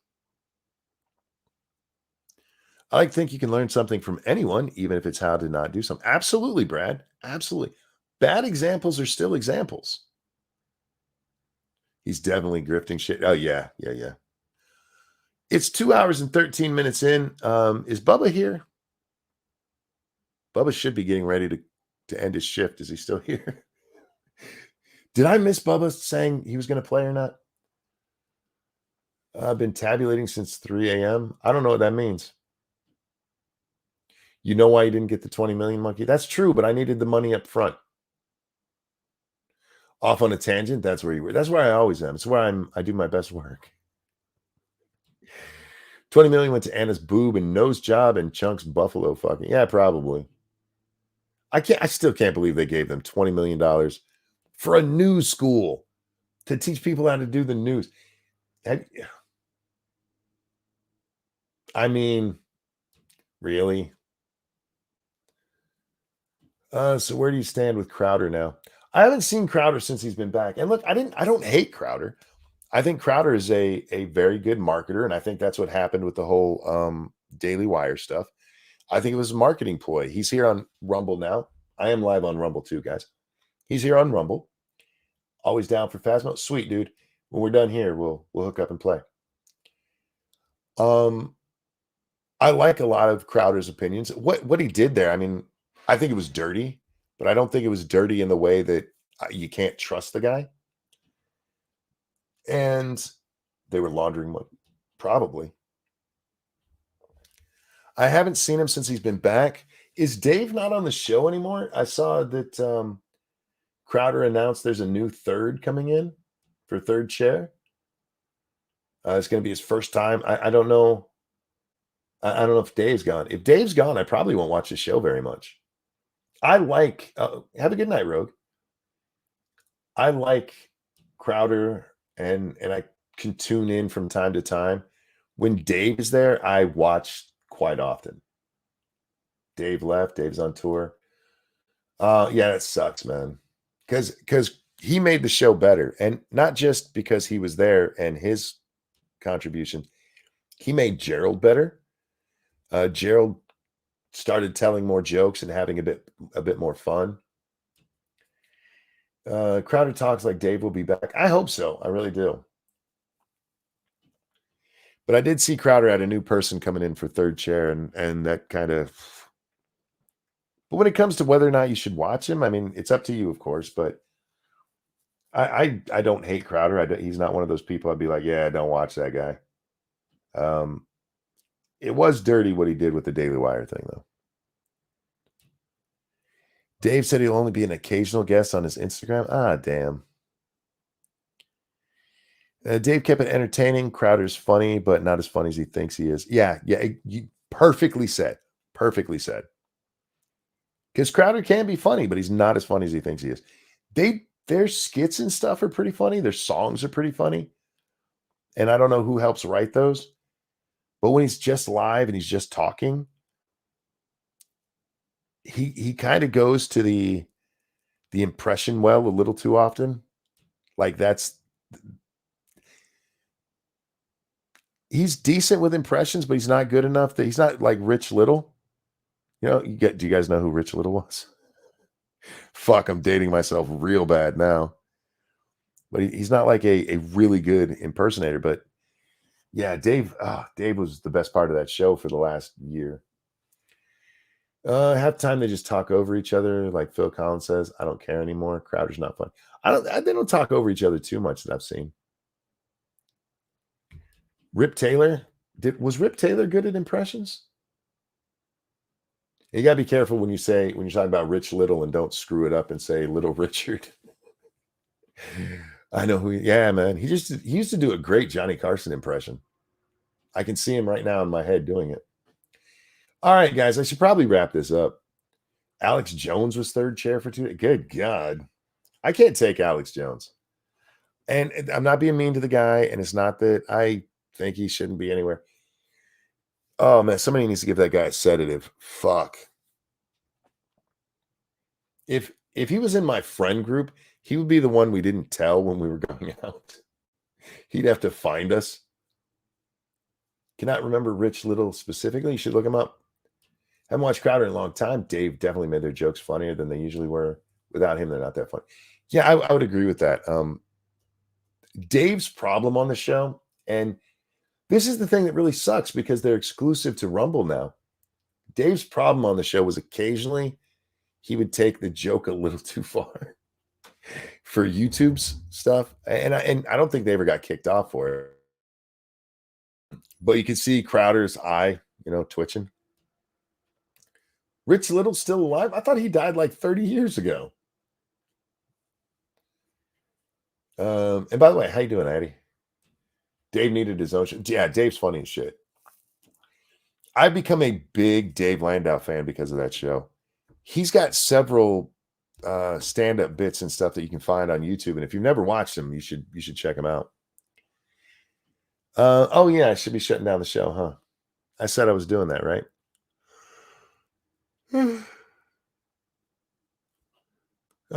I like to think you can learn something from anyone, even if it's how to not do something. Absolutely, Brad. Absolutely. Bad examples are still examples. He's definitely grifting shit. Oh, yeah. It's 2 hours and 13 minutes in. Is Bubba here? Bubba should be getting ready to end his shift. Is he still here? Did I miss Bubba saying he was going to play or not? I've been tabulating since 3 a.m. I don't know what that means. You know why you didn't get the 20 million, Monkey? That's true, but I needed the money up front. Off on a tangent, that's where you were. That's where I always am. It's where I do my best work. 20 million went to Anna's boob and nose job and Chunk's buffalo fucking. Yeah, probably. I still can't believe they gave them $20 million for a news school to teach people how to do the news. And, I mean, really? So where do you stand with Crowder now? I haven't seen Crowder since he's been back. And look, I don't hate Crowder. I think Crowder is a very good marketer, and I think that's what happened with the whole Daily Wire stuff. I think it was a marketing ploy. He's here on Rumble now. I am live on Rumble too, guys. He's here on Rumble. Always down for Phasmo. Sweet dude. When we're done here, we'll hook up and play. Um, I like a lot of Crowder's opinions. What he did there, I mean, I think it was dirty, but I don't think it was dirty in the way that you can't trust the guy. And they were laundering money, probably. I haven't seen him since he's been back. Is Dave not on the show anymore? I saw that Crowder announced there's a new third coming in for third chair. It's going to be his first time. I don't know. I don't know if Dave's gone. If Dave's gone, I probably won't watch the show very much. I like. Have a good night, Rogue. I like Crowder, and I can tune in from time to time. When Dave is there, I watch quite often. Dave left. Dave's on tour. Yeah, it sucks, man. Because he made the show better, and not just because he was there and his contribution. He made Gerald better. Gerald started telling more jokes and having a bit more fun. Crowder talks like Dave will be back. I hope so. I really do. But I did see Crowder had a new person coming in for third chair, and that kind of. But when it comes to whether or not you should watch him, I mean, it's up to you, of course. But I don't hate Crowder. He's not one of those people I'd be like, yeah, don't watch that guy. It was dirty what he did with the Daily Wire thing, though. Dave said he'll only be an occasional guest on his Instagram. Ah, damn. Dave kept it entertaining. Crowder's funny, but not as funny as he thinks he is. Yeah, you perfectly said. Perfectly said. Because Crowder can be funny, but he's not as funny as he thinks he is. Their skits and stuff are pretty funny. Their songs are pretty funny. And I don't know who helps write those. But when he's just live and he's just talking, he kind of goes to the impression well a little too often. Like he's decent with impressions, but he's not good enough that he's not like Rich Little. You know, do you guys know who Rich Little was? Fuck, I'm dating myself real bad now. But he's not like a really good impersonator. But yeah, Dave was the best part of that show for the last year. Half the time they just talk over each other, like Phil Collins says. I don't care anymore. Crowder's not fun. They don't talk over each other too much that I've seen. Rip Taylor. Was Rip Taylor good at impressions? You gotta be careful when you're talking about Rich Little and don't screw it up and say Little Richard. I know yeah, man. He used to do a great Johnny Carson impression. I can see him right now in my head doing it. All right, guys, I should probably wrap this up. Alex Jones was third chair for 2 days. Good God. I can't take Alex Jones. And I'm not being mean to the guy, and it's not that I think he shouldn't be anywhere. Oh, man, somebody needs to give that guy a sedative. Fuck. If he was in my friend group, he would be the one we didn't tell when we were going out. He'd have to find us. Cannot remember Rich Little specifically. You should look him up. Haven't watched Crowder in a long time. Dave definitely made their jokes funnier than they usually were. Without him, they're not that funny. Yeah, I would agree with that. Dave's problem on the show, and this is the thing that really sucks because they're exclusive to Rumble now. Dave's problem on the show was occasionally he would take the joke a little too far for YouTube's stuff. And I don't think they ever got kicked off for it. But you can see Crowder's eye, twitching. Rich Little's still alive? I thought he died like 30 years ago. And by the way, how you doing, Addy? Dave needed his own show. Yeah, Dave's funny as shit. I've become a big Dave Landau fan because of that show. He's got several stand-up bits and stuff that you can find on YouTube. And if you've never watched them, you should check them out. Oh yeah, I should be shutting down the show, huh? I said I was doing that, right? I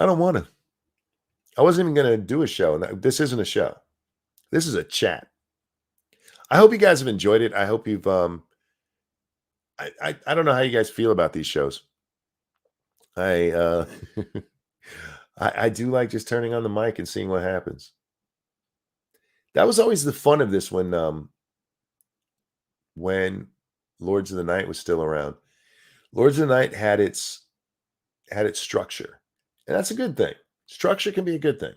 don't want to. I wasn't even going to do a show. This isn't a show. This is a chat. I hope you guys have enjoyed it. I hope you've I don't know how you guys feel about these shows. I I do like just turning on the mic and seeing what happens. That was always the fun of this when Lords of the Night was still around. Lords of the Night had its structure. And that's a good thing. Structure can be a good thing.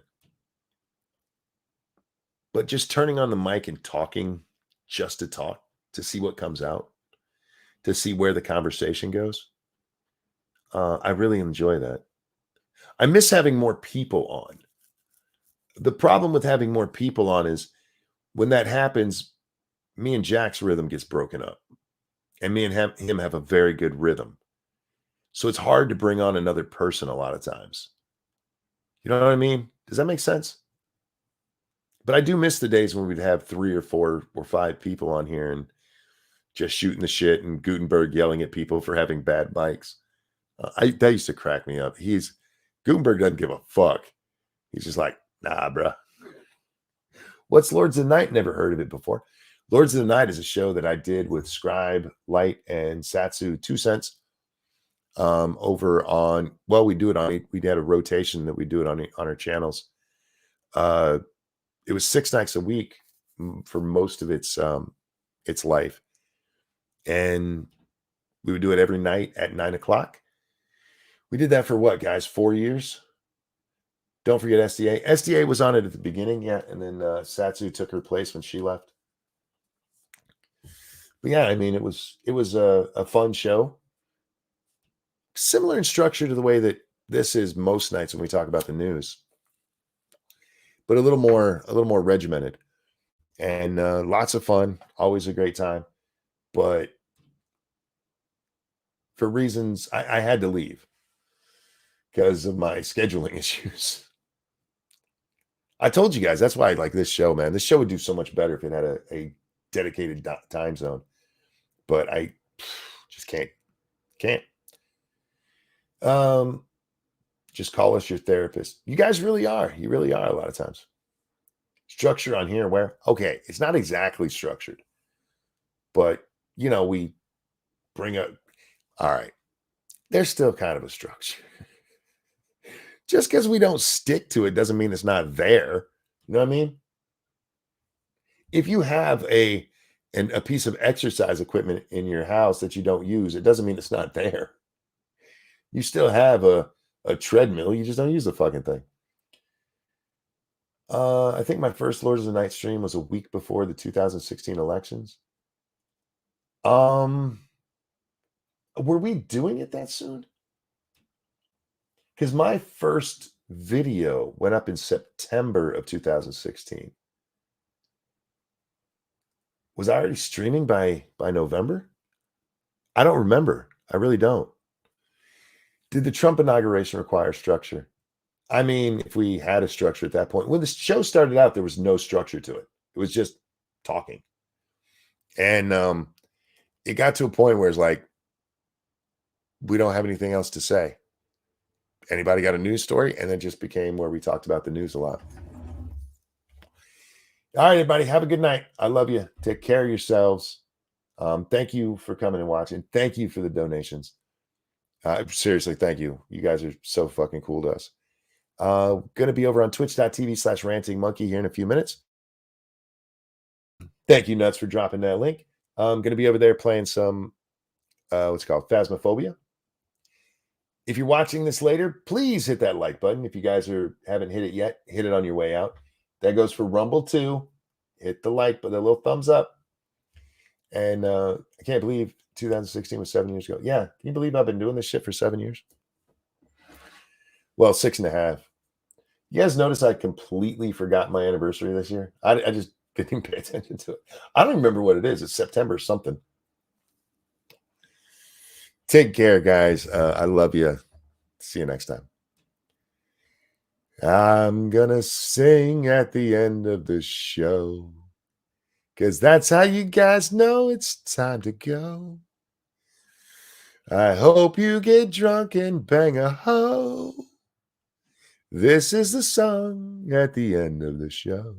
But just turning on the mic and talking just to talk, to see what comes out, to see where the conversation goes. I really enjoy that. I miss having more people on. The problem with having more people on is when that happens, me and Jack's rhythm gets broken up. And me and him have a very good rhythm. So it's hard to bring on another person a lot of times. You know what I mean? Does that make sense? But I do miss the days when we'd have 3 or 4 or 5 people on here and just shooting the shit and Gutenberg yelling at people for having bad mics. That used to crack me up. Gutenberg doesn't give a fuck. He's just like, nah, bruh. What's Lords of the Night? Never heard of it before. Lords of the Night is a show that I did with Scribe, Light, and Satsu 2 Cents. Over on, well, we do it on, we had a rotation that we do it on our channels. It was 6 nights a week for most of its life. And we would do it every night at 9:00. We did that for what, guys? 4 years. Don't forget SDA. SDA was on it at the beginning, yeah, and then Satsu took her place when she left. But yeah, I mean, it was a fun show. Similar in structure to the way that this is most nights when we talk about the news, but a little more regimented, and lots of fun. Always a great time, but for reasons I had to leave because of my scheduling issues. I told you guys that's why I like this show, man. This show would do so much better if it had a dedicated time zone, but I just can't. Just call us your therapist. You guys really are. You really are a lot of times. Structure on here where, okay, it's not exactly structured, but we bring up, all right, there's still kind of a structure. Just because we don't stick to it doesn't mean it's not there. You know what I mean? If you have a piece of exercise equipment in your house that you don't use, it doesn't mean it's not there. You still have a treadmill. You just don't use the fucking thing. I think my first Lords of the Night stream was a week before the 2016 elections. Were we doing it that soon? Because my first video went up in September of 2016. Was I already streaming by November? I don't remember. I really don't. Did the Trump inauguration require structure? I mean, if we had a structure at that point, when the show started out, there was no structure to it. It was just talking. And it got to a point where it's like, we don't have anything else to say. Anybody got a news story? And then just became where we talked about the news a lot. All right, everybody, have a good night. I love you. Take care of yourselves. Thank you for coming and watching. Thank you for the donations. Seriously, thank you. You guys are so fucking cool to us. Going to be over on twitch.tv/rantingmonkey here in a few minutes. Thank you, Nuts, for dropping that link. I'm going to be over there playing some, what's it called, Phasmophobia. If you're watching this later, please hit that like button. If you guys haven't hit it yet, hit it on your way out. That goes for Rumble too. Hit the like button, the little thumbs up. And I can't believe 2016 was 7 years ago. Yeah, can you believe I've been doing this shit for 7 years? Well, 6.5. You guys notice I completely forgot my anniversary this year? I just didn't pay attention to it. I don't remember what it is. It's September something. Take care, guys. I love you. See you next time. I'm gonna sing at the end of the show, 'cause that's how you guys know it's time to go. I hope you get drunk and bang a hoe. This is the song at the end of the show.